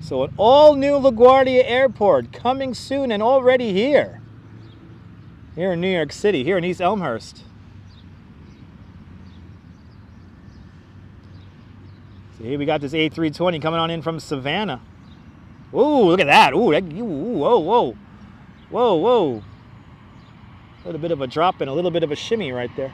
So an all-new LaGuardia Airport coming soon and already here in New York City, here in East Elmhurst. So here we got this A320 coming on in from Savannah. Ooh, look at that. Ooh, whoa, whoa. Whoa, whoa. A little bit of a drop and a little bit of a shimmy right there.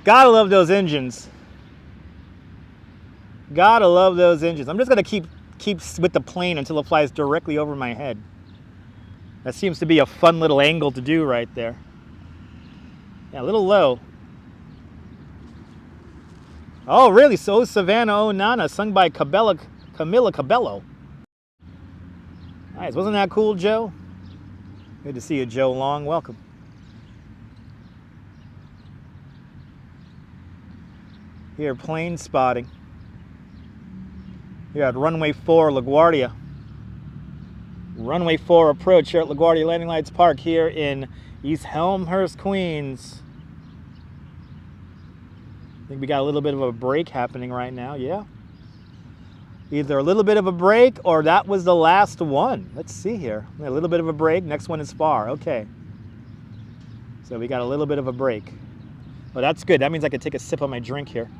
Gotta love those engines. Gotta love those engines. I'm just gonna keep with the plane until it flies directly over my head. That seems to be a fun little angle to do right there. Yeah, a little low. Oh, really? So Savannah Oh Nana, sung by Camila Cabello. Nice. Wasn't that cool, Joe? Good to see you, Joe Long. Welcome. Here, plane spotting. Here at runway 4, LaGuardia. Runway 4 approach here at LaGuardia Landing Lights Park here in East Elmhurst, Queens. I think we got a little bit of a break happening right now, yeah. Either a little bit of a break or that was the last one. Let's see here. A little bit of a break, next one is FAR, okay. So we got a little bit of a break. Well, that's good, that means I could take a sip of my drink here.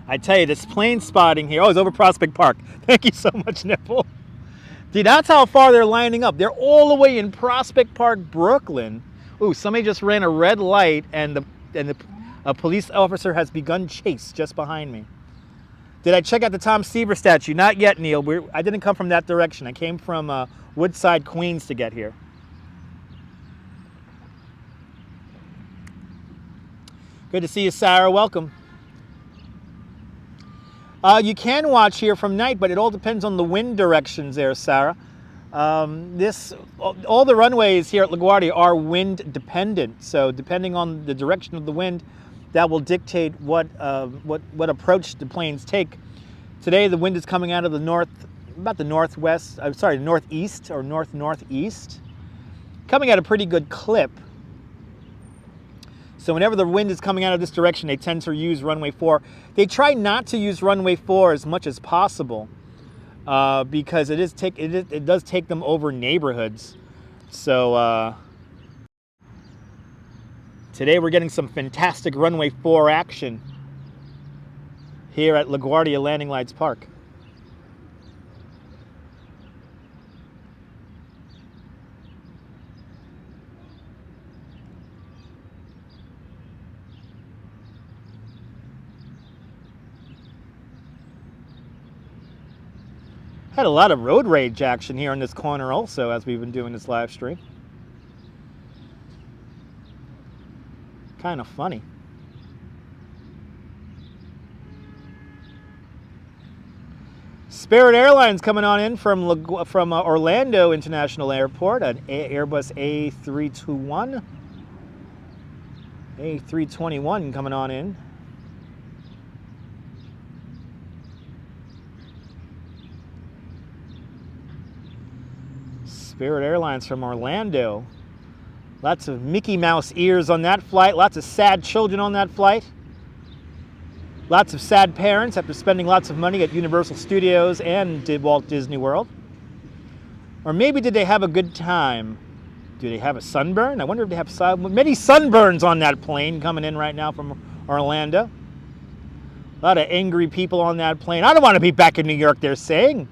I tell you, this plane spotting here, oh, it's over Prospect Park. Thank you so much, Nipple. Dude, that's how far they're lining up. They're all the way in Prospect Park, Brooklyn. Ooh, somebody just ran a red light and a police officer has begun chase just behind me. Did I check out the Tom Seaver statue? Not yet, Neil. I didn't come from that direction. I came from Woodside, Queens to get here. Good to see you, Sarah. Welcome. You can watch here from night, but it all depends on the wind directions there, Sarah. All the runways here at LaGuardia are wind dependent. So depending on the direction of the wind, that will dictate what approach the planes take. Today, the wind is coming out of the north, about the northwest, northeast or northeast, coming at a pretty good clip. So whenever the wind is coming out of this direction, they tend to use runway 4. They try not to use runway 4 as much as possible because it does take them over neighborhoods. So today we're getting some fantastic runway 4 action here at LaGuardia Landing Lights Park. Had a lot of road rage action here in this corner also as we've been doing this live stream. Kind of funny. Spirit Airlines coming on in from Orlando International Airport, an Airbus A321. A321 coming on in. Spirit Airlines from Orlando. Lots of Mickey Mouse ears on that flight. Lots of sad children on that flight. Lots of sad parents after spending lots of money at Universal Studios and Walt Disney World. Or maybe did they have a good time? Do they have a sunburn? I wonder if they have many sunburns on that plane coming in right now from Orlando. A lot of angry people on that plane. I don't want to be back in New York, they're saying.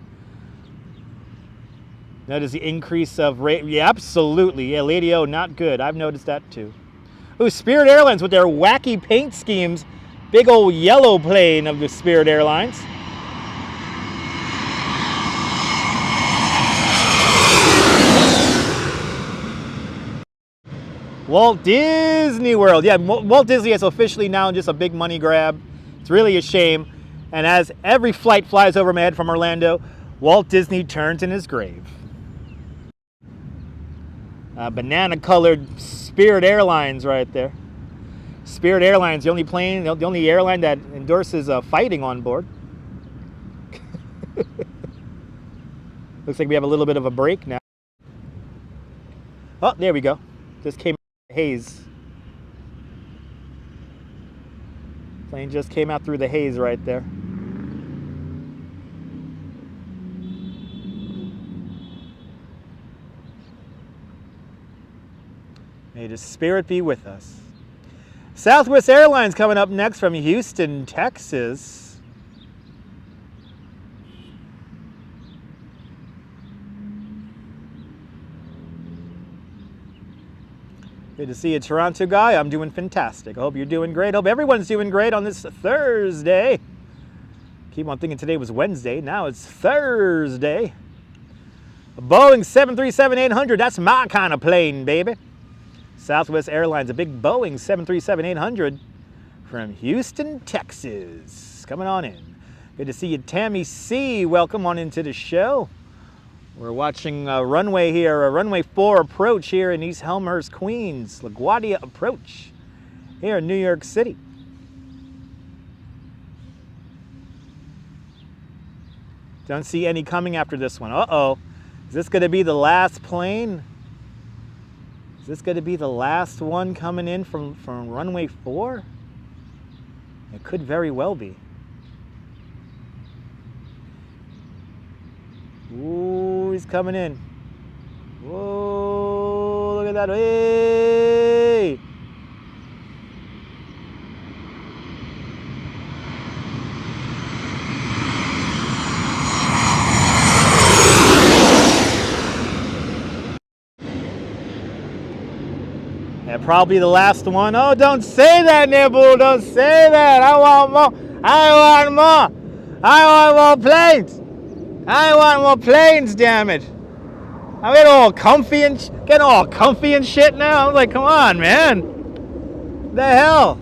Notice the increase of rate. Yeah, absolutely. Yeah, Lady O, not good. I've noticed that too. Ooh, Spirit Airlines with their wacky paint schemes. Big old yellow plane of the Spirit Airlines. Walt Disney World. Yeah, Walt Disney is officially now just a big money grab. It's really a shame. And as every flight flies over my head from Orlando, Walt Disney turns in his grave. Banana-colored Spirit Airlines right there. Spirit Airlines, the only airline that endorses fighting on board. Looks like we have a little bit of a break now. Oh, there we go. Just came out of the haze. Plane just came out through the haze right there. May the spirit be with us. Southwest Airlines coming up next from Houston, Texas. Good to see you, Toronto guy. I'm doing fantastic. I hope you're doing great. I hope everyone's doing great on this Thursday. Keep on thinking today was Wednesday. Now it's Thursday. A Boeing 737-800. That's my kind of plane, baby. Southwest Airlines, a big Boeing 737-800 from Houston, Texas. Coming on in. Good to see you, Tammy C. Welcome on into the show. We're watching a runway here, a runway 4 approach here in East Elmhurst, Queens. LaGuardia approach here in New York City. Don't see any coming after this one. Uh-oh. Is this going to be the last plane? Is this going to be the last one coming in from runway 4? It could very well be. Ooh, he's coming in. Whoa, look at that. Hey! Yeah, probably the last one. Oh, don't say that, Nibble. Don't say that. I want more. I want more. I want more planes. I want more planes, damn it. I'm getting all comfy and shit now. I'm like, come on, man. What the hell?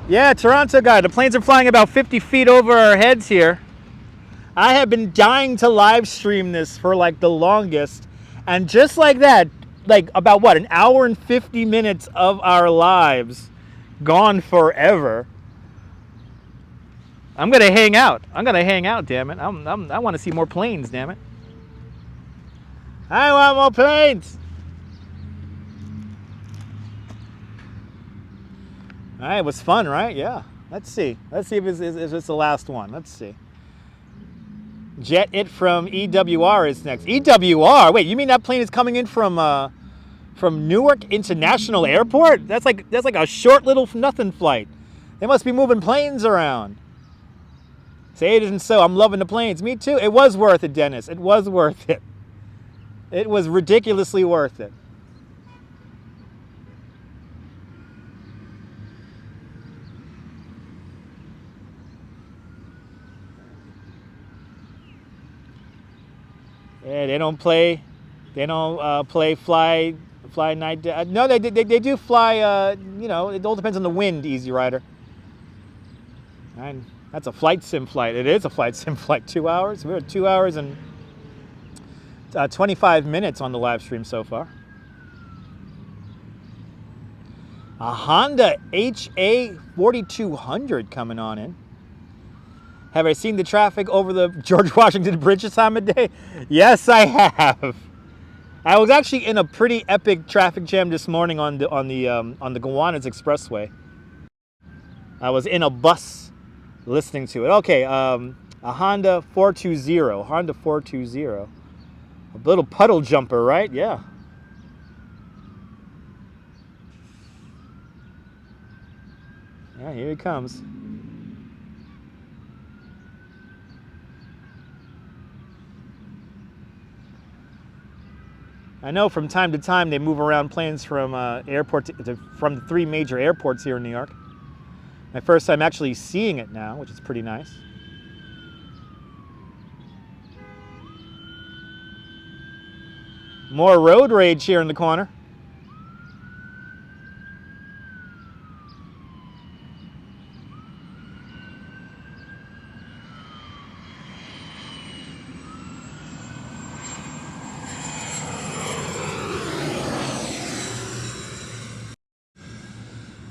Yeah, Toronto guy. The planes are flying about 50 feet over our heads here. I have been dying to live stream this for like the longest. And just like that, like about what, an hour and 50 minutes of our lives gone forever. I'm gonna hang out. I'm gonna hang out, damn it. I want to see more planes, damn it. I want more planes. All right, it was fun, right? Yeah. Let's see. Let's see if it's the last one. Let's see. Jet It from EWR is next. EWR? Wait, you mean that plane is coming in from Newark International Airport? That's like a short little nothing flight. They must be moving planes around. Say it isn't so. I'm loving the planes. Me too. It was worth it, Dennis. It was worth it. It was ridiculously worth it. Yeah, they don't play fly night. No, they do fly. You know, it all depends on the wind, Easy Rider. And that's a flight sim flight. It is a flight sim flight. 2 hours. We're at 2 hours and 25 minutes on the live stream so far. A Honda HA 4200 coming on in. Have I seen the traffic over the George Washington Bridge this time of day? Yes, I have. I was actually in a pretty epic traffic jam this morning on the Gowanus Expressway. I was in a bus listening to it. Okay, a Honda 420. Honda 420. A little puddle jumper, right? Yeah. Yeah, here it comes. I know from time to time they move around planes from airport from the 3 major airports here in New York. My first time actually seeing it now, which is pretty nice. More road rage here in the corner.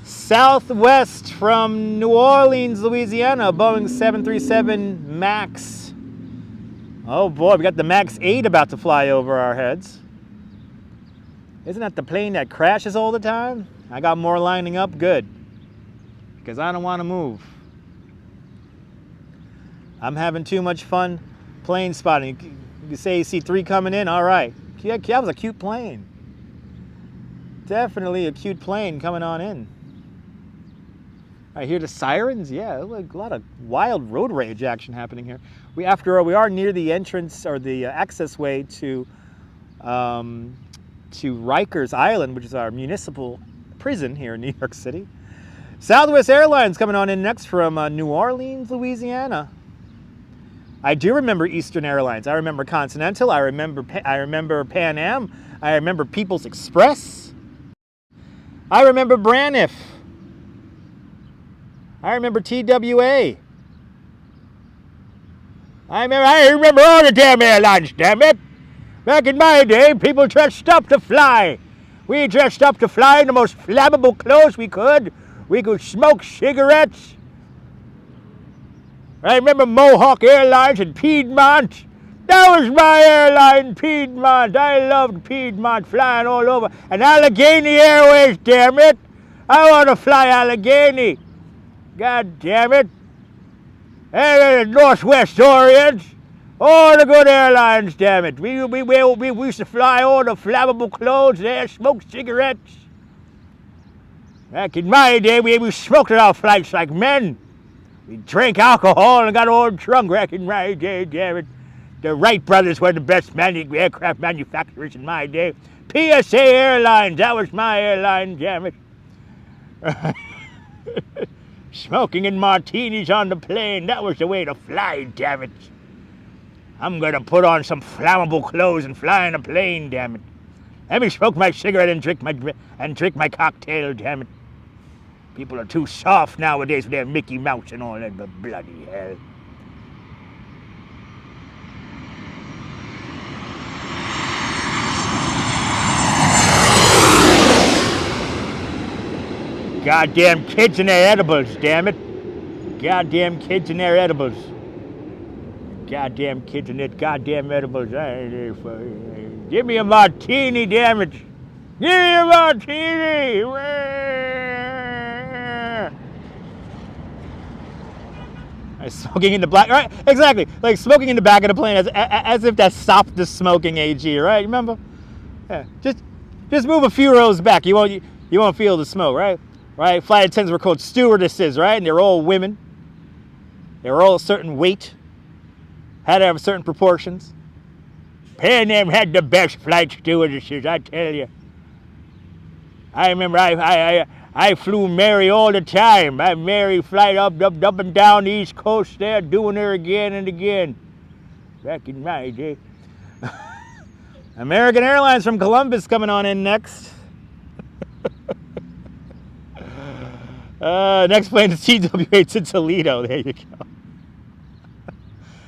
Southwest from New Orleans, Louisiana, Boeing 737 MAX. Oh boy, we got the MAX 8 about to fly over our heads. Isn't that the plane that crashes all the time? I got more lining up, good. Because I don't want to move. I'm having too much fun plane spotting. You say you see 3 coming in, all right. Yeah, that was a cute plane. Definitely a cute plane coming on in. I hear the sirens. Yeah, like a lot of wild road rage action happening here. After all, we are near the entrance or the access way to Rikers Island, which is our municipal prison here in New York City. Southwest Airlines coming on in next from New Orleans, Louisiana. I do remember Eastern Airlines. I remember Continental. I remember Pan Am. I remember People's Express. I remember Braniff. I remember TWA. I remember all the damn airlines, damn it. Back in my day, people dressed up to fly. We dressed up to fly in the most flammable clothes we could. We could smoke cigarettes. I remember Mohawk Airlines and Piedmont. That was my airline, Piedmont. I loved Piedmont, flying all over. And Allegheny Airways, damn it. I want to fly Allegheny. God damn it. And Northwest Orient. All the good airlines, damn it. We used to fly all the flammable clothes there, smoke cigarettes. Back in my day, we smoked on our flights like men. We drank alcohol and got all drunk back in my day, damn it. The Wright brothers were the best aircraft manufacturers in my day. PSA Airlines, that was my airline, damn it. Smoking and martinis on the plane, that was the way to fly, damn it. I'm gonna put on some flammable clothes and fly in a plane, damn it. Let me smoke my cigarette and drink my cocktail, damn it. People are too soft nowadays with their Mickey Mouse and all that, but bloody hell. Goddamn kids and their edibles, damn it. Goddamn kids and their edibles. Goddamn kids and their goddamn edibles. Give me a martini, damn it. Give me a martini. Smoking in the black, right? Exactly. Like smoking in the back of the plane as if that stopped the smoking AG, right? Remember? Yeah. Just move a few rows back. You won't feel the smoke, right? Right? Flight attendants were called stewardesses, right? And they were all women. They were all a certain weight. Had to have certain proportions. Pan Am had the best flight stewardesses, I tell you. I remember I flew Mary all the time. I Mary flight up and down the East Coast there, doing her again and again. Back in my day. American Airlines from Columbus coming on in next. Next plane is TWA to Toledo. There you go.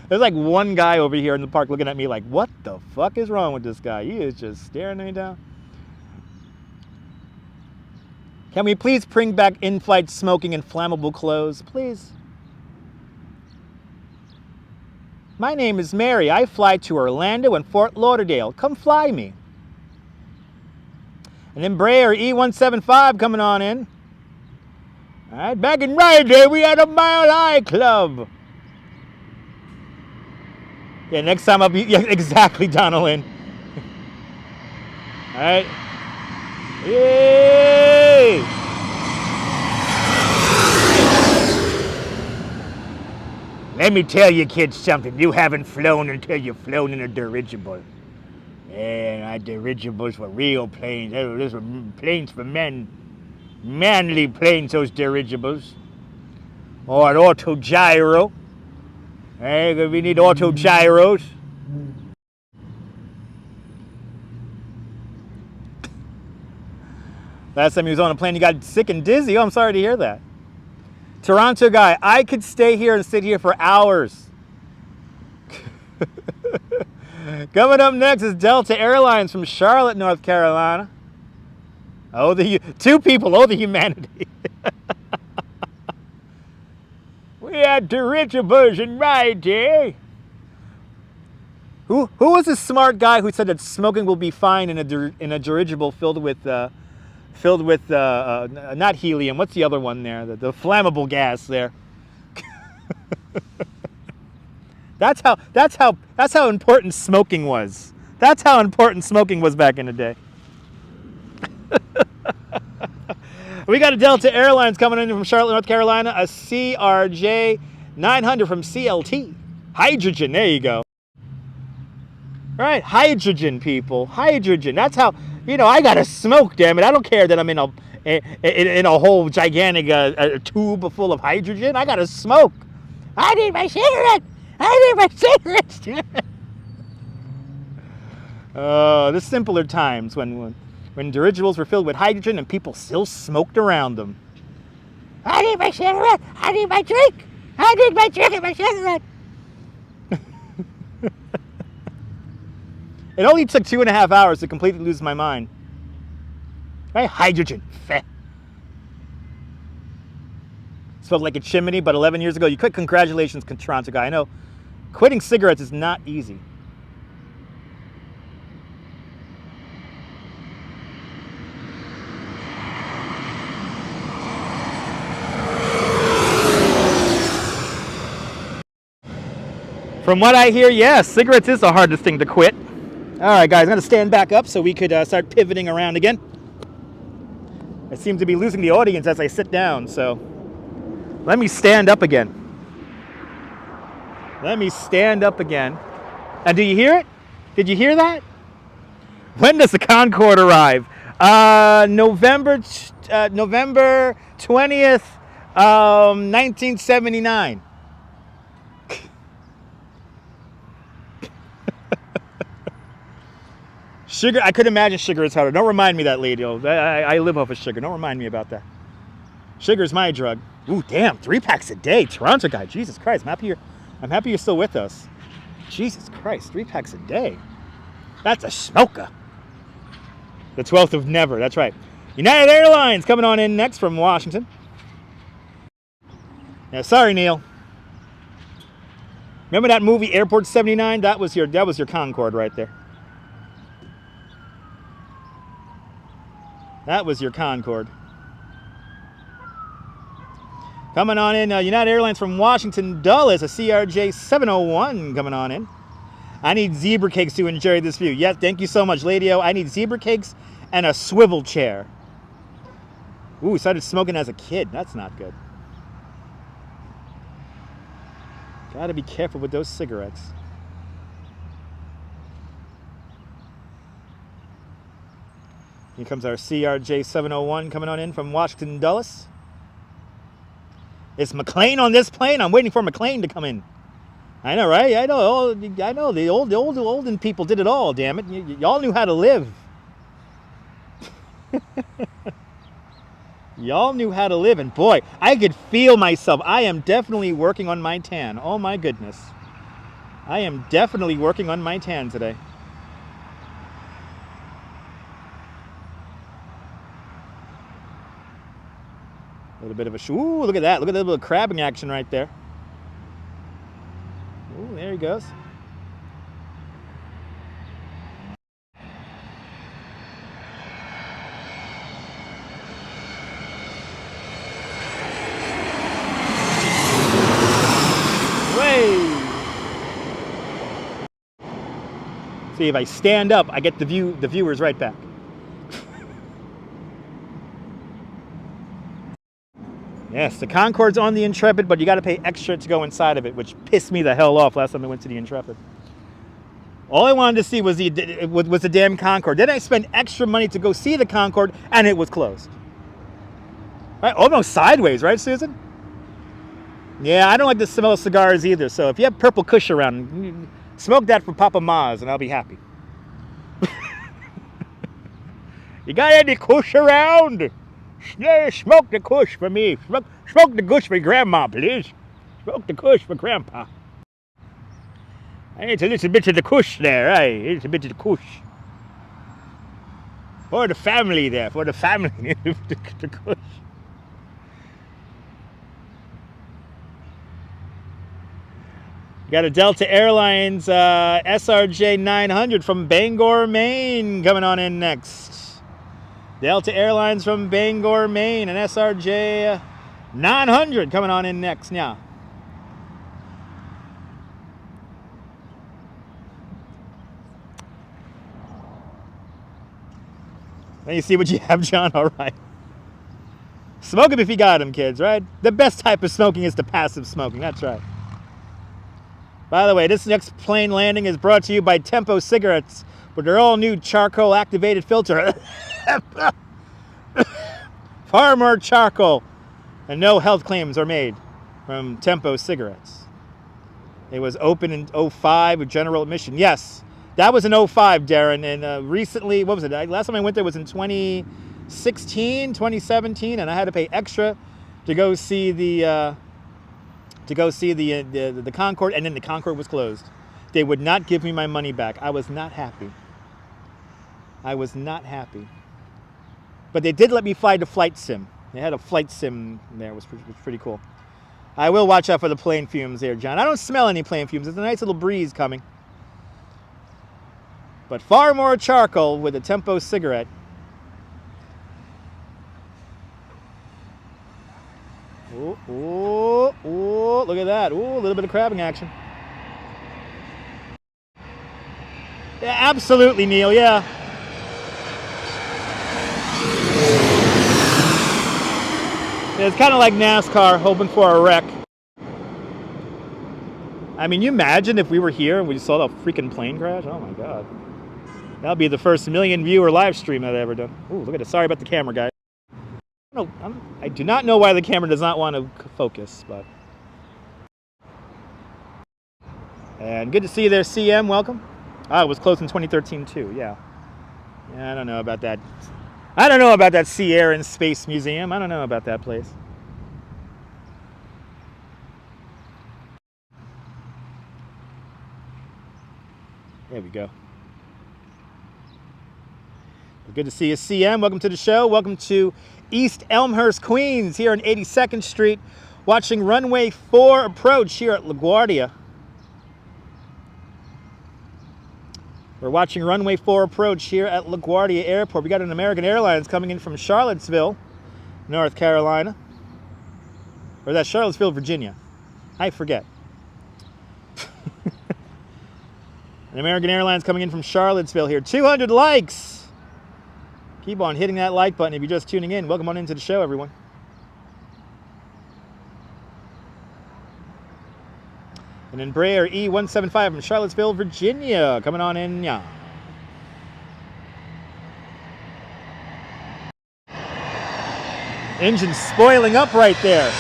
There's like one guy over here in the park looking at me like, what the fuck is wrong with this guy? He is just staring me down. Can we please bring back in-flight smoking and flammable clothes, please? My name is Mary. I fly to Orlando and Fort Lauderdale. Come fly me. An Embraer E175 coming on in. All right, back in my day, we had a Mile High Club. Yeah, next time I'll be... Yeah, exactly, Donaldin. All right. Yay! Let me tell you kids something. You haven't flown until you've flown in a dirigible. Yeah, our dirigibles were real planes. Those were planes for men. Manly planes, those dirigibles. Or an autogyro. Hey, we need autogyros. Last time he was on a plane, he got sick and dizzy. Oh, I'm sorry to hear that. Toronto guy, I could stay here and sit here for hours. Coming up next is Delta Airlines from Charlotte, North Carolina. Oh, the two people, oh, the humanity. We had dirigibles and rides, eh? Who was the smart guy who said that smoking will be fine in a dirigible filled with not helium? What's the other one there? The flammable gas there. That's how important smoking was. That's how important smoking was back in the day. We got a Delta Airlines coming in from Charlotte, North Carolina, a CRJ 900 from CLT. Hydrogen, there you go. All right, hydrogen, people, hydrogen. That's how, I gotta smoke, damn it. I don't care that I'm in a whole gigantic tube full of hydrogen. I gotta smoke. I need my cigarette. I need my cigarettes. The simpler times when dirigibles were filled with hydrogen and people still smoked around them. I need my cigarette. I need my drink. I need my drink and my cigarette. It only took 2.5 hours to completely lose my mind. Right? Hydrogen. Feh. Smelled like a chimney, but 11 years ago, you quit. Congratulations, Toronto guy. I know quitting cigarettes is not easy. From what I hear, yes, cigarettes is the hardest thing to quit. All right, guys, I'm going to stand back up so we could start pivoting around again. I seem to be losing the audience as I sit down, so let me stand up again. Let me stand up again. And do you hear it? Did you hear that? When does the Concorde arrive? November 20th, 1979. Sugar, I could imagine sugar is harder. Don't remind me that, lady. I live off of sugar. Don't remind me about that. Sugar's my drug. Ooh, damn, 3 packs a day. Toronto guy, Jesus Christ. I'm happy you're still with us. Jesus Christ, 3 packs a day. That's a smoker. The 12th of never, that's right. United Airlines coming on in next from Washington. Yeah, sorry, Neil. Remember that movie Airport 79? That was your Concorde right there. That was your Concorde. Coming on in, United Airlines from Washington Dulles, a CRJ 701 coming on in. I need zebra cakes to enjoy this view. Yes, thank you so much, Lady-O. I need zebra cakes and a swivel chair. Ooh, started smoking as a kid. That's not good. Gotta be careful with those cigarettes. Here comes our CRJ 701 coming on in from Washington Dulles. Is McLean on this plane? I'm waiting for McLean to come in. I know, right? I know. The olden people did it all. Damn it! Y'all knew how to live. Y'all knew how to live, and boy, I could feel myself. I am definitely working on my tan. Oh my goodness, I am definitely working on my tan today. A little bit of a ooh, look at that. Look at that little crabbing action right there. Ooh, there he goes. Way. See, if I stand up, I get the viewers right back. Yes, the Concorde's on the Intrepid, but you got to pay extra to go inside of it, which pissed me the hell off last time I went to the Intrepid. All I wanted to see was the damn Concorde. Then I spent extra money to go see the Concorde, and it was closed. Right, almost sideways, right, Susan? Yeah, I don't like the smell of cigars either, so if you have Purple Kush around, smoke that for Papa Maz, and I'll be happy. You got any kush around? Yeah, smoke the kush for me. Smoke the kush for Grandma, please. Smoke the kush for Grandpa. It's a little bit of the kush there, right? It's a bit of the kush. For the family there, for the family. The kush. Got a Delta Airlines SRJ 900 from Bangor, Maine coming on in next. Delta Airlines from Bangor, Maine, and SRJ 900 coming on in next now. Let me see what you have, John. All right. Smoke him if you got him, kids, right? The best type of smoking is the passive smoking. That's right. By the way, this next plane landing is brought to you by Tempo Cigarettes with their all-new charcoal-activated filter. Far more charcoal, and no health claims are made from Tempo Cigarettes. It was open in 05 with general admission. Yes, that was in 05, Darren. And recently, what was it? Last time I went there was in 2016, 2017, and I had to pay extra to go see the Concorde, and then the Concorde was closed. They would not give me my money back. I was not happy. I was not happy. But they did let me fly the flight sim. They had a flight sim there. It was pretty cool. I will watch out for the plane fumes there, John. I don't smell any plane fumes. There's a nice little breeze coming. But far more charcoal with a Tempo cigarette. Ooh, ooh, ooh, look at that. Ooh, a little bit of crabbing action. Yeah, absolutely, Neil, yeah. Yeah, it's kind of like NASCAR, hoping for a wreck. I mean, you imagine if we were here and we saw the freaking plane crash? Oh my God. That'll be the first million viewer live stream I've ever done. Ooh, look at it. Sorry about the camera, guys. No, I do not know why the camera does not want to focus, but. And good to see you there, CM. Welcome. Ah, it was closed in 2013 too. Yeah. Yeah, I don't know about that. I don't know about that Sea, Air, and Space Museum. I don't know about that place. There we go. Good to see you, CM. Welcome to the show. Welcome to East Elmhurst, Queens, here on 82nd Street, watching runway 4 approach here at LaGuardia. We're watching runway 4 approach here at LaGuardia Airport. We got an American Airlines coming in from Charlottesville, North Carolina. Or is that Charlottesville, Virginia? I forget. An American Airlines coming in from Charlottesville here. 200 likes! Keep on hitting that like button if you're just tuning in. Welcome on into the show, everyone. An Embraer E175 from Charlottesville, Virginia, coming on in, yeah. Engine spoiling up right there.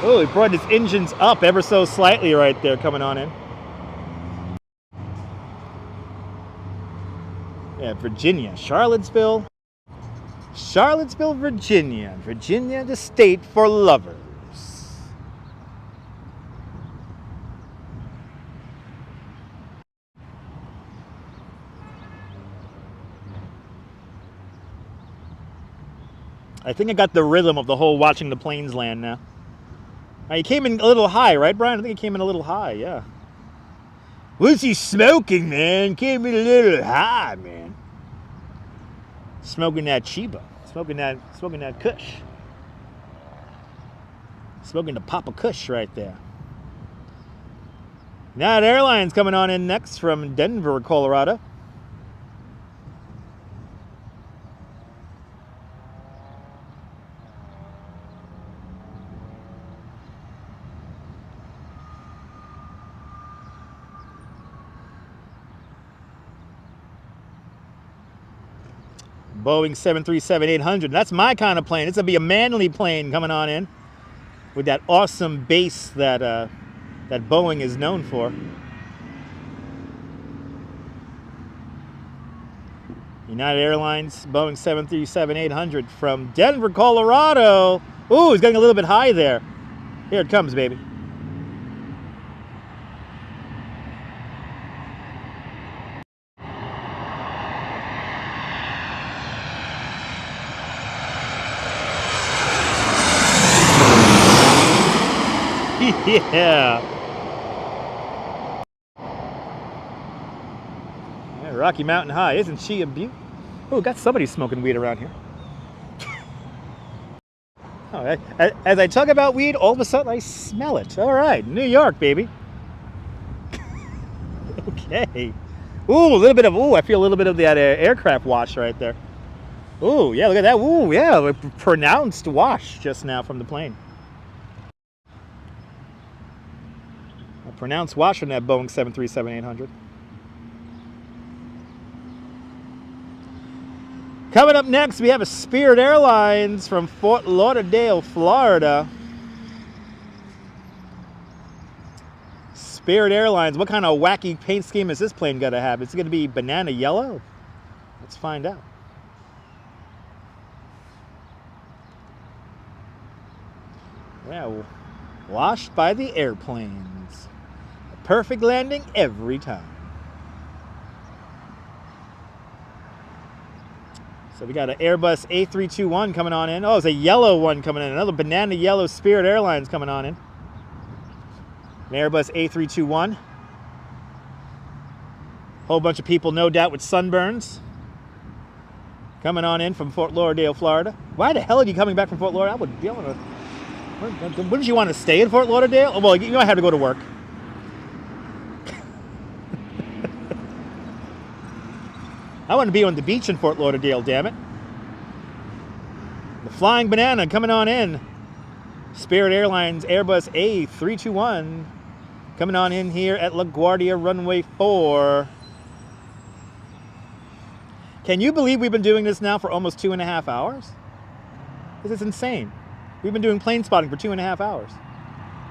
Oh, he brought his engines up ever so slightly right there, coming on in. Yeah, Virginia, Charlottesville, Virginia. Virginia, the state for lovers. I think I got the rhythm of the whole watching the planes land now. He came in a little high, right, Brian? I think he came in a little high, yeah. What's he smoking, man? Came in a little high, man. Smoking that Chiba. Smoking that Kush. Smoking the Papa Kush right there. United Airlines coming on in next from Denver, Colorado. Boeing 737-800. That's my kind of plane. It's going to be a manly plane coming on in with that awesome bass that that Boeing is known for. United Airlines, Boeing 737-800 from Denver, Colorado. Ooh, it's getting a little bit high there. Here it comes, baby. Yeah. Rocky Mountain High. Isn't she a beaut? Oh, got somebody smoking weed around here. Oh, as I talk about weed, all of a sudden I smell it. All right, New York, baby. Okay. Ooh, a little bit of, I feel a little bit of that aircraft wash right there. Ooh, yeah, look at that. Ooh, yeah, a pronounced wash just now from the plane. A pronounced wash on that Boeing 737-800. Coming up next, we have a Spirit Airlines from Fort Lauderdale, Florida. Spirit Airlines, what kind of wacky paint scheme is this plane going to have? It's going to be banana yellow? Let's find out. Yeah, washed by the airplanes. A perfect landing every time. So we got an Airbus A321 coming on in. Oh, it's a yellow one coming in. Another banana yellow Spirit Airlines coming on in. An Airbus A321. Whole bunch of people, no doubt, with sunburns. Coming on in from Fort Lauderdale, Florida. Why the hell are you coming back from Fort Lauderdale? I would be able to... Wouldn't you want to stay in Fort Lauderdale? Well, you might have to go to work. I want to be on the beach in Fort Lauderdale, damn it. The Flying Banana coming on in. Spirit Airlines Airbus A321 coming on in here at LaGuardia Runway 4. Can you believe we've been doing this now for almost 2.5 hours? This is insane. We've been doing plane spotting for 2.5 hours.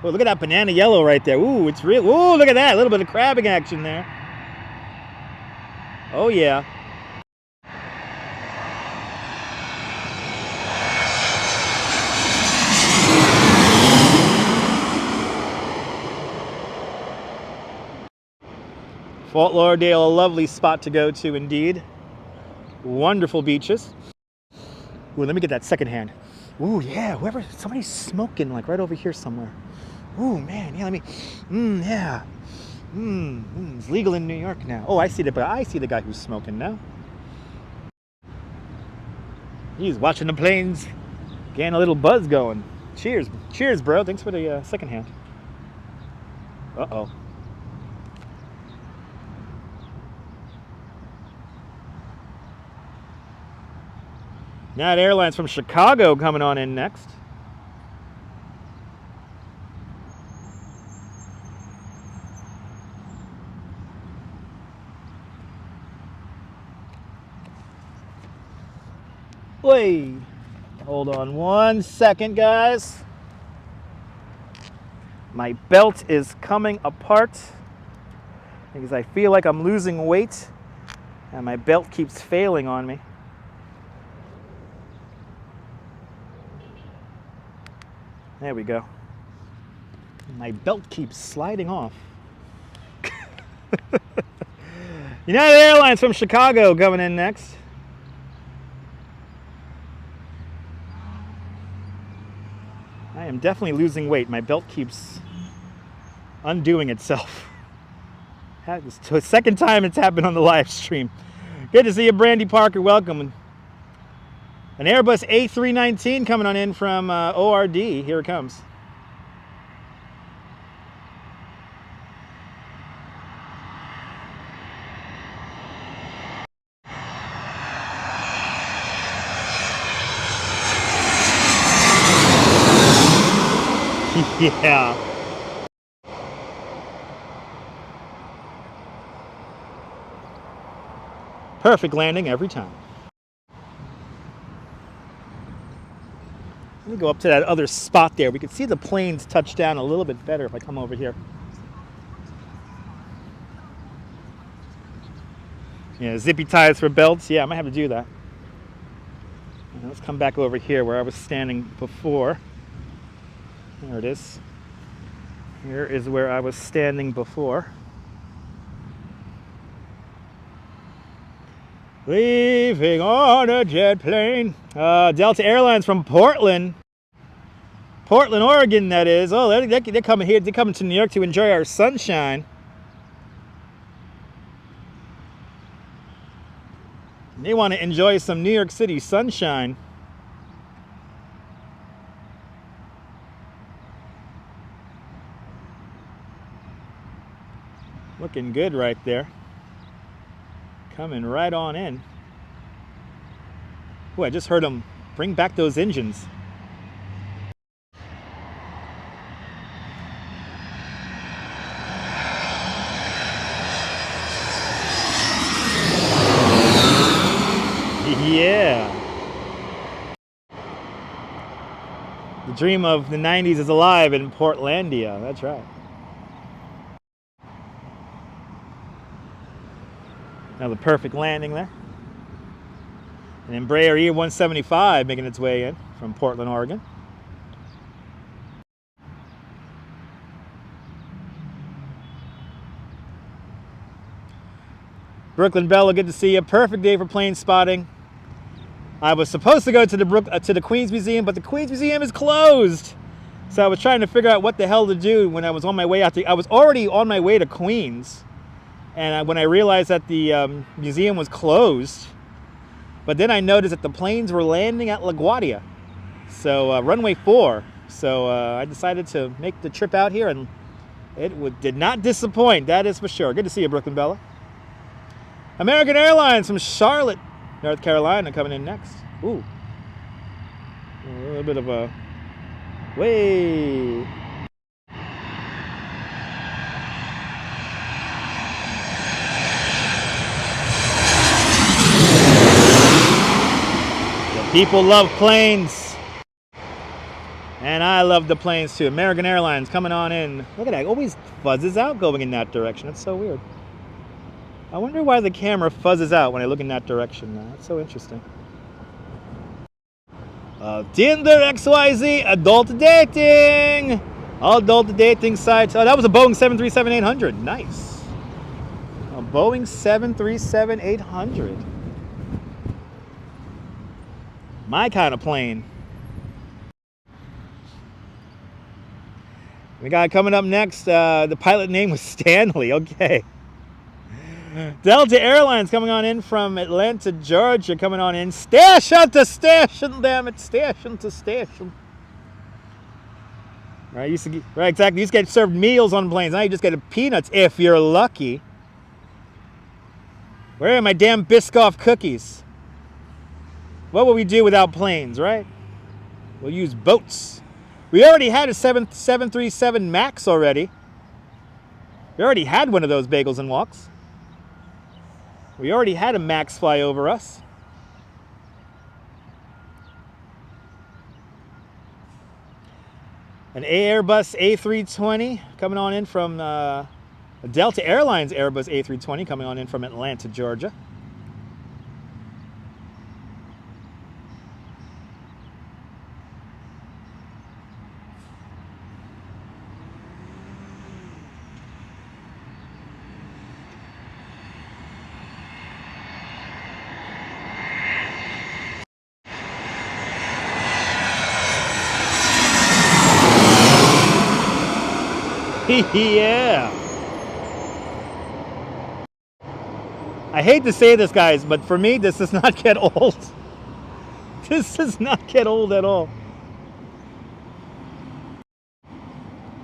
Oh, look at that banana yellow right there. Ooh, it's real. Ooh, look at that. A little bit of crabbing action there. Oh, yeah. Fort Lauderdale, a lovely spot to go to indeed. Wonderful beaches. Ooh, let me get that second hand. Ooh, yeah, somebody's smoking like right over here somewhere. Ooh, man, yeah, let me, yeah. It's legal in New York now. Oh, I see the guy who's smoking now. He's watching the planes, getting a little buzz going. Cheers, bro. Thanks for the second hand. Uh-oh. United Airlines from Chicago coming on in next. Wait, hold on 1 second, guys. My belt is coming apart because I feel like I'm losing weight and my belt keeps failing on me. There we go. My belt keeps sliding off. United Airlines from Chicago coming in next. I am definitely losing weight. My belt keeps undoing itself. It's the second time it's happened on the live stream. Good to see you, Brandy Parker. Welcome. An Airbus A319 coming on in from ORD. Here it comes. Yeah. Perfect landing every time. Let me go up to that other spot there. We can see the planes touch down a little bit better if I come over here. Yeah, zippy ties for belts. Yeah, I might have to do that. Let's come back over here where I was standing before. There it is. Here is where I was standing before. Leaving on a jet plane. Delta Airlines from Portland, Oregon, that is. Oh, they're coming here. They're coming to New York to enjoy our sunshine. They want to enjoy some New York City sunshine. Looking good right there. Coming right on in. Oh, I just heard them bring back those engines. Yeah. The dream of the 90s is alive in Portlandia. That's right. Another perfect landing there. An Embraer E175 making its way in from Portland, Oregon. Brooklyn Bella, good to see you. Perfect day for plane spotting. I was supposed to go to the Queens Museum, but the Queens Museum is closed. So I was trying to figure out what the hell to do when I was on my way out. I was already on my way to Queens, and when I realized that the museum was closed, but then I noticed that the planes were landing at LaGuardia, so runway 4. So I decided to make the trip out here, and it did not disappoint. That is for sure. Good to see you, Brooklyn Bella. American Airlines from Charlotte, North Carolina, coming in next. Ooh, a little bit of a way. The people love planes, and I love the planes too. American Airlines coming on in. Look at that, always fuzzes out going in that direction. It's so weird. I wonder why the camera fuzzes out when I look in that direction. That's so interesting. Tinder XYZ, adult dating. All adult dating sites. Oh, that was a Boeing 737-800. Nice. A Boeing 737-800. My kind of plane. We got coming up next. The pilot name was Stanley. Okay. Delta Airlines coming on in from Atlanta, Georgia, coming on in. Station to station, damn it. Station to station. Right, right, exactly. You used to get served meals on planes. Now you just get peanuts if you're lucky. Where are my damn Biscoff cookies? What would we do without planes, right? We'll use boats. We already had a 737 MAX already. We already had one of those bagels and walks. We already had a MAX fly over us. An Airbus A320 coming on in from a Delta Airlines Airbus A320 coming on in from Atlanta, Georgia. Yeah. I hate to say this, guys, but for me, this does not get old. This does not get old at all.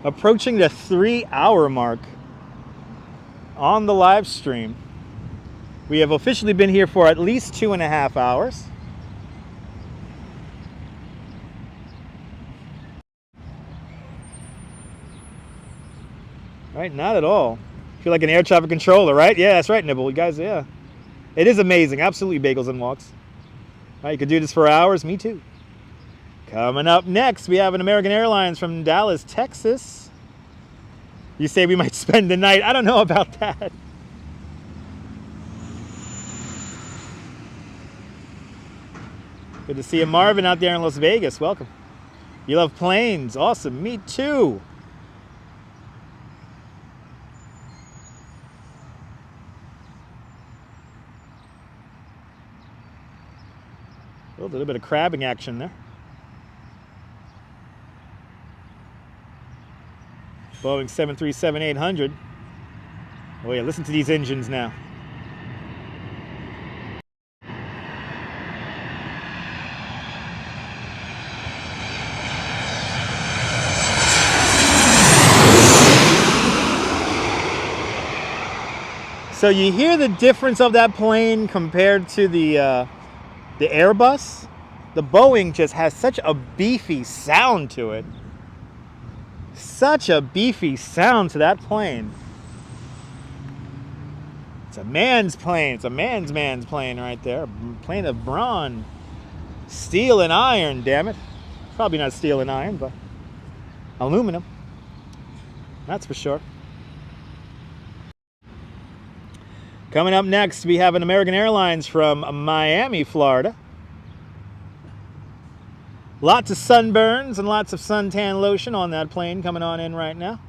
Approaching the 3-hour mark on the live stream. We have officially been here for at least 2.5 hours. Right, not at all. Feel like an air traffic controller, right? Yeah, that's right, Nibble. You guys, yeah. It is amazing. Absolutely bagels and walks. Right, you could do this for hours. Me too. Coming up next, we have an American Airlines from Dallas, Texas. You say we might spend the night. I don't know about that. Good to see you, Marvin, out there in Las Vegas. Welcome. You love planes. Awesome. Me too. A little bit of crabbing action there. Boeing 737-800. Oh yeah, listen to these engines now. So you hear the difference of that plane compared to the Airbus? The Boeing just has such a beefy sound to it. Such a beefy sound to that plane. It's a man's plane. It's a man's plane right there. A plane of brawn. Steel and iron, damn it. Probably not steel and iron, but aluminum. That's for sure. Coming up next, we have an American Airlines from Miami, Florida. Lots of sunburns and lots of suntan lotion on that plane coming on in right now. All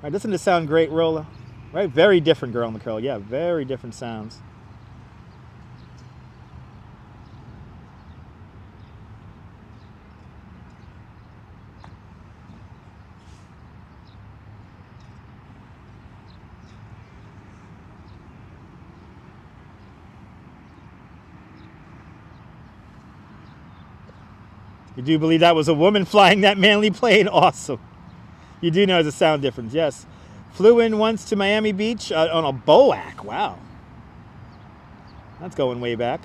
right, doesn't this sound great, Rolla? Right, very different, Girl in the Curl. Yeah, very different sounds. You do believe that was a woman flying that manly plane? Awesome. You do know there's a sound difference, yes. Flew in once to Miami Beach on a BOAC. Wow. That's going way back.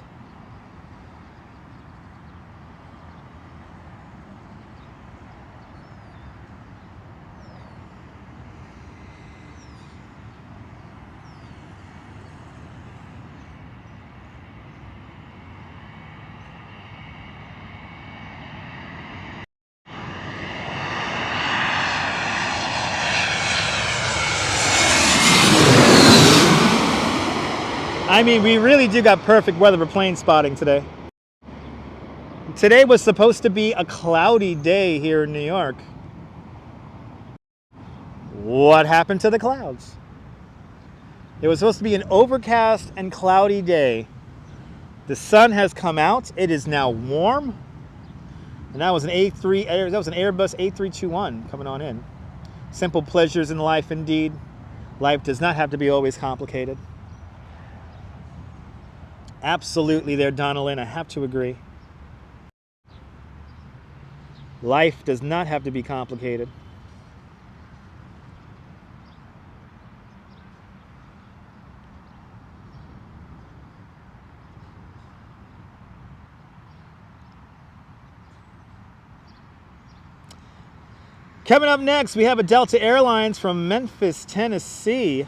I mean, we really do got perfect weather for plane spotting today. Today was supposed to be a cloudy day here in New York. What happened to the clouds? It was supposed to be an overcast and cloudy day. The sun has come out. It is now warm. And that was an Airbus A321 coming on in. Simple pleasures in life indeed. Life does not have to be always complicated. Absolutely there, Donalyn. I have to agree. Life does not have to be complicated. Coming up next, we have a Delta Airlines from Memphis, Tennessee.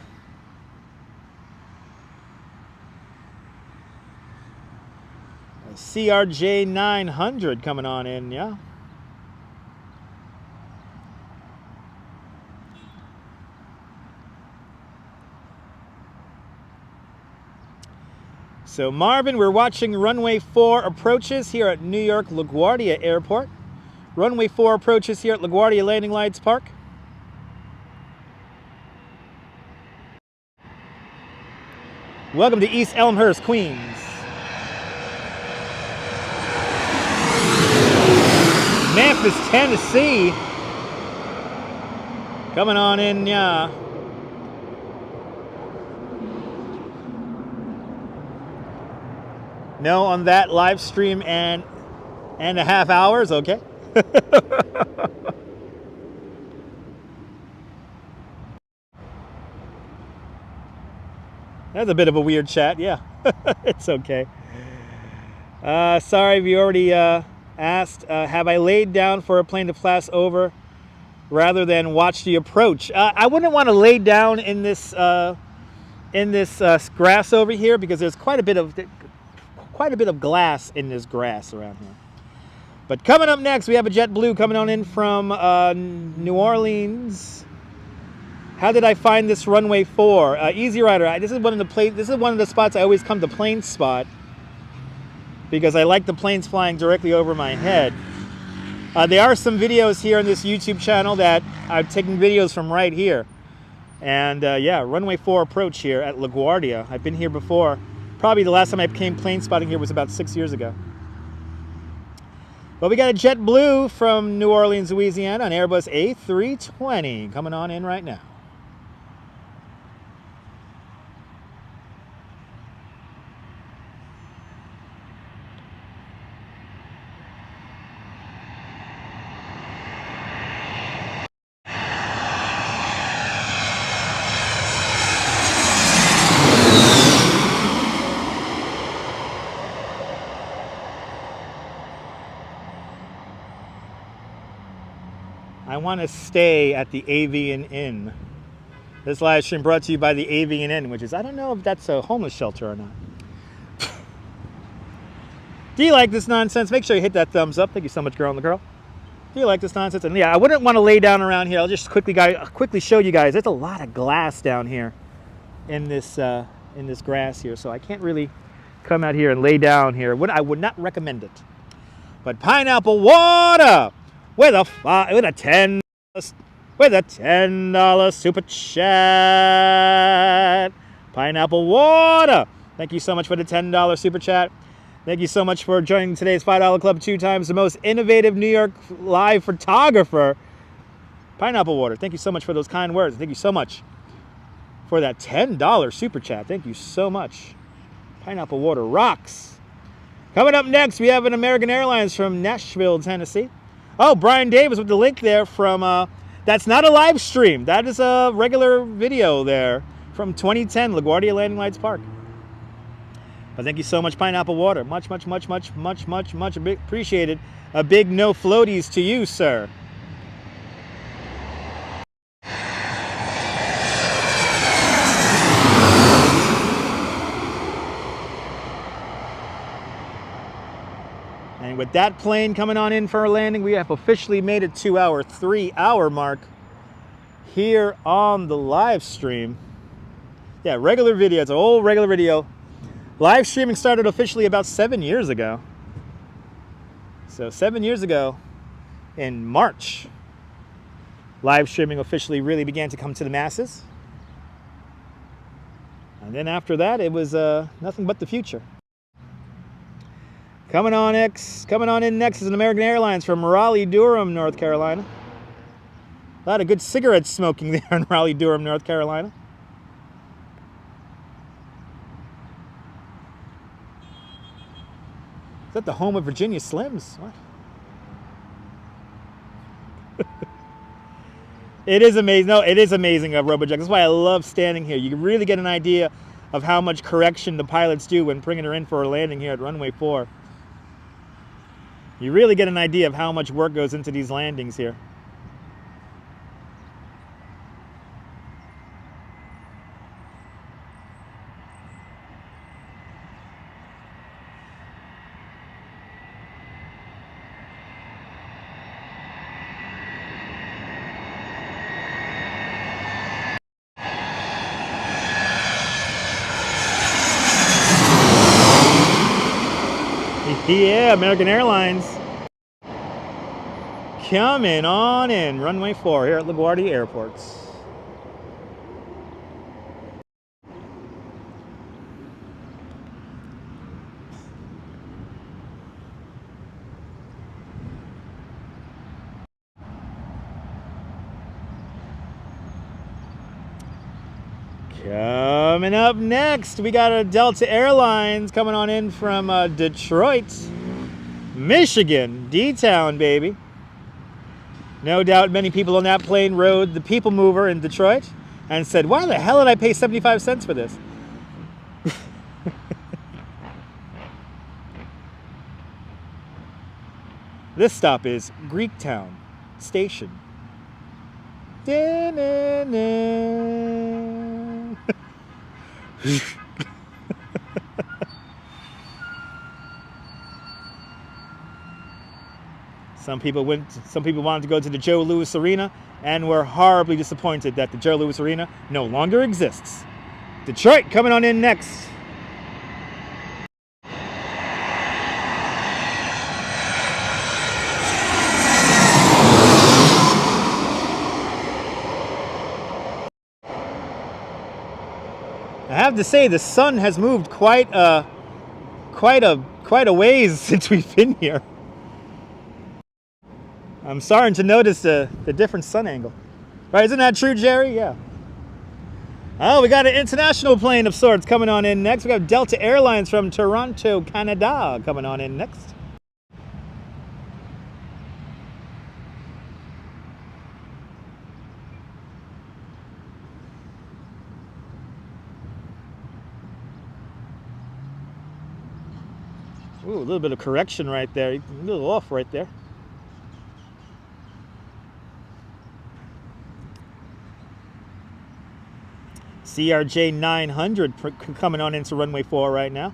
CRJ 900 coming on in, yeah. So Marvin, we're watching runway 4 approaches here at New York LaGuardia Airport. Runway 4 approaches here at LaGuardia Landing Lights Park. Welcome to East Elmhurst, Queens. Memphis, Tennessee. Coming on in, yeah. No, on that live stream and a half hours, okay. That's a bit of a weird chat, yeah. It's okay. Sorry if you already asked, have I laid down for a plane to flash over rather than watch the approach? I wouldn't want to lay down in this grass over here because there's quite a bit of glass in this grass around here. But coming up next, we have a JetBlue coming on in from New Orleans. How did I find this runway 4? Easy Rider. This is one of the spots I always come to plane spot. because I like the planes flying directly over my head. There are some videos here on this YouTube channel that I'm taking videos from right here. And yeah, runway 4 approach here at LaGuardia. I've been here before. Probably the last time I came plane spotting here was about 6 years ago. But we got a JetBlue from New Orleans, Louisiana, an Airbus A320 coming on in right now. I want to stay at the Avian Inn. This live stream brought to you by the Avian Inn, which is, I don't know if that's a homeless shelter or not. Do you like this nonsense? Make sure you hit that thumbs up. Thank you so much, girl on the girl. Do you like this nonsense? And yeah, I wouldn't want to lay down around here. I'll just quickly show you guys. There's a lot of glass down here in this grass here, so I can't really come out here and lay down here. I would not recommend it. But pineapple water with a $10 super chat. Pineapple water. Thank you so much for the $10 super chat. Thank you so much for joining today's $5 Club 2 times the most innovative New York live photographer. Pineapple water. Thank you so much for those kind words. Thank you so much for that $10 super chat. Thank you so much. Pineapple water rocks. Coming up next, we have an American Airlines from Nashville, Tennessee. Oh, Brian Davis with the link there from, that's not a live stream. That is a regular video there from 2010, LaGuardia Landing Lights Park. But thank you so much, Pineapple Water. Much appreciated. A big no floaties to you, sir. And with that plane coming on in for a landing, we have officially made it to our 3-hour mark here on the live stream. Yeah, regular video. It's an old regular video. Live streaming started officially about 7 years ago. So 7 years ago in March, live streaming officially really began to come to the masses. And then after that, it was nothing but the future. Coming on in next is an American Airlines from Raleigh-Durham, North Carolina. A lot of good cigarette smoking there in Raleigh-Durham, North Carolina. Is that the home of Virginia Slims? What? It is amazing. No, it is amazing, RoboJack. That's why I love standing here. You can really get an idea of how much correction the pilots do when bringing her in for a landing here at runway 4. You really get an idea of how much work goes into these landings here. Yeah, American Airlines coming on in runway 4 here at LaGuardia Airports. Coming up next, we got a Delta Airlines coming on in from Detroit, Michigan, D-Town, baby. No doubt many people on that plane rode the People Mover in Detroit and said, why the hell did I pay 75 cents for this? This stop is Greektown Station. Some people wanted to go to the Joe Louis Arena and were horribly disappointed that the Joe Louis Arena no longer exists. Detroit coming on in next. have to say the sun has moved quite a ways since we've been here. I'm starting to notice the different sun angle. Right, isn't that true, Jerry? Yeah. Oh, we got an international plane of sorts coming on in next. We got Delta Airlines from Toronto, Canada coming on in next. Ooh, a little bit of correction right there. A little off right there. CRJ 900 coming on into runway 4 right now.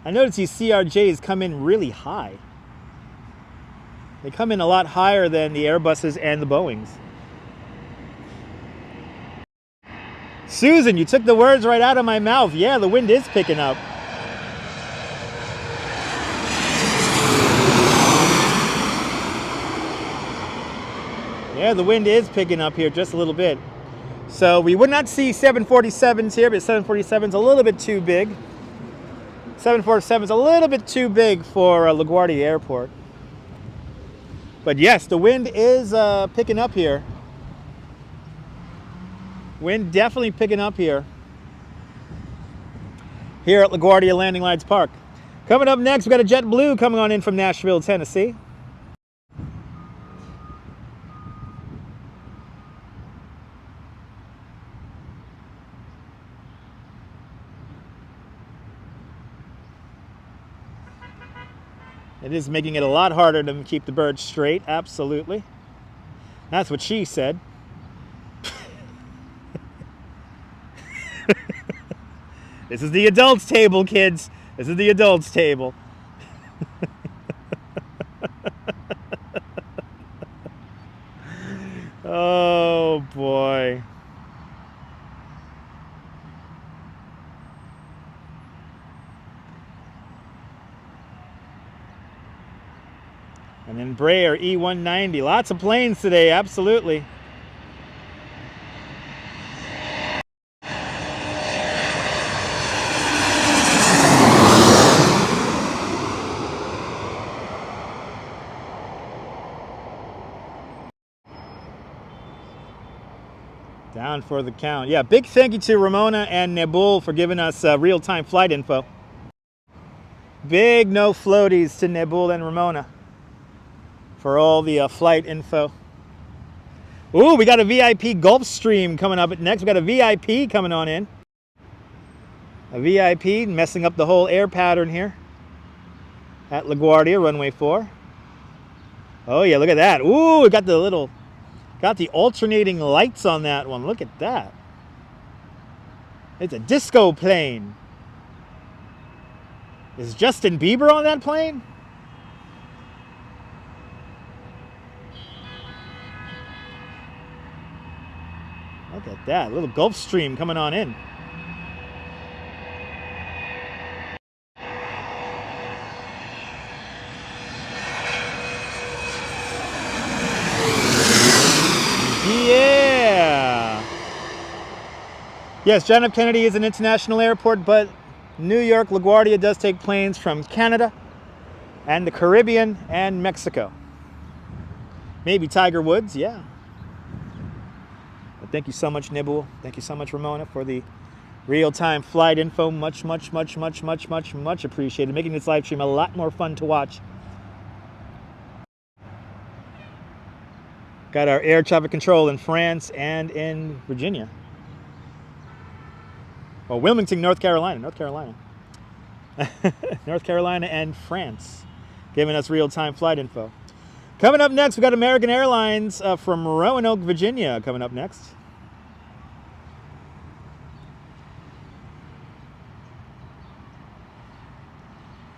I noticed these CRJs come in really high. They come in a lot higher than the Airbuses and the Boeings. Susan, you took the words right out of my mouth. Yeah, the wind is picking up. Yeah, the wind is picking up here just a little bit. So we would not see 747s here, but 747's a little bit too big. 747's a little bit too big for LaGuardia Airport. But yes, the wind is picking up here. Wind definitely picking up here. Here at LaGuardia Landing Lights Park. Coming up next, we got a JetBlue coming on in from Nashville, Tennessee. It is making it a lot harder to keep the birds straight, absolutely. That's what she said. This is the adults table, kids. This is the adults table. Oh boy. An Embraer E190. Lots of planes today, absolutely. Down for the count. Yeah, big thank you to Ramona and Nebul for giving us real-time flight info. Big no floaties to Nebul and Ramona for all the flight info. Ooh, we got a VIP Gulfstream coming up next. We got a VIP coming on in. A VIP messing up the whole air pattern here at LaGuardia, runway 4. Oh yeah, look at that. Ooh, we got the alternating lights on that one. Look at that. It's a disco plane. Is Justin Bieber on that plane? Look at that, a little Gulfstream coming on in. Yeah! Yes, John F. Kennedy is an international airport, but New York LaGuardia does take planes from Canada and the Caribbean and Mexico. Maybe Tiger Woods, yeah. Thank you so much, Nibble. Thank you so much, Ramona, for the real-time flight info. Much appreciated. Making this live stream a lot more fun to watch. Got our air traffic control in France and in Virginia. Well, Wilmington, North Carolina. North Carolina and France, giving us real-time flight info. Coming up next, we got American Airlines from Roanoke, Virginia, coming up next.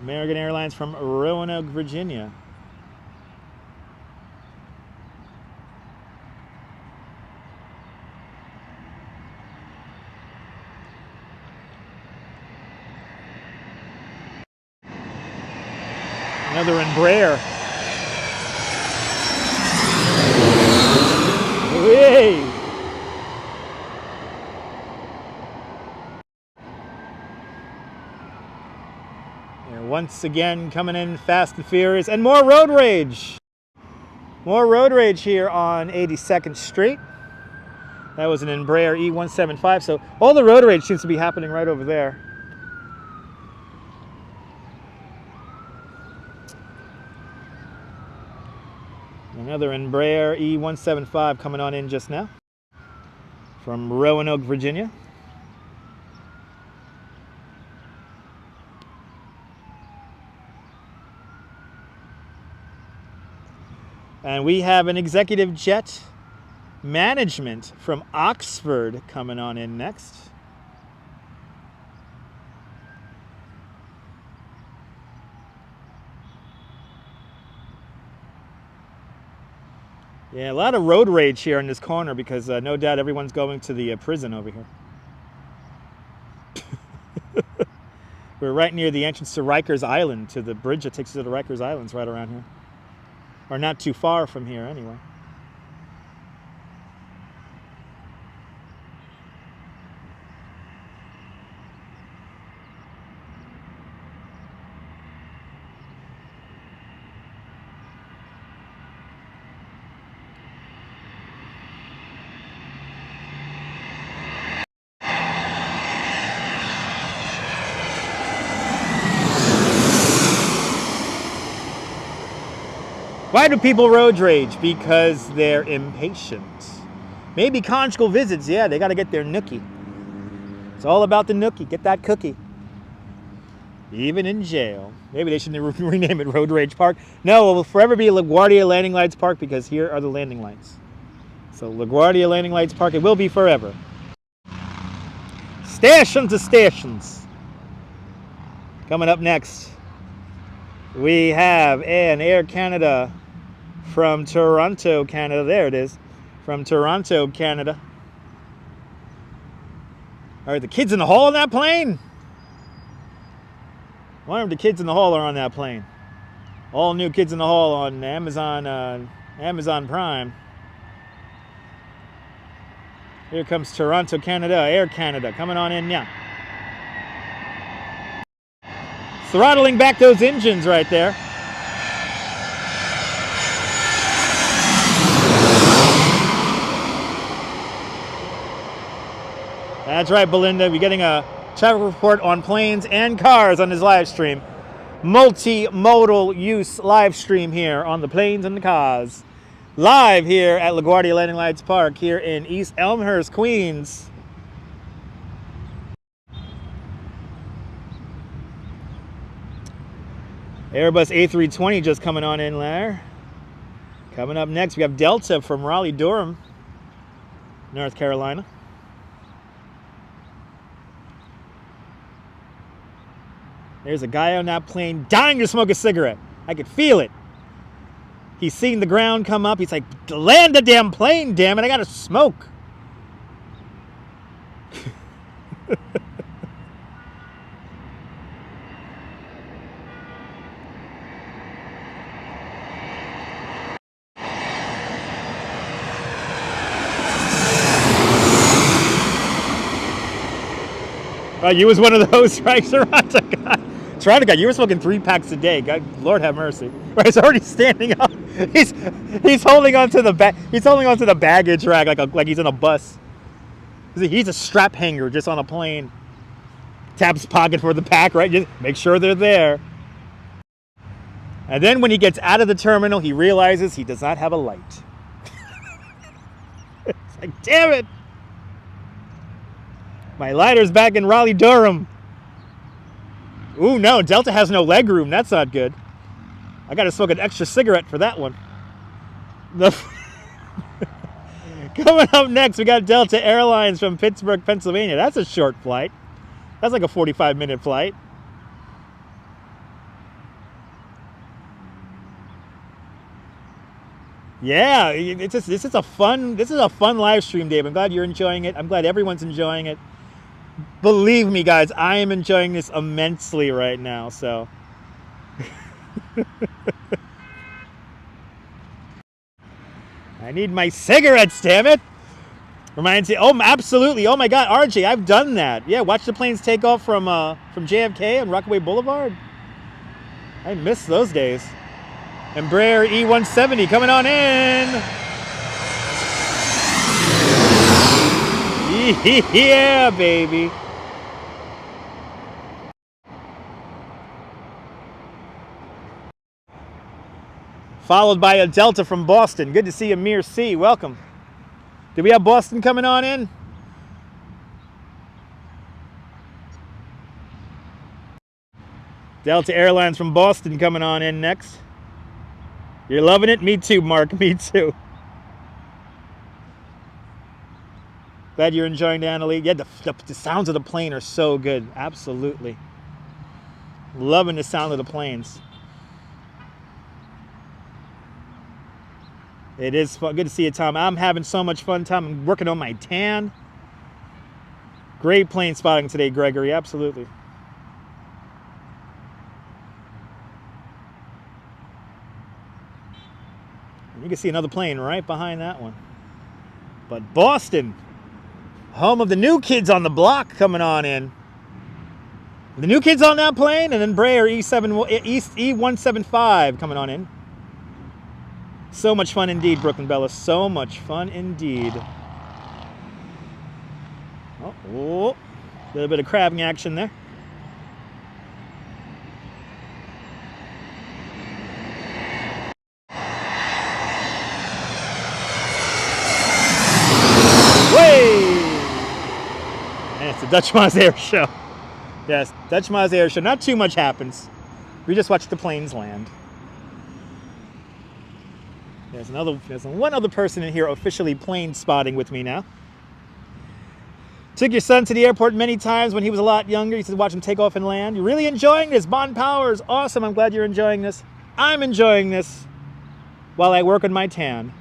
American Airlines from Roanoke, Virginia. Another Embraer. Hey! And once again coming in fast and furious, and more road rage. More road rage here on 82nd Street. That was an Embraer E175, so all the road rage seems to be happening right over there. Another Embraer E175 coming on in just now from Roanoke, Virginia. And we have an executive jet management from Oxford coming on in next. Yeah, a lot of road rage here in this corner because no doubt everyone's going to the prison over here. We're right near the entrance to Rikers Island, to the bridge that takes you to the Rikers Islands right around here. Or not too far from here anyway. Why do people road rage? Because they're impatient. Maybe conjugal visits, yeah, they got to get their nookie. It's all about the nookie. Get that cookie. Even in jail. Maybe they should rename it Road Rage Park. No, it will forever be LaGuardia Landing Lights Park because here are the landing lights. So LaGuardia Landing Lights Park, it will be forever. Stations to stations. Coming up next, we have an Air Canada from Toronto, Canada. There it is. From Toronto, Canada. All right, the kids in the hall on that plane? I wonder if the kids in the hall are on that plane. All new Kids in the Hall on Amazon Prime. Here comes Toronto, Canada, Air Canada, coming on in now. Throttling back those engines right there. That's right, Belinda. We're getting a traffic report on planes and cars on this live stream. Multimodal use live stream here on the planes and the cars. Live here at LaGuardia Landing Lights Park here in East Elmhurst, Queens. Airbus A320 just coming on in there. Coming up next, we have Delta from Raleigh-Durham, North Carolina. There's a guy on that plane dying to smoke a cigarette. I could feel it. He's seeing the ground come up. He's like, land the damn plane, damn it. I got to smoke. You was one of those, right, Toronto guy? Toronto guy, you were smoking 3 packs a day. God, Lord have mercy. Right, he's already standing up. He's holding onto the He's holding onto the baggage rack like he's in a bus. He's a strap hanger just on a plane. Taps pocket for the pack, right? Just make sure they're there. And then when he gets out of the terminal, he realizes he does not have a light. It's like, damn it. My lighter's back in Raleigh-Durham. Ooh, no, Delta has no leg room. That's not good. I got to smoke an extra cigarette for that one. Coming up next, we got Delta Airlines from Pittsburgh, Pennsylvania. That's a short flight. That's like a 45-minute flight. Yeah, this is a fun live stream, Dave. I'm glad you're enjoying it. I'm glad everyone's enjoying it. Believe me, guys, I am enjoying this immensely right now. So I need my cigarettes, damn it. Reminds you, oh, absolutely. Oh my God, RJ, I've done that. Yeah, watch the planes take off from JFK and Rockaway Boulevard. I miss those days. Embraer E170 coming on in. Yeah, baby. Followed by a Delta from Boston. Good to see you, Amir C. Welcome. Do we have Boston coming on in? Delta Airlines from Boston coming on in next. You're loving it? Me too, Mark. Me too. Glad you're enjoying the Annalee. Yeah, the sounds of the plane are so good. Absolutely. Loving the sound of the planes. It is fun. Good to see you, Tom. I'm having so much fun, Tom. I'm working on my tan. Great plane spotting today, Gregory. Absolutely. You can see another plane right behind that one. But Boston, home of the new kids on the block coming on in. The new kids on that plane, and then Embraer E175 coming on in. So much fun indeed, Brooklyn Bella. So much fun indeed. Oh, a little bit of crabbing action there. And it's the Dutch Maz Air Show. Yes, Dutch Maz Air Show. Not too much happens. We just watch the planes land. There's one other person in here officially plane spotting with me now. Took your son to the airport many times when he was a lot younger. You said watch him take off and land. You're really enjoying this. Bond Powers, awesome. I'm glad you're enjoying this. I'm enjoying this while I work on my tan.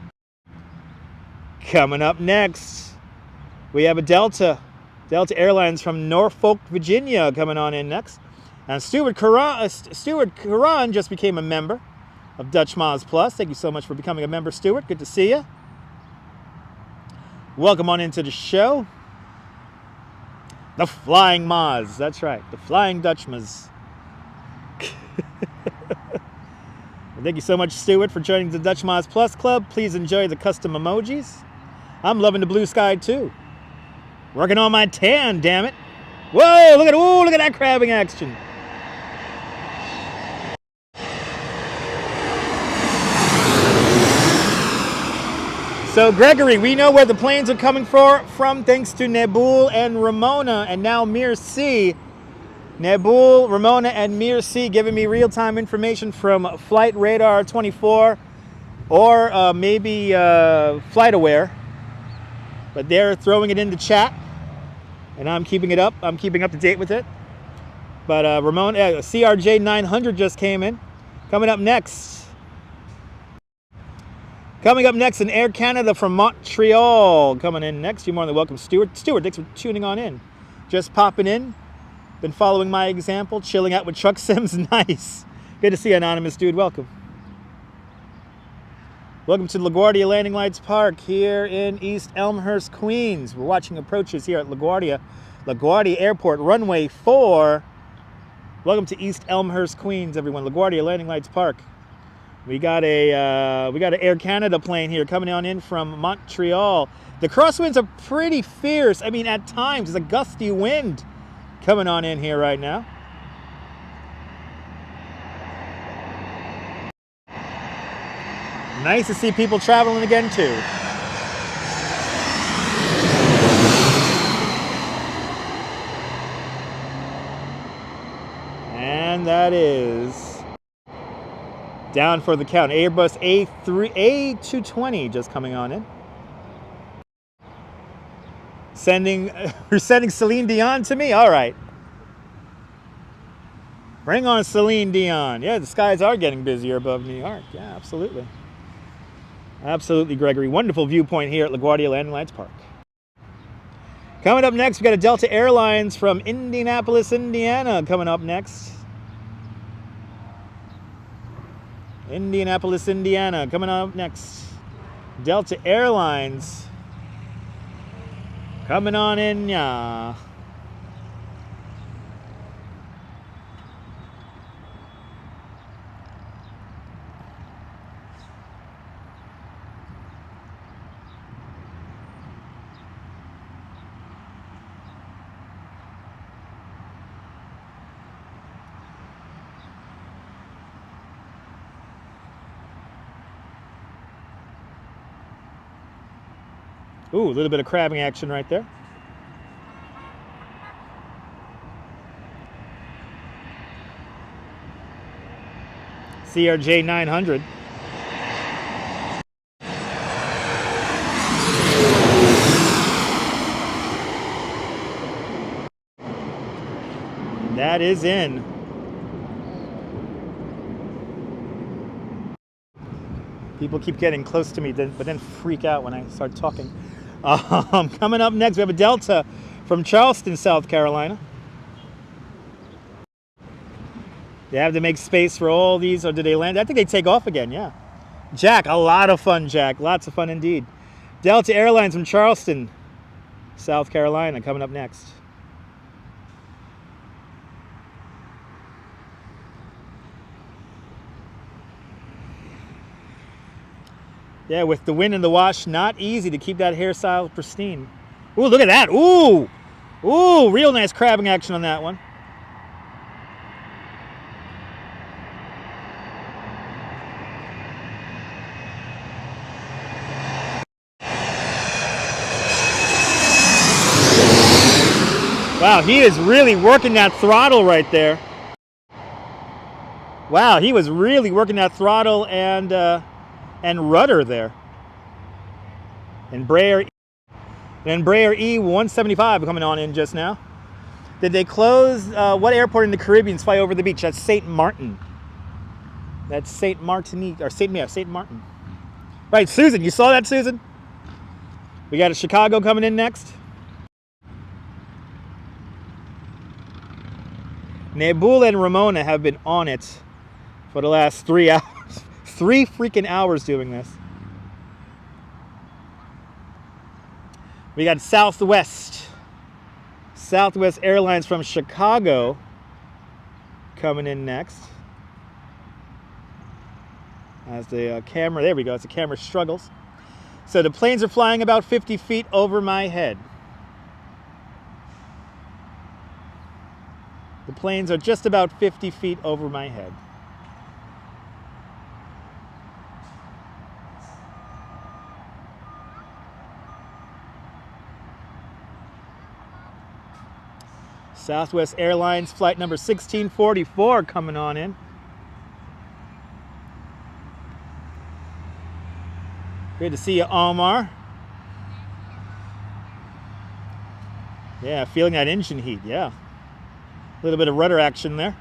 Coming up next, we have a Delta Airlines from Norfolk, Virginia coming on in next. And Stuart Karan just became a member of Dutch Maz Plus. Thank you so much for becoming a member, Stuart. Good to see you. Welcome on into the show. The Flying Maz. That's right. The Flying Dutch Maz. Thank you so much, Stuart, for joining the Dutch Maz Plus Club. Please enjoy the custom emojis. I'm loving the blue sky, too. Working on my tan, damn it. Whoa, look at that crabbing action. So, Gregory, we know where the planes are coming from thanks to Nebul and Ramona, and now Mir C. Nebul, Ramona, and Mir C giving me real-time information from Flight Radar 24 or maybe Flight Aware. But they're throwing it in the chat, and I'm keeping it up. I'm keeping up to date with it. But Ramona, CRJ 900 just came in. Coming up next, in Air Canada from Montreal. Coming in next, you're more than welcome, Stuart. Stuart, thanks for tuning on in. Just popping in. Been following my example, chilling out with Truck Sims. Nice. Good to see you, Anonymous Dude. Welcome. Welcome to LaGuardia Landing Lights Park here in East Elmhurst, Queens. We're watching approaches here at LaGuardia Airport, runway 4. Welcome to East Elmhurst, Queens, everyone. LaGuardia Landing Lights Park. We got an Air Canada plane here coming on in from Montreal. The crosswinds are pretty fierce. I mean, at times, it's a gusty wind coming on in here right now. Nice to see people traveling again, too. And that is down for the count. Airbus A220 just coming on in. We're sending Celine Dion to me? All right. Bring on Celine Dion. Yeah, the skies are getting busier above New York. Yeah, absolutely. Absolutely, Gregory. Wonderful viewpoint here at LaGuardia Landing Lights Park. Coming up next, we got a Delta Airlines from Indianapolis, Indiana coming up next. Indianapolis, Indiana. Coming up next. Delta Airlines. Coming on in, yeah. Ooh, a little bit of crabbing action right there. CRJ 900. That is in. People keep getting close to me, but then freak out when I start talking. Coming up next, we have a Delta from Charleston, South Carolina. They have to make space for all these, or did they land? I think they take off again, yeah. Jack, a lot of fun, Jack. Lots of fun indeed. Delta Airlines from Charleston, South Carolina, coming up next. Yeah, with the wind and the wash, not easy to keep that hairstyle pristine. Ooh, look at that. Ooh. Ooh, real nice crabbing action on that one. Wow, he is really working that throttle right there. Wow, he was really working that throttle and rudder there. And Embraer E175 coming on in just now. Did they close, what airport in the Caribbean fly over the beach? That's St. Martin. That's St. Martinique, or St. Martin. Right, Susan, you saw that, Susan? We got a Chicago coming in next. Nabul and Ramona have been on it for the last 3 hours. 3 freaking hours doing this. We got Southwest Airlines from Chicago coming in next. As the camera, there we go, as the camera struggles. So the planes are flying about 50 feet over my head. The planes are just about 50 feet over my head. Southwest Airlines flight number 1644 coming on in. Good to see you, Omar. Yeah, feeling that engine heat, yeah. A little bit of rudder action there.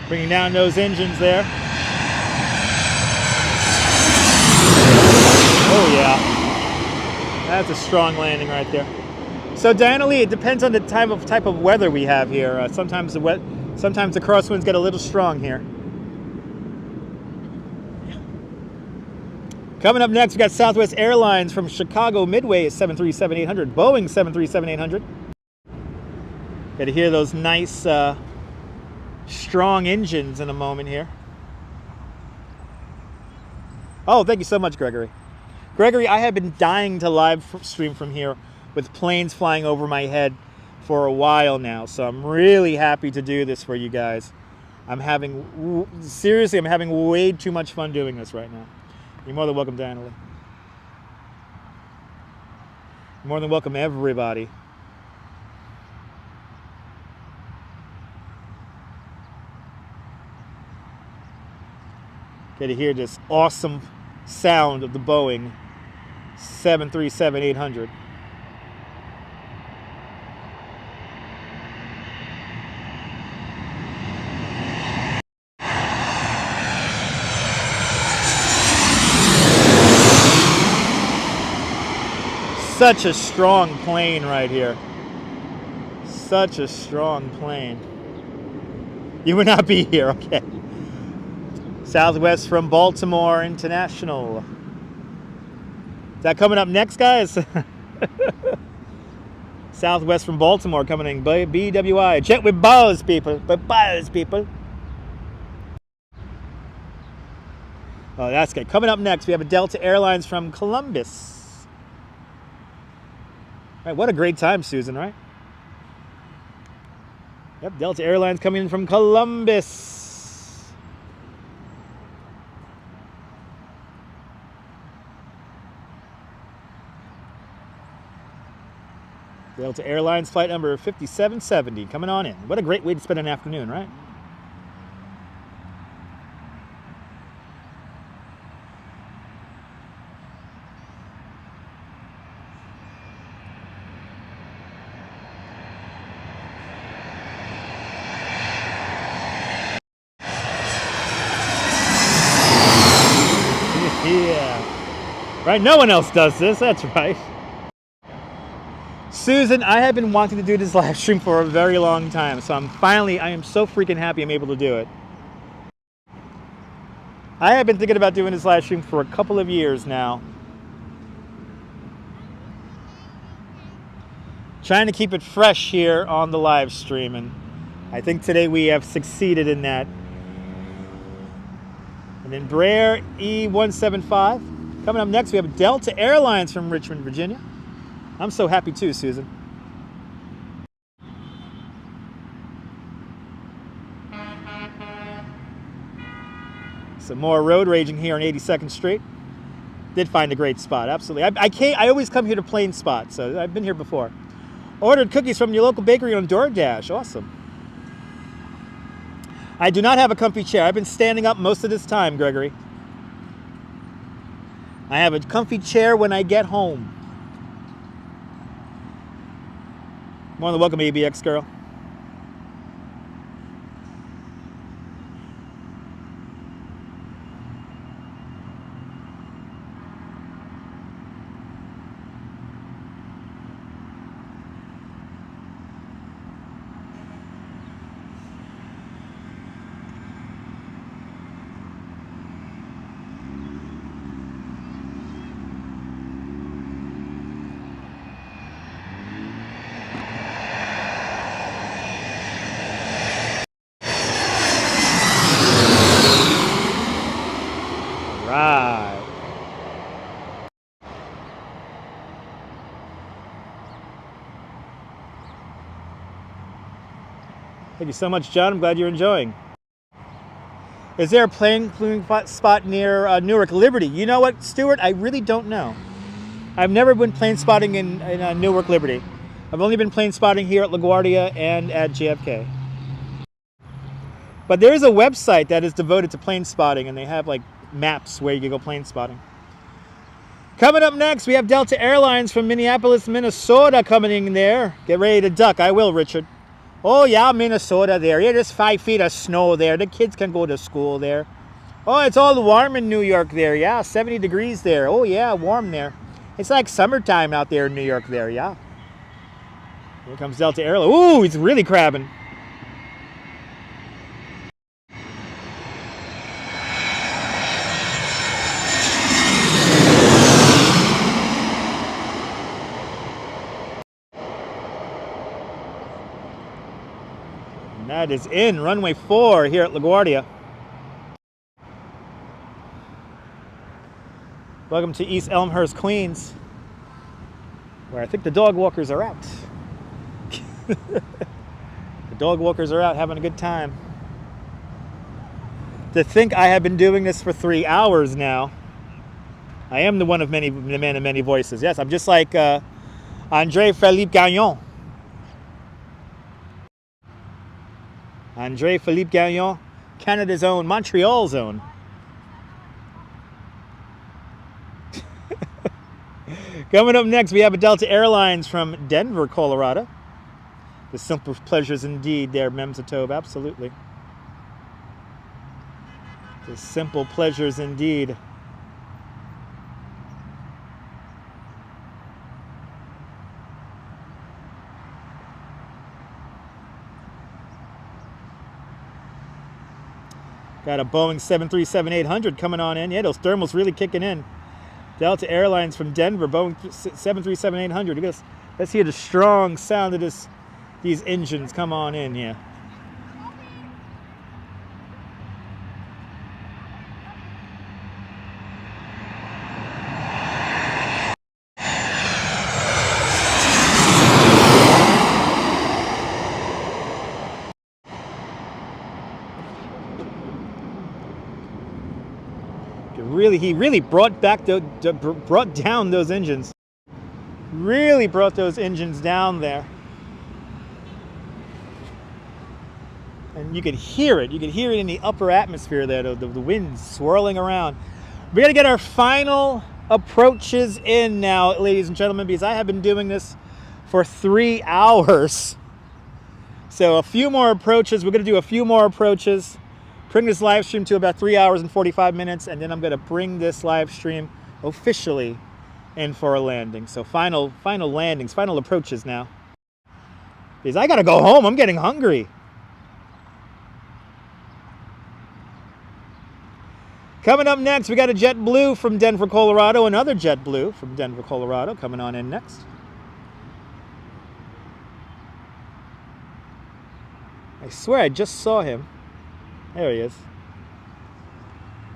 Bringing down those engines there. Oh yeah, that's a strong landing right there. So Diana Lee, it depends on the type of weather we have here. Sometimes the crosswinds get a little strong here. Coming up next, we got Southwest Airlines from Chicago Midway at 737-800, Boeing 737-800. Got to hear those nice, strong engines in a moment here. Oh, thank you so much, Gregory. Gregory, I have been dying to live stream from here with planes flying over my head for a while now, so I'm really happy to do this for you guys. Seriously, I'm having way too much fun doing this right now. You're more than welcome, Diana Lee. You're more than welcome, everybody. Get to hear this awesome sound of the Boeing 737-800. Such a strong plane right here. such a strong plane. You would not be here, okay. Southwest from Baltimore International. Is that coming up next, guys? Southwest from Baltimore coming in, BWI. Jet with buzz, people. With buzz, people. Oh, that's good. Coming up next, we have a Delta Airlines from Columbus. All right, what a great time, Susan, right? Yep, Delta Airlines coming in from Columbus. Delta Airlines flight number 5770 coming on in. What a great way to spend an afternoon, right? Yeah. Right, no one else does this, that's right. Susan, I have been wanting to do this live stream for a very long time, so I am so freaking happy I'm able to do it. I have been thinking about doing this live stream for a couple of years now. Trying to keep it fresh here on the live stream, and I think today we have succeeded in that. And then Embraer E175. Coming up next, we have Delta Airlines from Richmond, Virginia. I'm so happy too, Susan. Some more road raging here on 82nd Street. Did find a great spot, absolutely. I always come here to plane spot, so I've been here before. Ordered cookies from your local bakery on DoorDash, awesome. I do not have a comfy chair. I've been standing up most of this time, Gregory. I have a comfy chair when I get home. More than welcome, ABX girl. Thank you so much, John. I'm glad you're enjoying. Is there a plane spot near Newark Liberty? You know what, Stuart? I really don't know. I've never been plane spotting in Newark Liberty. I've only been plane spotting here at LaGuardia and at JFK. But there is a website that is devoted to plane spotting, and they have like maps where you can go plane spotting. Coming up next, we have Delta Airlines from Minneapolis, Minnesota coming in there. Get ready to duck. I will, Richard. Oh yeah, Minnesota there. Yeah, there's 5 feet of snow there. The kids can go to school there. Oh, it's all warm in New York there. Yeah, 70 degrees there. Oh yeah, warm there. It's like summertime out there in New York there, yeah. Here comes Delta Airlines. Ooh, he's really crabbing. That is in runway 4 here at LaGuardia. Welcome to East Elmhurst, Queens, where I think the dog walkers are out. The dog walkers are out having a good time. To think I have been doing this for 3 hours now. I am the one of the man of many voices. Yes, I'm just like André Philippe Gagnon. André Philippe Gagnon, Canada's own, Montreal's own. Coming up next, we have a Delta Airlines from Denver, Colorado. The simple pleasures indeed there, Memsatove, absolutely. The simple pleasures indeed. Got a Boeing 737-800 coming on in. Yeah, those thermals really kicking in. Delta Airlines from Denver, Boeing 737-800. Let's hear the strong sound of these engines come on in here. He really brought down those engines. Really brought those engines down there. And you could hear it. You could hear it in the upper atmosphere there, the wind swirling around. We got to get our final approaches in now, ladies and gentlemen, because I have been doing this for 3 hours. So a few more approaches. We're going to do a few more approaches. Bring this live stream to about 3 hours and 45 minutes, and then I'm going to bring this live stream officially in for a landing. So final landings, final approaches now. Because I got to go home. I'm getting hungry. Coming up next, we got a JetBlue from Denver, Colorado. Another JetBlue from Denver, Colorado coming on in next. I swear I just saw him. There he is.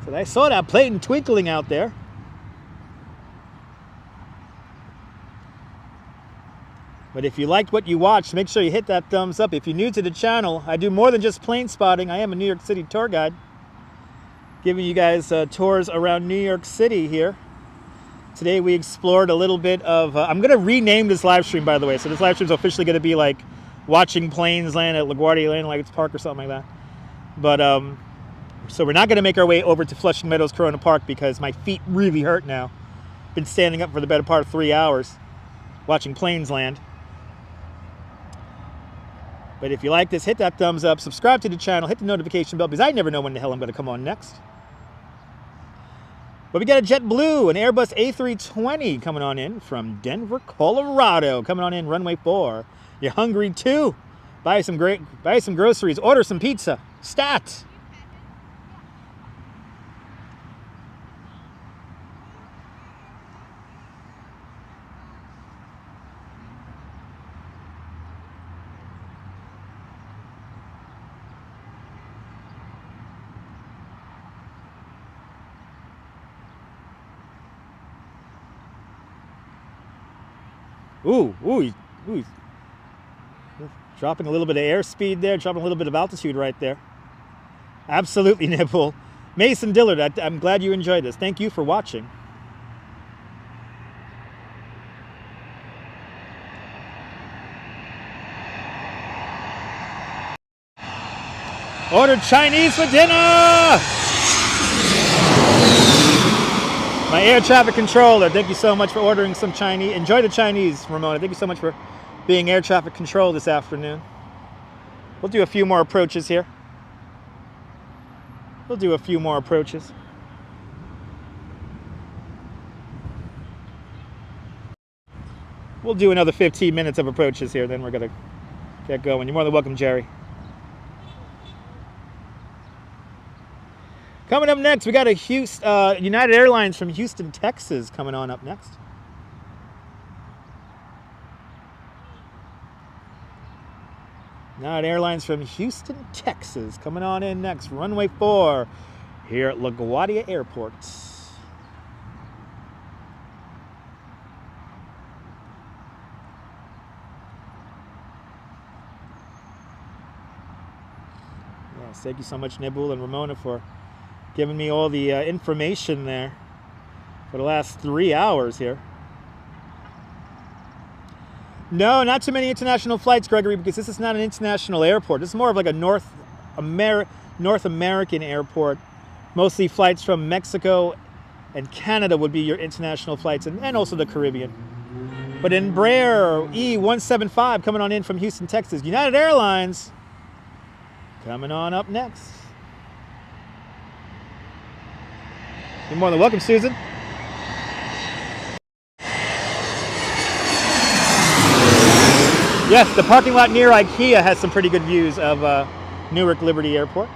So I saw that plane twinkling out there. But if you liked what you watched, make sure you hit that thumbs up. If you're new to the channel, I do more than just plane spotting. I am a New York City tour guide, giving you guys tours around New York City here. Today we explored a little bit of, I'm going to rename this live stream, by the way. So this live stream is officially going to be like watching planes land at LaGuardia Landing Lights Park or something like that. But, so we're not going to make our way over to Flushing Meadows Corona Park because my feet really hurt now. Been standing up for the better part of 3 hours watching planes land. But if you like this, hit that thumbs up, subscribe to the channel, hit the notification bell because I never know when the hell I'm going to come on next. But we got a JetBlue, an Airbus A320 coming on in from Denver, Colorado. Coming on in, runway 4. You're hungry too? Buy some groceries, order some pizza. Stat. Ooh. Dropping a little bit of airspeed there, dropping a little bit of altitude right there. Absolutely, Nibble. Mason Dillard, I'm glad you enjoyed this. Thank you for watching. Ordered Chinese for dinner! My air traffic controller, thank you so much for ordering some Chinese. Enjoy the Chinese, Ramona. Thank you so much for being air traffic control this afternoon. We'll do a few more approaches here. We'll do a few more approaches. We'll do another 15 minutes of approaches here, then we're going to get going. You're more than welcome, Jerry. Coming up next, we got a United Airlines from Houston, Texas coming on up next. United Airlines from Houston, Texas coming on in next. Runway 4 here at LaGuardia Airport. Yes, thank you so much, Nibble and Ramona, for giving me all the information there for the last 3 hours here. No, not too many international flights, Gregory, because this is not an international airport. This is more of like a North American airport. Mostly flights from Mexico and Canada would be your international flights, and also the Caribbean. But Embraer E175 coming on in from Houston, Texas. United Airlines coming on up next. You're more than welcome, Susan. Yes, the parking lot near IKEA has some pretty good views of Newark Liberty Airport.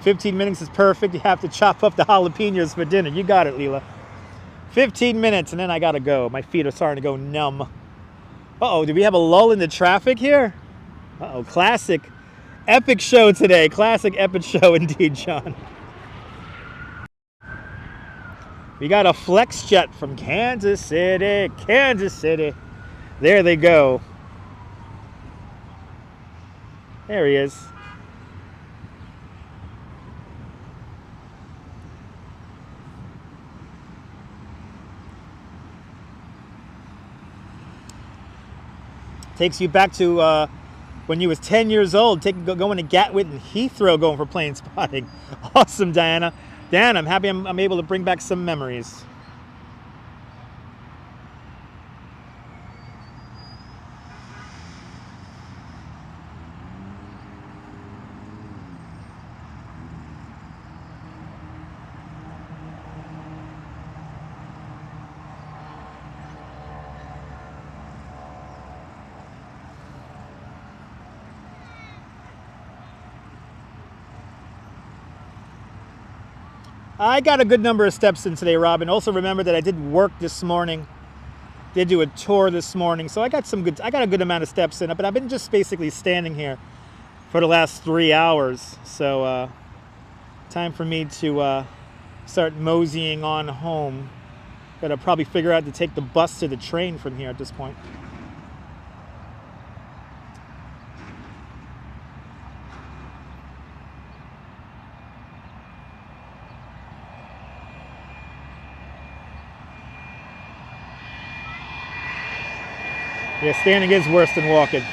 15 minutes is perfect. You have to chop up the jalapenos for dinner. You got it, Leela. 15 minutes, and then I gotta go. My feet are starting to go numb. Uh-oh, do we have a lull in the traffic here? Uh-oh, classic epic show today. Classic epic show indeed, John. We got a flex jet from Kansas City. Kansas City. There they go. There he is. Takes you back to when you was 10 years old, going to Gatwick and Heathrow going for plane spotting. Awesome, Diana. Dan, I'm happy I'm able to bring back some memories. I got a good number of steps in today, Robin. Also remember that I did work this morning. Did do a tour this morning, so I got a good amount of steps in it, but I've been just basically standing here for the last 3 hours. So time for me to start moseying on home. Gotta probably figure out to take the bus to the train from here at this point. Yeah, standing is worse than walking.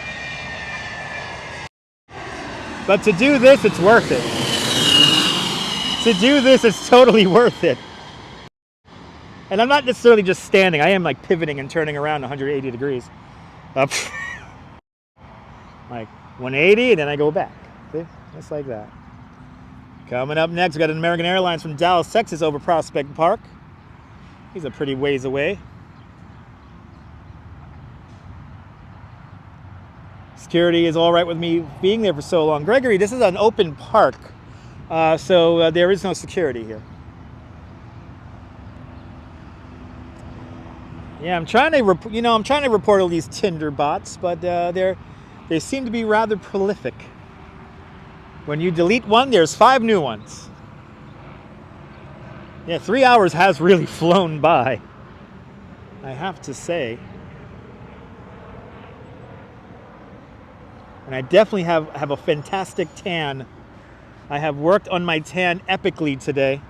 But to do this, it's worth it. To do this, it's totally worth it. And I'm not necessarily just standing. I am like pivoting and turning around 180 degrees. Up. Like 180, and then I go back. See? Just like that. Coming up next, we got an American Airlines from Dallas, Texas over Prospect Park. He's a pretty ways away. Security is all right with me being there for so long. Gregory, this is an open park, so there is no security here. Yeah, I'm trying to report all these Tinder bots, but they seem to be rather prolific. When you delete one, there's 5 new ones. Yeah, 3 hours has really flown by, I have to say. And I definitely have a fantastic tan. I have worked on my tan epically today.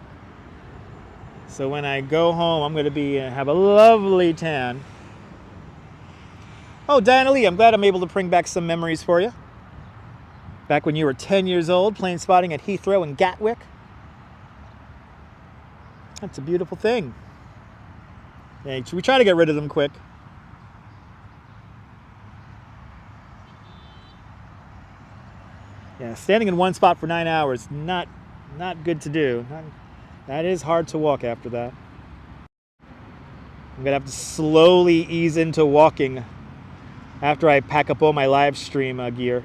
So when I go home, I'm going to have a lovely tan. Oh, Diana Lee, I'm glad I'm able to bring back some memories for you. Back when you were 10 years old, plane spotting at Heathrow and Gatwick. That's a beautiful thing. Yeah, we try to get rid of them quick. Yeah, standing in one spot for 9 hours, not good to do. That is hard to walk after that. I'm gonna have to slowly ease into walking after I pack up all my live stream gear.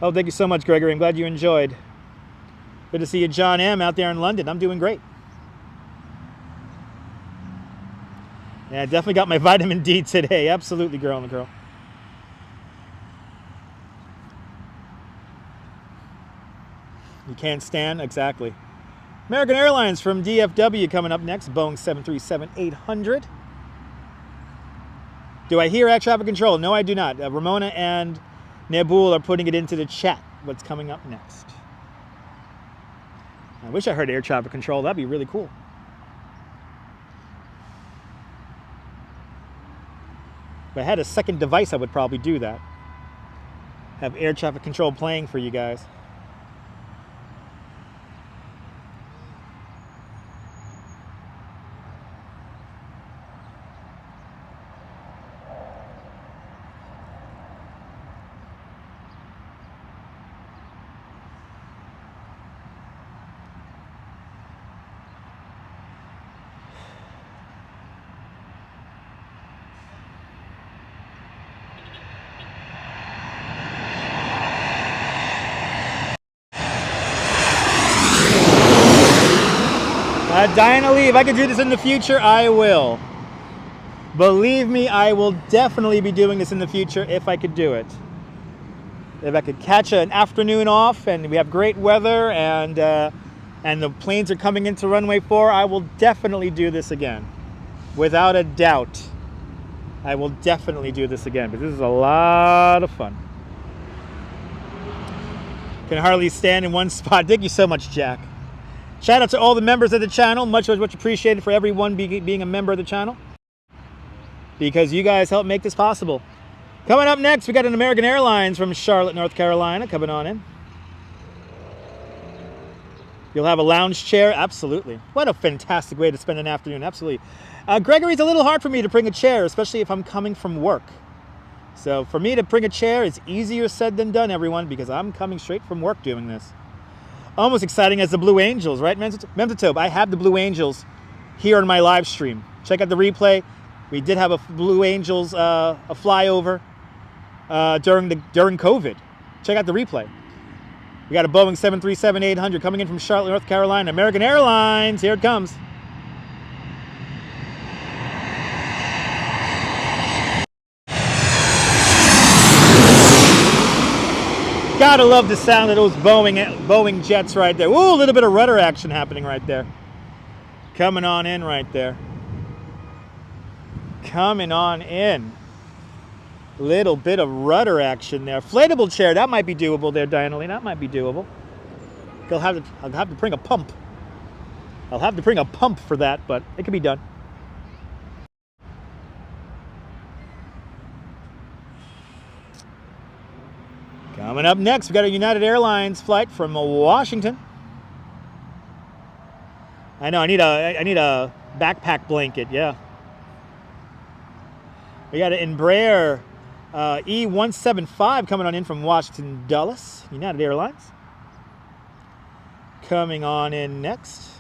Oh, thank you so much, Gregory. I'm glad you enjoyed. Good to see you, John M. out there in London. I'm doing great. Yeah, I definitely got my vitamin D today. Absolutely, girl on the girl. You can't stand? Exactly. American Airlines from DFW coming up next. Boeing 737-800. Do I hear air traffic control? No, I do not. Ramona and Nabul are putting it into the chat. What's coming up next? I wish I heard air traffic control. That'd be really cool. If I had a second device, I would probably do that. Have air traffic control playing for you guys. Diana Lee, if I could do this in the future, I will. Believe me, I will definitely be doing this in the future if I could do it. If I could catch an afternoon off and we have great weather and the planes are coming into runway 4, I will definitely do this again. Without a doubt. I will definitely do this again, but this is a lot of fun. Can hardly stand in one spot. Thank you so much, Jack. Shout out to all the members of the channel. Much appreciated for everyone being a member of the channel, because you guys help make this possible. Coming up next, we got an American Airlines from Charlotte, North Carolina, coming on in. You'll have a lounge chair, absolutely. What a fantastic way to spend an afternoon, absolutely. Gregory's a little hard for me to bring a chair, especially if I'm coming from work. So for me to bring a chair, it's easier said than done, everyone, because I'm coming straight from work doing this. Almost exciting as the Blue Angels, right, Memtotobe? I have the Blue Angels here on my live stream. Check out the replay. We did have a Blue Angels a flyover during COVID. Check out the replay. We got a Boeing 737-800 coming in from Charlotte, North Carolina. American Airlines, here it comes. Gotta love the sound of those Boeing jets right there. Ooh, a little bit of rudder action happening right there. Coming on in right there. Coming on in. Little bit of rudder action there. Inflatable chair, that might be doable there, Diana Lee. That might be doable. I'll have to bring a pump. I'll have to bring a pump for that, but it can be done. Coming up next, we got a United Airlines flight from Washington. I know, I need a backpack blanket, yeah. We got an Embraer E175 coming on in from Washington Dulles, United Airlines. Coming on in next.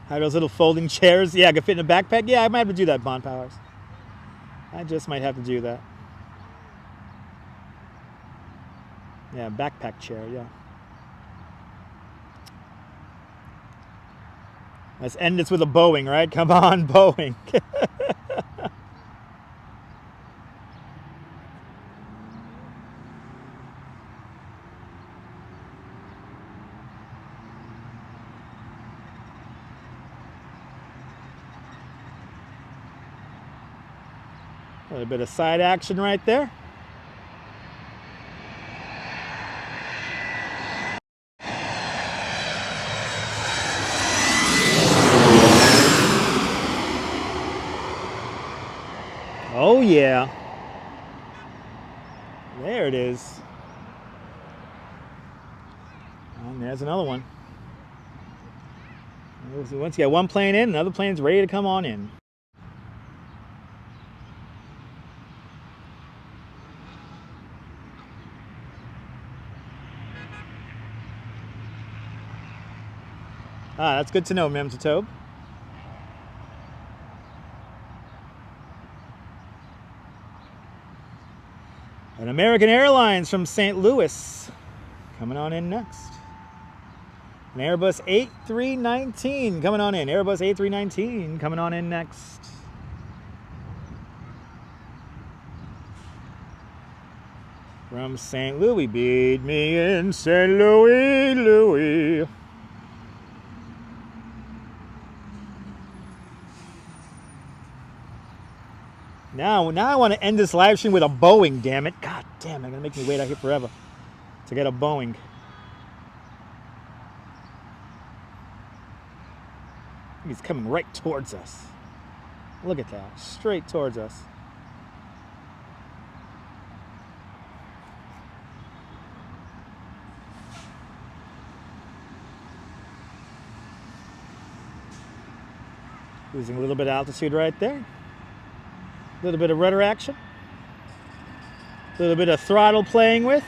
Have those little folding chairs. Yeah, I could fit in a backpack. Yeah, I might have to do that, Bond Powers. I just might have to do that. Yeah, backpack chair, yeah. Let's end this with a Boeing, right? Come on, Boeing. A little bit of side action right there. Oh yeah. There it is. And there's another one. Once you got one plane in, another plane's ready to come on in. Ah, that's good to know, Memtotobe. An American Airlines from St. Louis coming on in next. An Airbus A319 coming on in. Airbus A319 coming on in next. From St. Louis, beat me in St. Louis, Louis. Now I want to end this live stream with a Boeing, damn it. God damn, they're going to make me wait out here forever to get a Boeing. He's coming right towards us. Look at that, straight towards us. Losing a little bit of altitude right there. A little bit of rudder action. A little bit of throttle playing with.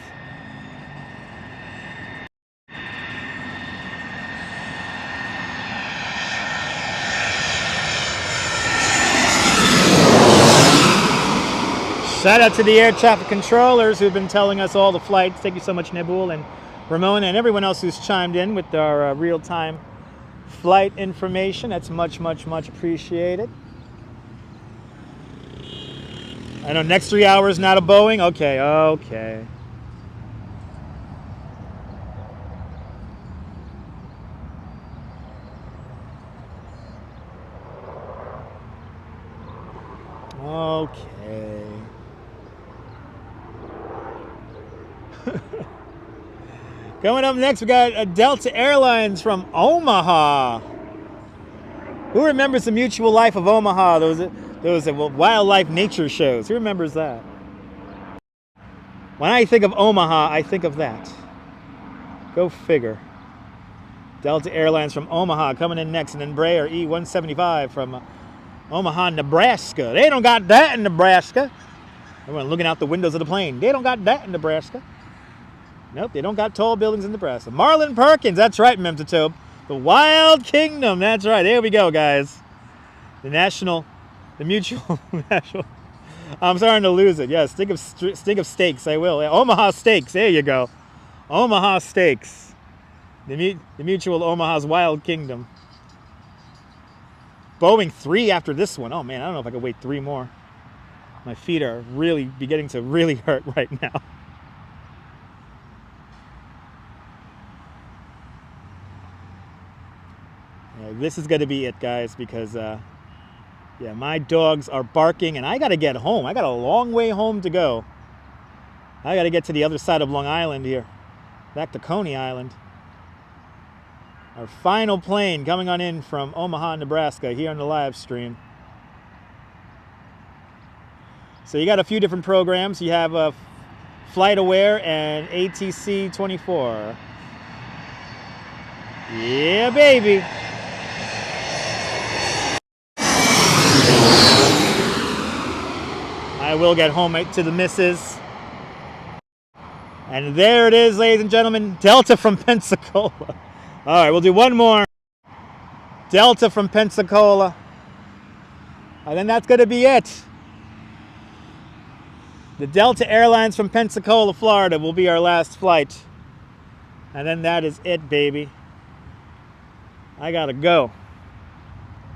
Shout out to the air traffic controllers who've been telling us all the flights. Thank you so much, Nibul and Ramona and everyone else who's chimed in with our real-time flight information. That's much, much, much appreciated. I know next 3 hours not a Boeing. Okay, okay. Okay. Coming up next, we got Delta Airlines from Omaha. Who remembers the Mutual Life of Omaha? Those wildlife nature shows. Who remembers that? When I think of Omaha, I think of that. Go figure. Delta Airlines from Omaha coming in next. An Embraer E-175 from Omaha, Nebraska. They don't got that in Nebraska. Everyone looking out the windows of the plane. They don't got that in Nebraska. Nope, they don't got tall buildings in Nebraska. Marlin Perkins, that's right, Memtotope. The Wild Kingdom, that's right. There we go, guys. The Mutual National. I'm starting to lose it. Yes, think of steaks, I will. Omaha Steaks, there you go. Omaha Steaks. The Mutual Omaha's Wild Kingdom. Boeing 3 after this one. Oh man, I don't know if I could wait 3 more. My feet are really beginning to really hurt right now. Yeah, this is going to be it, guys, because yeah, my dogs are barking and I got to get home. I got a long way home to go. I got to get to the other side of Long Island here, back to Coney Island. Our final plane coming on in from Omaha, Nebraska, here on the live stream. So you got a few different programs. You have Flight Aware and ATC 24. Yeah, baby. I will get home to the missus. And there it is, ladies and gentlemen, Delta from Pensacola. All right, we'll do one more. Delta from Pensacola. And then that's going to be it. The Delta Airlines from Pensacola, Florida will be our last flight. And then that is it, baby. I got to go.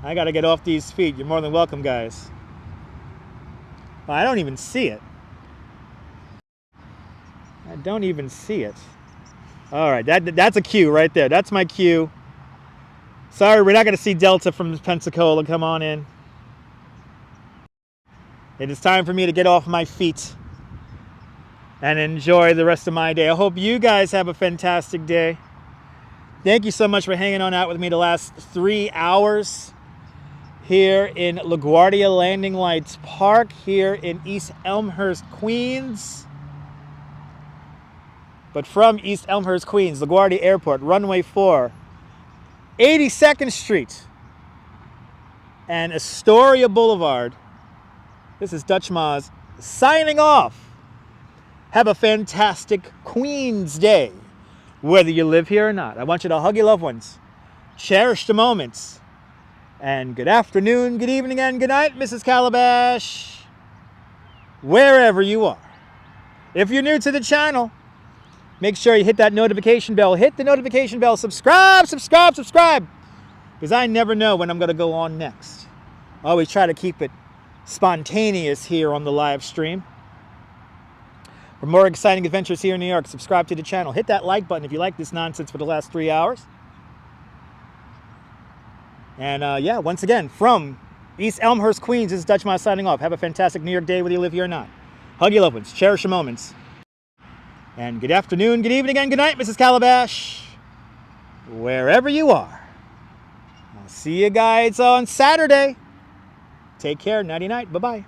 I got to get off these feet. You're more than welcome, guys. Well, I don't even see it. I don't even see it. All right, that's a cue right there. That's my cue. Sorry, we're not going to see Delta from Pensacola. Come on in. It is time for me to get off my feet and enjoy the rest of my day. I hope you guys have a fantastic day. Thank you so much for hanging on out with me the last 3 hours here in LaGuardia Landing Lights Park here in East Elmhurst, Queens. But from East Elmhurst, Queens, LaGuardia Airport, runway 4, 82nd Street, and Astoria Boulevard. This is Dutch Maz signing off. Have a fantastic Queens Day, whether you live here or not. I want you to hug your loved ones, cherish the moments, and good afternoon, good evening, and good night, Mrs. Calabash, wherever you are. If you're new to the channel, make sure you hit that notification bell. Hit the notification bell. Subscribe, subscribe, subscribe. Because I never know when I'm going to go on next. I always try to keep it spontaneous here on the live stream. For more exciting adventures here in New York, subscribe to the channel. Hit that like button if you like this nonsense for the last 3 hours. And yeah, once again, from East Elmhurst, Queens, this is Dutch Maz signing off. Have a fantastic New York day, whether you live here or not. Hug your loved ones. Cherish your moments. And good afternoon, good evening, and good night, Mrs. Calabash, wherever you are. I'll see you guys on Saturday. Take care. Nighty-night. Bye-bye.